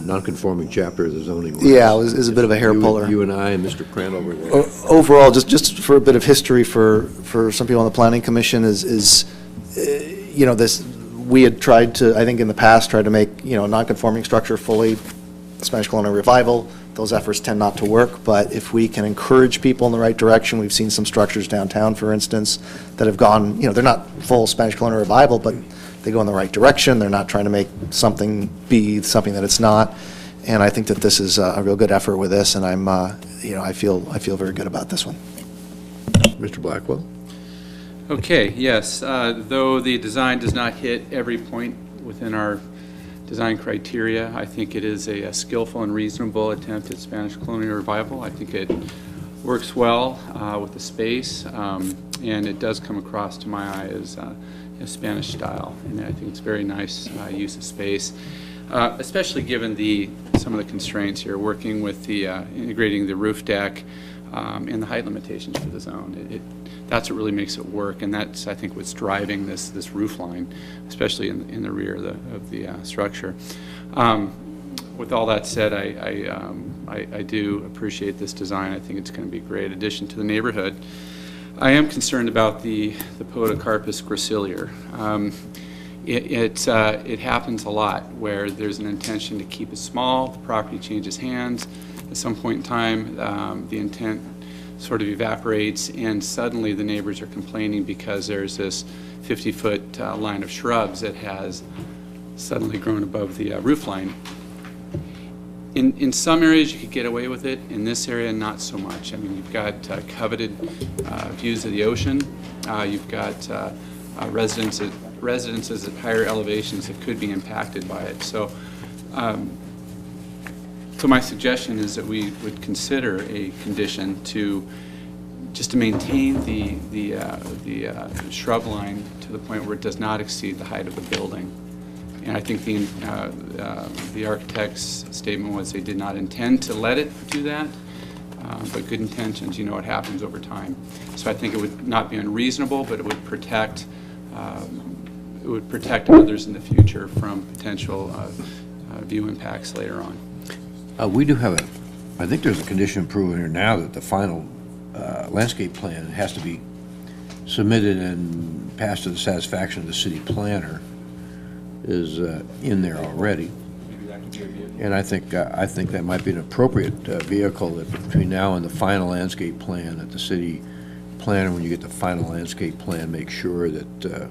Speaker 1: non-conforming chapter of the zoning ordinance.
Speaker 10: Yeah, it was a bit of a hair puller.
Speaker 1: You and I and Mr. Crandall were there.
Speaker 10: Overall, just for a bit of history for some people on the Planning Commission is you know, this, we had tried to, I think in the past, tried to make, you know, non-conforming structure fully Spanish colonial revival. Those efforts tend not to work, but if we can encourage people in the right direction, we've seen some structures downtown, for instance, that have gone, you know, they're not full Spanish colonial revival, but they go in the right direction. They're not trying to make something be something that it's not. And I think that this is a real good effort with this, and I'm, you know, I feel very good about this one.
Speaker 1: Mr. Blackwell?
Speaker 8: Okay, yes, though the design does not hit every point within our design criteria, I think it is a skillful and reasonable attempt at Spanish colonial revival. I think it works well with the space, and it does come across to my eye as Spanish style, and I think it's very nice use of space, especially given some of the constraints here, working with the integrating the roof deck and the height limitations for the zone. That's what really makes it work, and that's, I think, what's driving this roof line, especially in the rear of the structure. With all that said, I do appreciate this design. I think it's going to be a great addition to the neighborhood. I am concerned about the Podocarpus gracilior. It happens a lot where there's an intention to keep it small, the property changes hands. At some point in time, the intent sort of evaporates, and suddenly the neighbors are complaining because there's this 50-foot line of shrubs that has suddenly grown above the roof line. In some areas you could get away with it. In this area, not so much. I mean, you've got coveted views of the ocean. You've got residences at higher elevations that could be impacted by it. So, so my suggestion is that we would consider a condition to just to maintain the shrub line to the point where it does not exceed the height of the building. And I think the architect's statement was they did not intend to let it do that, but good intentions, you know what happens over time. So I think it would not be unreasonable, but it would protect others in the future from potential view impacts later on.
Speaker 1: We do have I think there's a condition approved here now that the final landscape plan has to be submitted and passed to the satisfaction of the city planner is in there already. And I think that might be an appropriate vehicle that between now and the final landscape plan, that the city planner, when you get the final landscape plan, make sure that the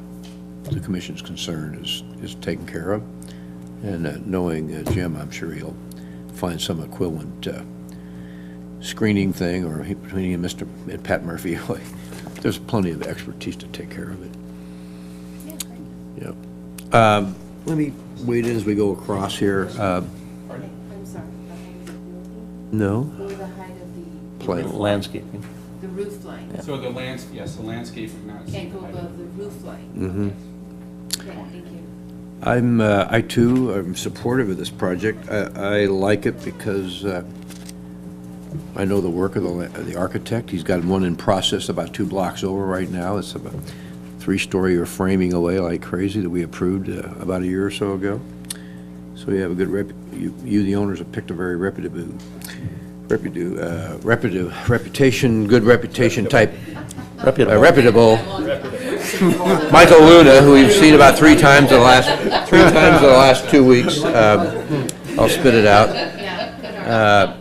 Speaker 1: commission's concern is taken care of. And knowing Jim, I'm sure he'll find some equivalent screening thing, or between he and Pat Murphy, there's plenty of expertise to take care of it. Yeah. Let me wait in as we go across here.
Speaker 16: I'm sorry,
Speaker 1: No?
Speaker 16: or the height of the
Speaker 1: Plan.
Speaker 5: Landscaping.
Speaker 16: the roof line.
Speaker 5: Yeah.
Speaker 8: So the the landscaping now.
Speaker 16: Can't go above the roof line.
Speaker 1: Mm-hmm.
Speaker 16: Okay, thank you.
Speaker 1: I too am supportive of this project. I like it because I know the work of the architect. He's got one in process about 2 blocks over right now. It's about 3-story or framing away like crazy that we approved about a year or so ago. So we have a good the owners have picked a very reputation, good reputation type. Reputable. Michael Luna, who we've seen about 3 times in the last 2 weeks. I'll spit it out.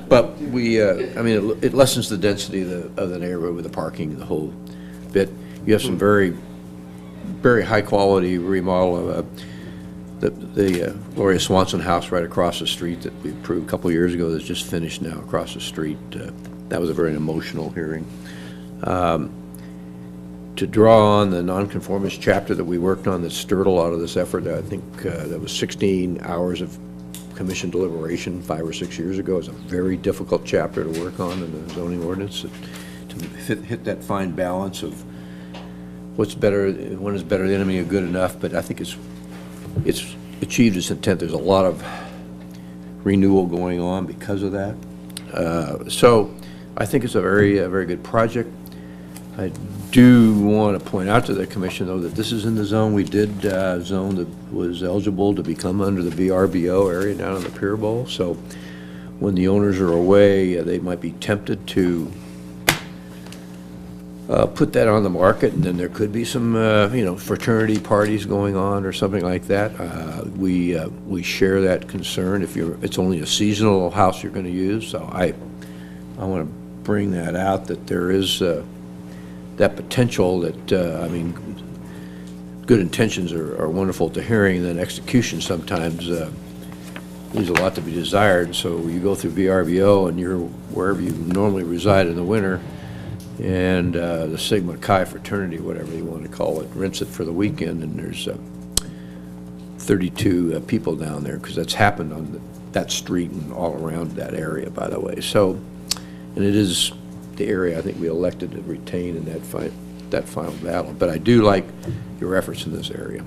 Speaker 1: But I mean, it lessens the density of the neighborhood with the parking and the whole bit. You have some very high quality remodel of the Gloria Swanson house right across the street that we approved a couple of years ago that's just finished now across the street. That was a very emotional hearing. To draw on the nonconformist chapter that we worked on that stirred a lot of this effort, I think that was 16 hours of commission deliberation 5 or 6 years ago. It was a very difficult chapter to work on in the zoning ordinance, to hit that fine balance of what's better, when is better the enemy of good enough, but I think it's achieved its intent. There's a lot of renewal going on because of that. So I think it's a very good project. I do want to point out to the commission, though, that this is in the zone. We did zone that was eligible to become under the VRBO area down in the Pier Bowl. So when the owners are away, they might be tempted to put that on the market, and then there could be some, fraternity parties going on or something like that. We share that concern. It's only a seasonal house you're going to use, so I want to bring that out, that there is that potential that, good intentions are wonderful to hearing, and then execution sometimes leaves a lot to be desired. So you go through VRBO and you're wherever you normally reside in the winter, and the Sigma Chi fraternity, whatever you want to call it, rents it for the weekend, and there's 32 people down there, because that's happened on that street and all around that area, by the way. So, and it is the area I think we elected to retain in that final battle. But I do like your efforts in this area.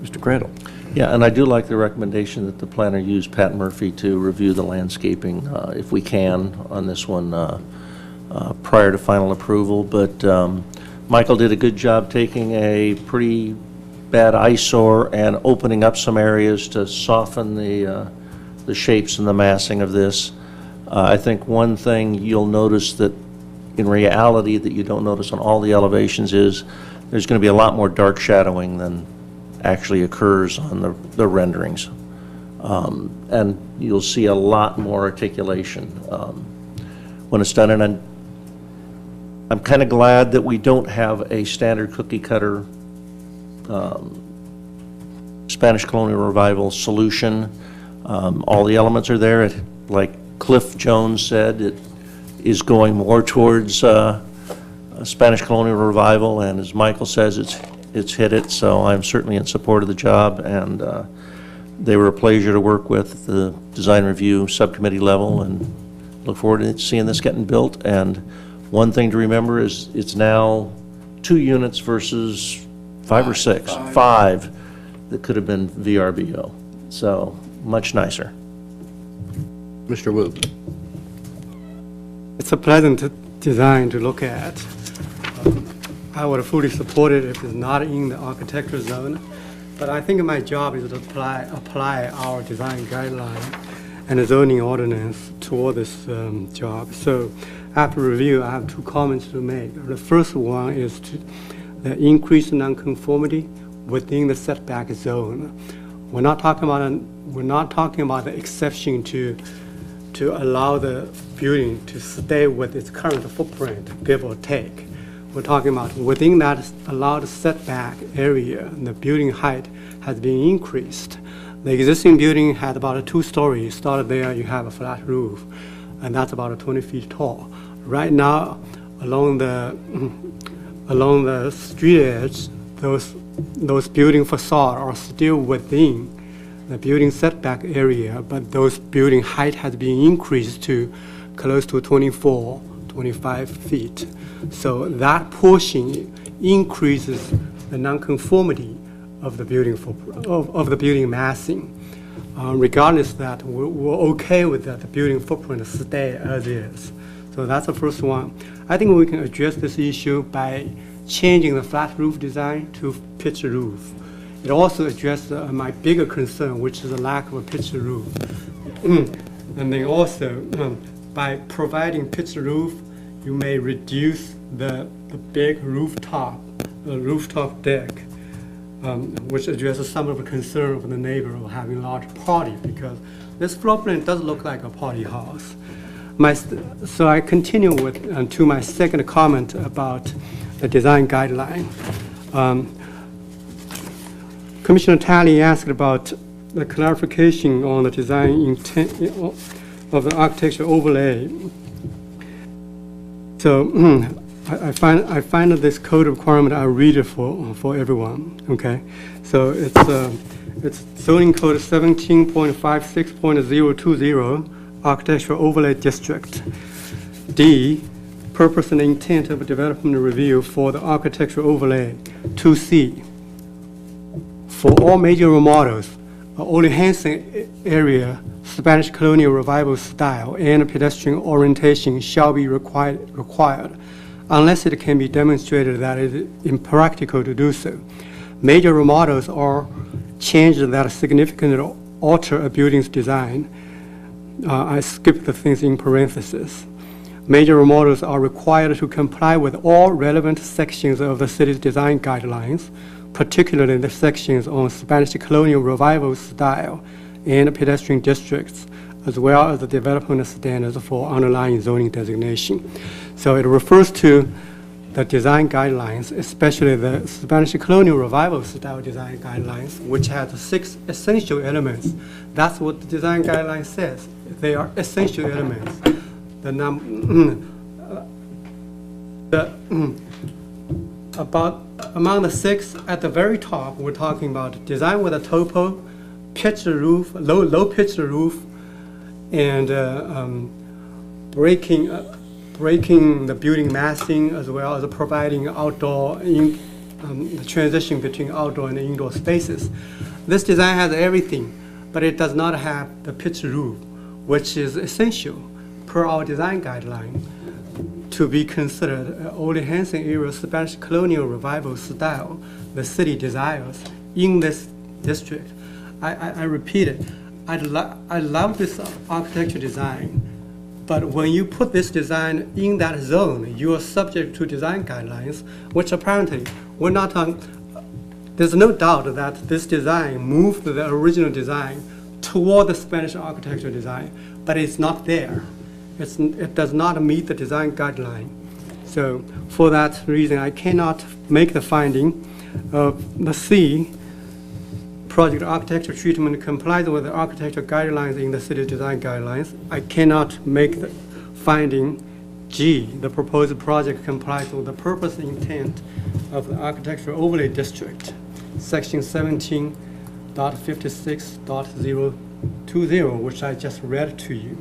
Speaker 1: Mr. Crandall.
Speaker 5: Yeah, and I do like the recommendation that the planner use Pat Murphy to review the landscaping, if we can, on this one prior to final approval. But Michael did a good job taking a pretty bad eyesore and opening up some areas to soften the shapes and the massing of this. I think one thing you'll notice that in reality that you don't notice on all the elevations is there's going to be a lot more dark shadowing than actually occurs on the renderings. And you'll see a lot more articulation when it's done. And I'm kind of glad that we don't have a standard cookie cutter Spanish Colonial Revival solution. All the elements are there. Like Cliff Jones said, it is going more towards Spanish colonial revival, and as Michael says, it's hit it, so I'm certainly in support of the job, and they were a pleasure to work with at the design review subcommittee level, and look forward to seeing this getting built. And one thing to remember is it's now 2 units versus 5 or 6. 5 that could have been VRBO, so much nicer.
Speaker 1: Mr. Wu.
Speaker 7: It's a pleasant design to look at. I would fully support it if it's not in the architectural zone. But I think my job is to apply our design guideline and the zoning ordinance toward this job. So after review, I have 2 comments to make. The first one is the increased nonconformity within the setback zone. We're not talking about the exception to allow the building to stay with its current footprint, give or take. We're talking about within that allowed setback area, the building height has been increased. The existing building had about 2 stories. Started there, you have a flat roof, and that's about 20 feet tall. Right now, along the street edge, those building facades are still within the building setback area, but those building height has been increased to close to 24, 25 feet. So that portion increases the nonconformity of the building of the building massing. Regardless of that, we're okay with that. The building footprint stay as is. So that's the first one. I think we can address this issue by changing the flat roof design to pitched roof. It also addressed my bigger concern, which is the lack of a pitched roof. And then also, by providing pitched roof, you may reduce the big rooftop deck, which addresses some of the concern of the neighbor of having large party, because this floor plan does look like a party house. So I continue with to my second comment about the design guideline. Commissioner Talley asked about the clarification on the design intent of the architecture overlay. So I find this code requirement. I'll read it for everyone. Okay, so it's zoning code 17.56.020 architectural overlay district. D, purpose and intent of a development review for the architectural overlay. 2C, for all major remodels, Ole Hansen area Spanish colonial revival style and pedestrian orientation shall be required unless it can be demonstrated that it is impractical to do so. Major remodels are changes that significantly alter a building's design. I skipped the things in parentheses. Major remodels are required to comply with all relevant sections of the city's design guidelines, particularly the sections on Spanish colonial revival style and pedestrian districts, as well as the development standards for underlying zoning designation. So it refers to the design guidelines, especially the Spanish colonial revival style design guidelines, which has 6 essential elements. That's what the design guideline says. They are essential elements. Among the 6 at the very top, we're talking about design with a topo, pitched roof, low pitched roof, and breaking the building massing, as well as providing outdoor the transition between outdoor and indoor spaces. This design has everything, but it does not have the pitched roof, which is essential per our design guideline to be considered Ole Hansen era Spanish colonial revival style the city desires in this district. I repeat it, I love this architecture design, but when you put this design in that zone, you are subject to design guidelines, which apparently we're not on. There's no doubt that this design moved the original design toward the Spanish architecture design, but it's not there. It does not meet the design guideline. So for that reason, I cannot make the finding of the C, project architecture treatment complies with the architecture guidelines in the city design guidelines. I cannot make the finding G, the proposed project complies with the purpose and intent of the architectural overlay district, section 17.56.020, which I just read to you.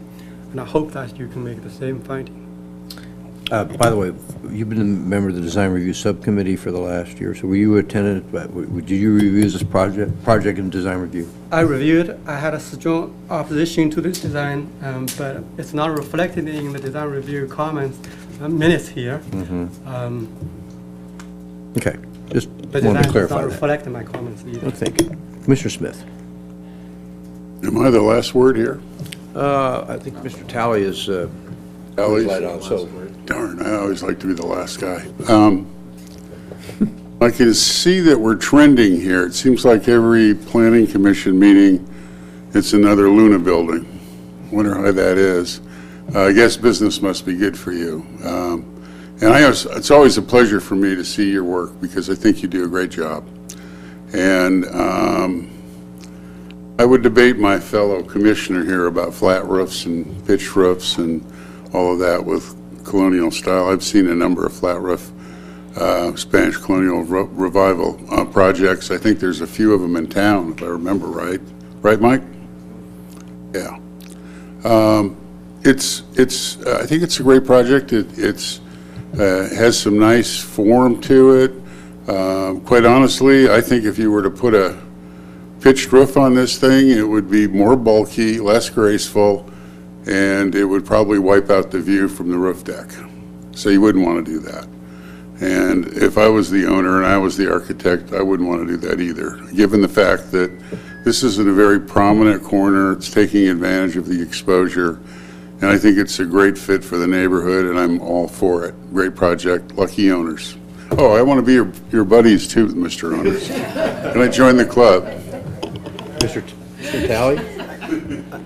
Speaker 7: And I hope that you can make the same finding.
Speaker 1: By the way, you've been a member of the design review subcommittee for the last year, so were you attended, did you review this project and design review?
Speaker 7: I reviewed, I had a strong opposition to this design, but it's not reflected in the design review comments, minutes here.
Speaker 1: Okay, just
Speaker 7: The
Speaker 1: wanted to
Speaker 7: design does
Speaker 1: clarify
Speaker 7: not
Speaker 1: that.
Speaker 7: reflect in my comments either.
Speaker 1: Oh, thank you. Commissioner Smith?
Speaker 3: Am I the last word here?
Speaker 1: I think Mr. Talley is
Speaker 3: Talley's
Speaker 1: light
Speaker 3: the
Speaker 1: on,
Speaker 3: last
Speaker 1: so.
Speaker 3: Darn, I always like to be the last guy. I can see that we're trending here. It seems like every planning commission meeting, it's another Luna building. Wonder how that is. I guess business must be good for you. And it's always a pleasure for me to see your work because I think you do a great job. And I would debate my fellow commissioner here about flat roofs and pitched roofs and all of that with colonial style. I've seen a number of flat roof Spanish colonial revival projects. I think there's a few of them in town, if I remember right. Right, Mike? Yeah. I think it's a great project. It has some nice form to it. Quite honestly, I think if you were to put a pitched roof on this thing, it would be more bulky, less graceful, and it would probably wipe out the view from the roof deck. So you wouldn't want to do that. And if I was the owner and I was the architect, I wouldn't want to do that either, given the fact that this is in a very prominent corner. It's taking advantage of the exposure, and I think it's a great fit for the neighborhood, and I'm all for it. Great project, lucky owners. Oh, I want to be your buddies too, Mr. Owners. Can I join the club?
Speaker 1: Mr. Talley?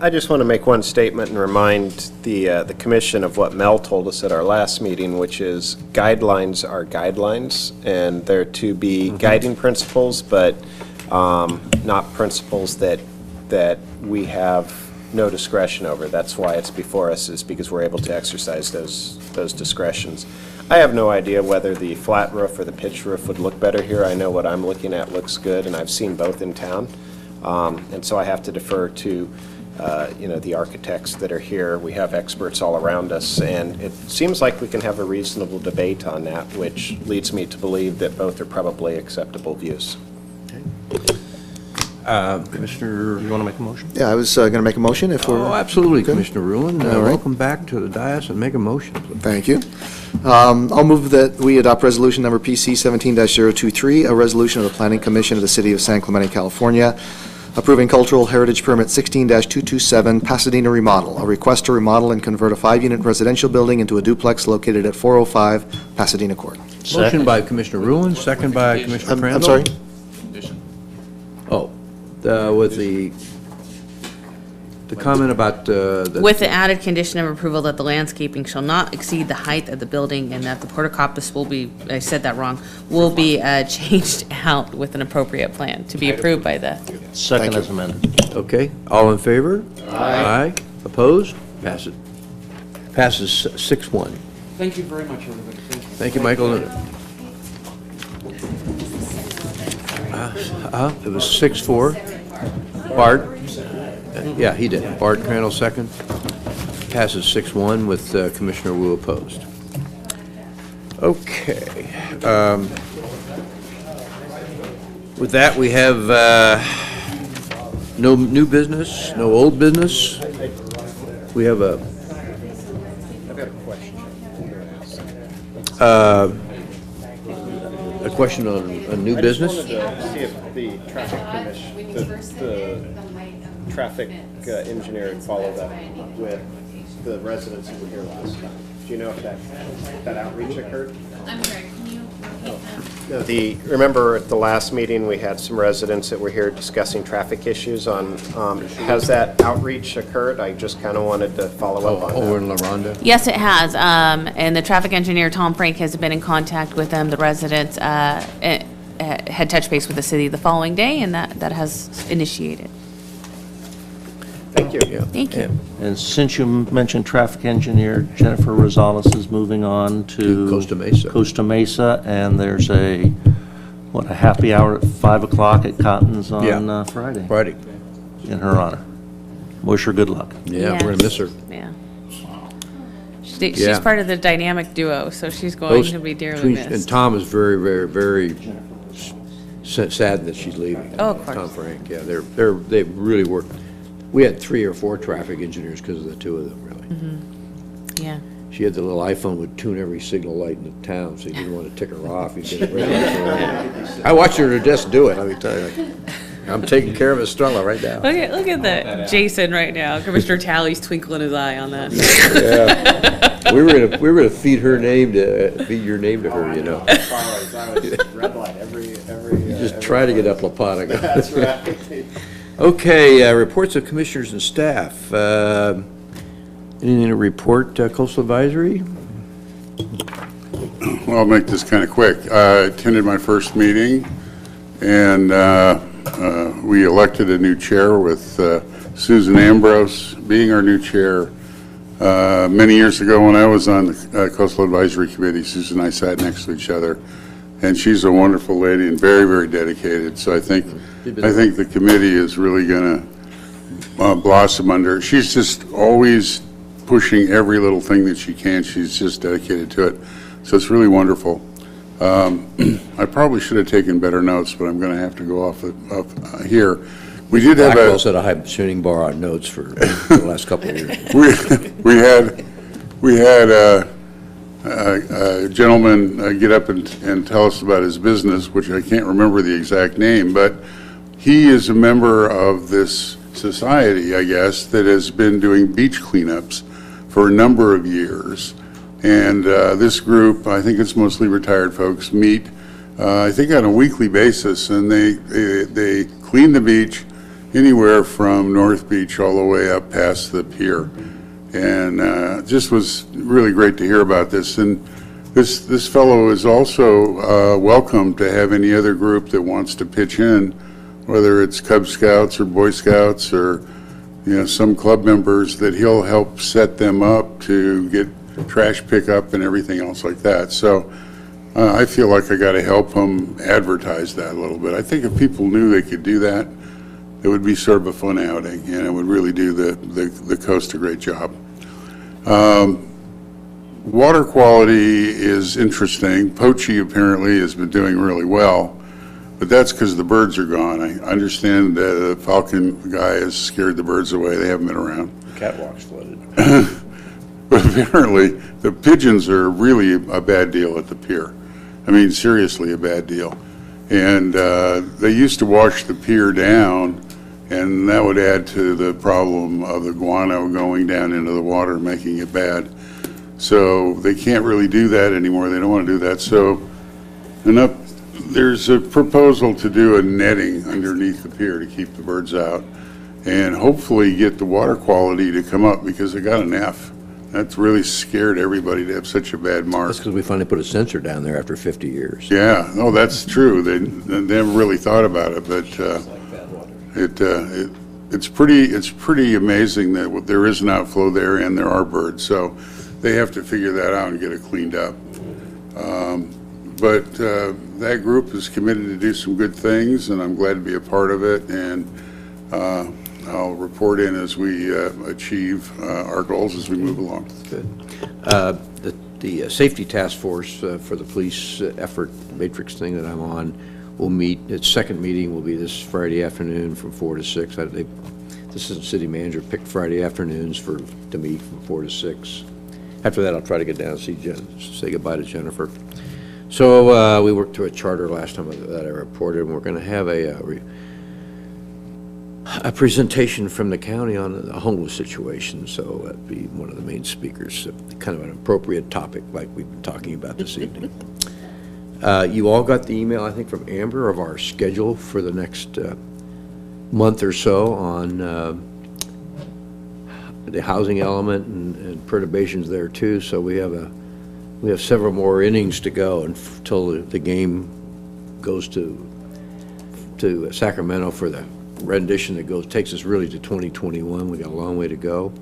Speaker 4: I just want to make one statement and remind the commission of what Mel told us at our last meeting, which is guidelines are guidelines, and they're to be guiding principles, but not principles that we have no discretion over. That's why it's before us, is because we're able to exercise those discretions. I have no idea whether the flat roof or the pitched roof would look better here. I know what I'm looking at looks good, and I've seen both in town. And so I have to defer to, the architects that are here. We have experts all around us, and it seems like we can have a reasonable debate on that, which leads me to believe that both are probably acceptable views.
Speaker 1: Commissioner,
Speaker 5: You want to make a motion?
Speaker 10: Yeah, I was going to make a motion if we're...
Speaker 1: oh, absolutely,
Speaker 10: Good.
Speaker 1: Commissioner Ruin.
Speaker 10: All right.
Speaker 1: Welcome back to the dais and make a motion, please.
Speaker 10: Thank you. I'll move that we adopt resolution number PC 17-023, a resolution of the Planning Commission of the City of San Clemente, California, approving Cultural Heritage Permit 16-227 Pasadena remodel, a request to remodel and convert a 5-unit residential building into a duplex located at 405 Pasadena Court.
Speaker 1: Motion by Commissioner Ruin, second by Commissioner Crandall.
Speaker 10: I'm sorry?
Speaker 1: Oh, with the comment about
Speaker 2: With the added condition of approval that the landscaping shall not exceed the height of the building and that the portacopis will be, I said that wrong, will be changed out with an appropriate plan to be approved by the.
Speaker 5: Second as amended.
Speaker 1: Okay, all in favor? Aye. Opposed? Passes 6-1.
Speaker 8: Thank you very much, everybody.
Speaker 1: Thank you, Michael. It was 6-4. Bart? Yeah, he did. Bart Crandall, second. Passes 6-1 with Commissioner Wu opposed. Okay. With that, we have no new business, no old business. We have a...
Speaker 4: I've got a question.
Speaker 1: A question on a new business?
Speaker 4: I just wanted to see if the traffic commission, the traffic engineer had followed up with the residents who were here last time. Do you know if that outreach occurred?
Speaker 2: I'm sorry, can you repeat that?
Speaker 4: No, remember at the last meeting, we had some residents that were here discussing traffic issues on, has that outreach occurred? I just kind of wanted to follow up on that.
Speaker 1: Over in La Ronda?
Speaker 2: Yes, it has, and the traffic engineer, Tom Frank, has been in contact with them. The residents had touched base with the city the following day, and that has initiated.
Speaker 4: Thank you.
Speaker 1: Yeah.
Speaker 2: Thank you.
Speaker 5: And since you mentioned traffic engineer, Jennifer Rosales is moving on to
Speaker 1: Costa Mesa.
Speaker 5: Costa Mesa, and there's a happy hour at 5 o'clock at Cotton's on Friday
Speaker 1: Friday.
Speaker 5: in her honor. Wish her good luck.
Speaker 1: Yeah, we're gonna miss her.
Speaker 2: Yeah. She's
Speaker 1: Yeah.
Speaker 2: part of the dynamic duo, so she's going to be dearly
Speaker 1: And
Speaker 2: missed.
Speaker 1: Tom is very, very, very saddened that she's leaving.
Speaker 2: Oh, of course.
Speaker 1: Tom Frank, yeah, they really worked. We had 3 or 4 traffic engineers because of the 2 of them, really.
Speaker 2: Yeah.
Speaker 1: She had the little iPhone would tune every signal light in the town, so you didn't want to tick her off. You get it ready. I watched her at her desk do it, let me tell you. I'm taking care of Estrella right now.
Speaker 2: Look at that Jason right now. Commissioner Tally's twinkling his eye on that.
Speaker 1: Yeah. We were gonna feed your name to her, you know.
Speaker 4: Red light every.
Speaker 1: Just try to get up La Pata.
Speaker 4: That's right.
Speaker 1: Okay, reports of commissioners and staff. Anything to report, Coastal Advisory?
Speaker 3: Well, I'll make this kind of quick. I attended my first meeting, and we elected a new chair with Susan Ambrose being our new chair. Many years ago, when I was on the Coastal Advisory Committee, Susan and I sat next to each other, and she's a wonderful lady and very, very dedicated. So I think the committee is really going to blossom under. She's just always pushing every little thing that she can. She's just dedicated to it. So it's really wonderful. I probably should have taken better notes, but I'm going to have to go off here. We did have
Speaker 1: Blackwell set a high tuning bar on notes for the last couple of years.
Speaker 3: we had a gentleman get up and tell us about his business, which I can't remember the exact name, but he is a member of this society, I guess, that has been doing beach cleanups for a number of years. And this group, I think it's mostly retired folks, meet, I think on a weekly basis, and they clean the beach anywhere from North Beach all the way up past the pier. And just was really great to hear about this. And this fellow is also welcome to have any other group that wants to pitch in, whether it's Cub Scouts or Boy Scouts or some club members, that he'll help set them up to get trash pickup and everything else like that. So I feel like I got to help him advertise that a little bit. I think if people knew they could do that, it would be sort of a fun outing, and it would really do the coast a great job. Water quality is interesting. Pochi apparently has been doing really well, but that's because the birds are gone. I understand the falcon guy has scared the birds away. They haven't been around.
Speaker 1: Catwalk's flooded.
Speaker 3: But apparently, the pigeons are really a bad deal at the pier. I mean, seriously, a bad deal. And they used to wash the pier down, and that would add to the problem of the guano going down into the water, making it bad. So they can't really do that anymore. They don't want to do that. So there's a proposal to do a netting underneath the pier to keep the birds out and hopefully get the water quality to come up, because it got an F. That's really scared everybody to have such a bad mark.
Speaker 1: That's because we finally put a sensor down there after 50 years.
Speaker 3: Yeah, no, that's true. They never really thought about it, but it's pretty amazing that there is an outflow there and there are birds. So they have to figure that out and get it cleaned up. But that group is committed to do some good things, and I'm glad to be a part of it. And I'll report in as we achieve our goals as we move along.
Speaker 1: Good. The Safety Task Force for the police effort matrix thing that I'm on will meet, its second meeting will be this Friday afternoon from 4 to 6. The Assistant City Manager picked Friday afternoons to meet from 4 to 6. After that, I'll try to get down and say goodbye to Jennifer. So we worked through a charter last time that I reported, and we're going to have a presentation from the county on the homeless situation. So that'd be one of the main speakers, kind of an appropriate topic like we've been talking about this evening. You all got the email, I think, from Amber of our schedule for the next month or so on the housing element and perturbations there too. So we have several more innings to go until the game goes to Sacramento for the rendition that takes us really to 2021. We got a long way to go.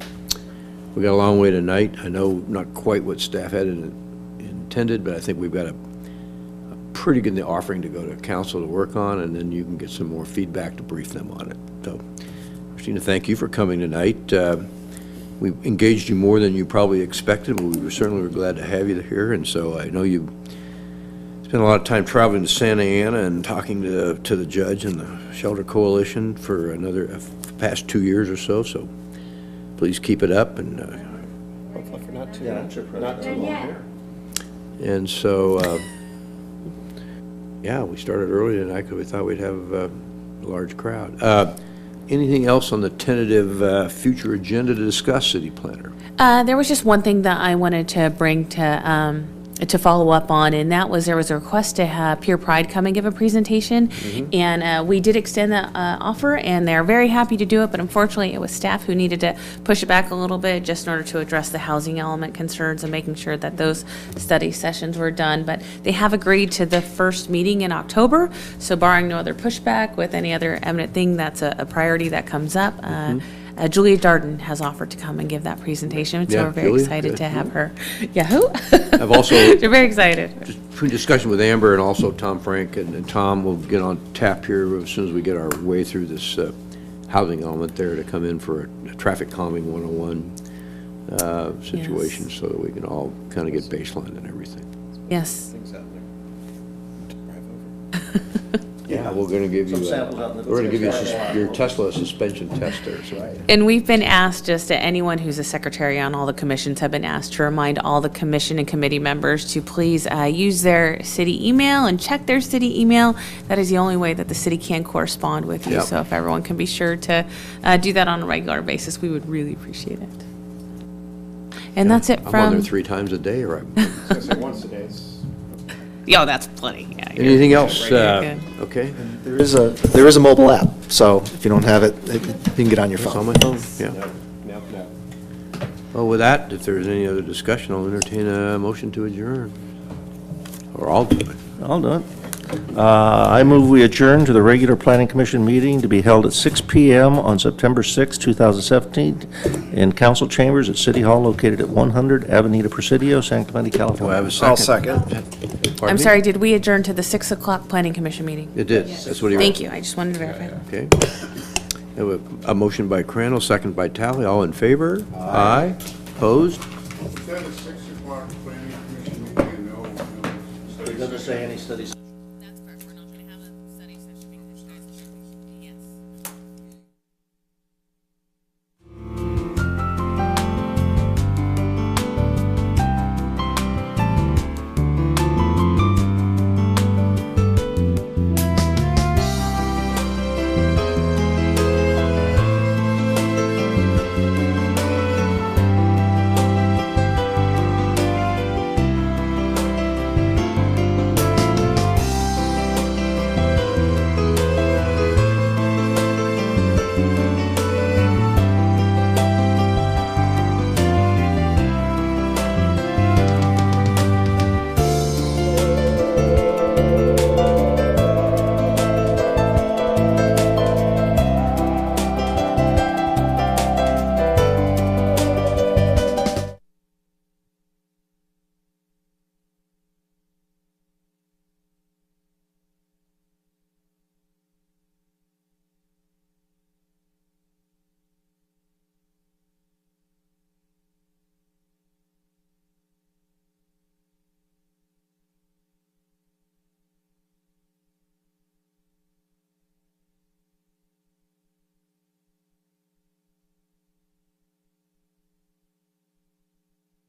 Speaker 1: We got a long way tonight. I know not quite what staff had intended, but I think we've got a pretty good offering to go to council to work on, and then you can get some more feedback to brief them on it. So, Christina, thank you for coming tonight. We engaged you more than you probably expected, but we certainly were glad to have you here, and so I know you spent a lot of time traveling to Santa Ana and talking to the judge and the Shelter Coalition for past 2 years or so, so please keep it up, and
Speaker 4: Hopefully for not too long here.
Speaker 1: and so, yeah, we started early tonight because we thought we'd have a large crowd. Anything else on the tentative future agenda to discuss, City Planner?
Speaker 2: There was just one thing that I wanted to bring to follow up on, and that was there was a request to have Pure Pride come and give a presentation, and we did extend that offer, and they're very happy to do it, but unfortunately it was staff who needed to push it back a little bit just in order to address the housing element concerns and making sure that those study sessions were done. But they have agreed to the first meeting in October, so barring no other pushback with any other eminent thing that's a priority that comes up, Julia Darden has offered to come and give that presentation, so
Speaker 1: Yeah,
Speaker 2: we're very
Speaker 1: Julia,
Speaker 2: excited
Speaker 1: good.
Speaker 2: to have her. Yahoo!
Speaker 1: I've also,
Speaker 2: They're very excited.
Speaker 1: just through discussion with Amber and also Tom Frank, and Tom will get on tap here as soon as we get our way through this housing element there to come in for a traffic calming 101 situation, so that we can all kind of get baseline and everything.
Speaker 2: Yes.
Speaker 1: Yeah, we're going to give you,
Speaker 5: Some samples out in the-
Speaker 1: we're going to give you your Tesla suspension testers, right?
Speaker 2: And we've been asked, just to anyone who's a secretary on all the commissions have been asked to remind all the commission and committee members to please use their city email and check their city email. That is the only way that the city can correspond with you.
Speaker 1: Yep.
Speaker 2: So if everyone can be sure to do that on a regular basis, we would really appreciate it. And that's it
Speaker 1: I'm on
Speaker 2: from,
Speaker 1: there 3 times a day, or
Speaker 4: Once a day.
Speaker 2: yeah, that's plenty. Yeah, you're-
Speaker 1: anything else?
Speaker 2: you're good.
Speaker 1: Okay.
Speaker 10: There is a mobile app, so if you don't have it, you can get on your
Speaker 1: It's on
Speaker 10: phone.
Speaker 1: my phone, yeah.
Speaker 4: No.
Speaker 1: Well, with that, if there's any other discussion, I'll entertain a motion to adjourn. Or I'll do it.
Speaker 5: I'll do it. I move we adjourn to the regular Planning Commission meeting to be held at 6 PM on September 6, 2017, in council chambers at City Hall located at 100 Avenida Presidio, San Clemente,
Speaker 1: Do I
Speaker 5: California.
Speaker 1: have a 2nd?
Speaker 10: I'll second.
Speaker 1: Pardon
Speaker 2: I'm
Speaker 1: me?
Speaker 2: sorry, did we adjourn to the 6 o'clock planning commission meeting?
Speaker 1: It did, that's what he wrote.
Speaker 2: Thank you, I just wanted to verify.
Speaker 1: Okay. We have a motion by Crandall, second by Talley, all in favor? Aye. Opposed?
Speaker 3: Is that a 6 o'clock planning commission meeting? No,
Speaker 5: It doesn't say any studies.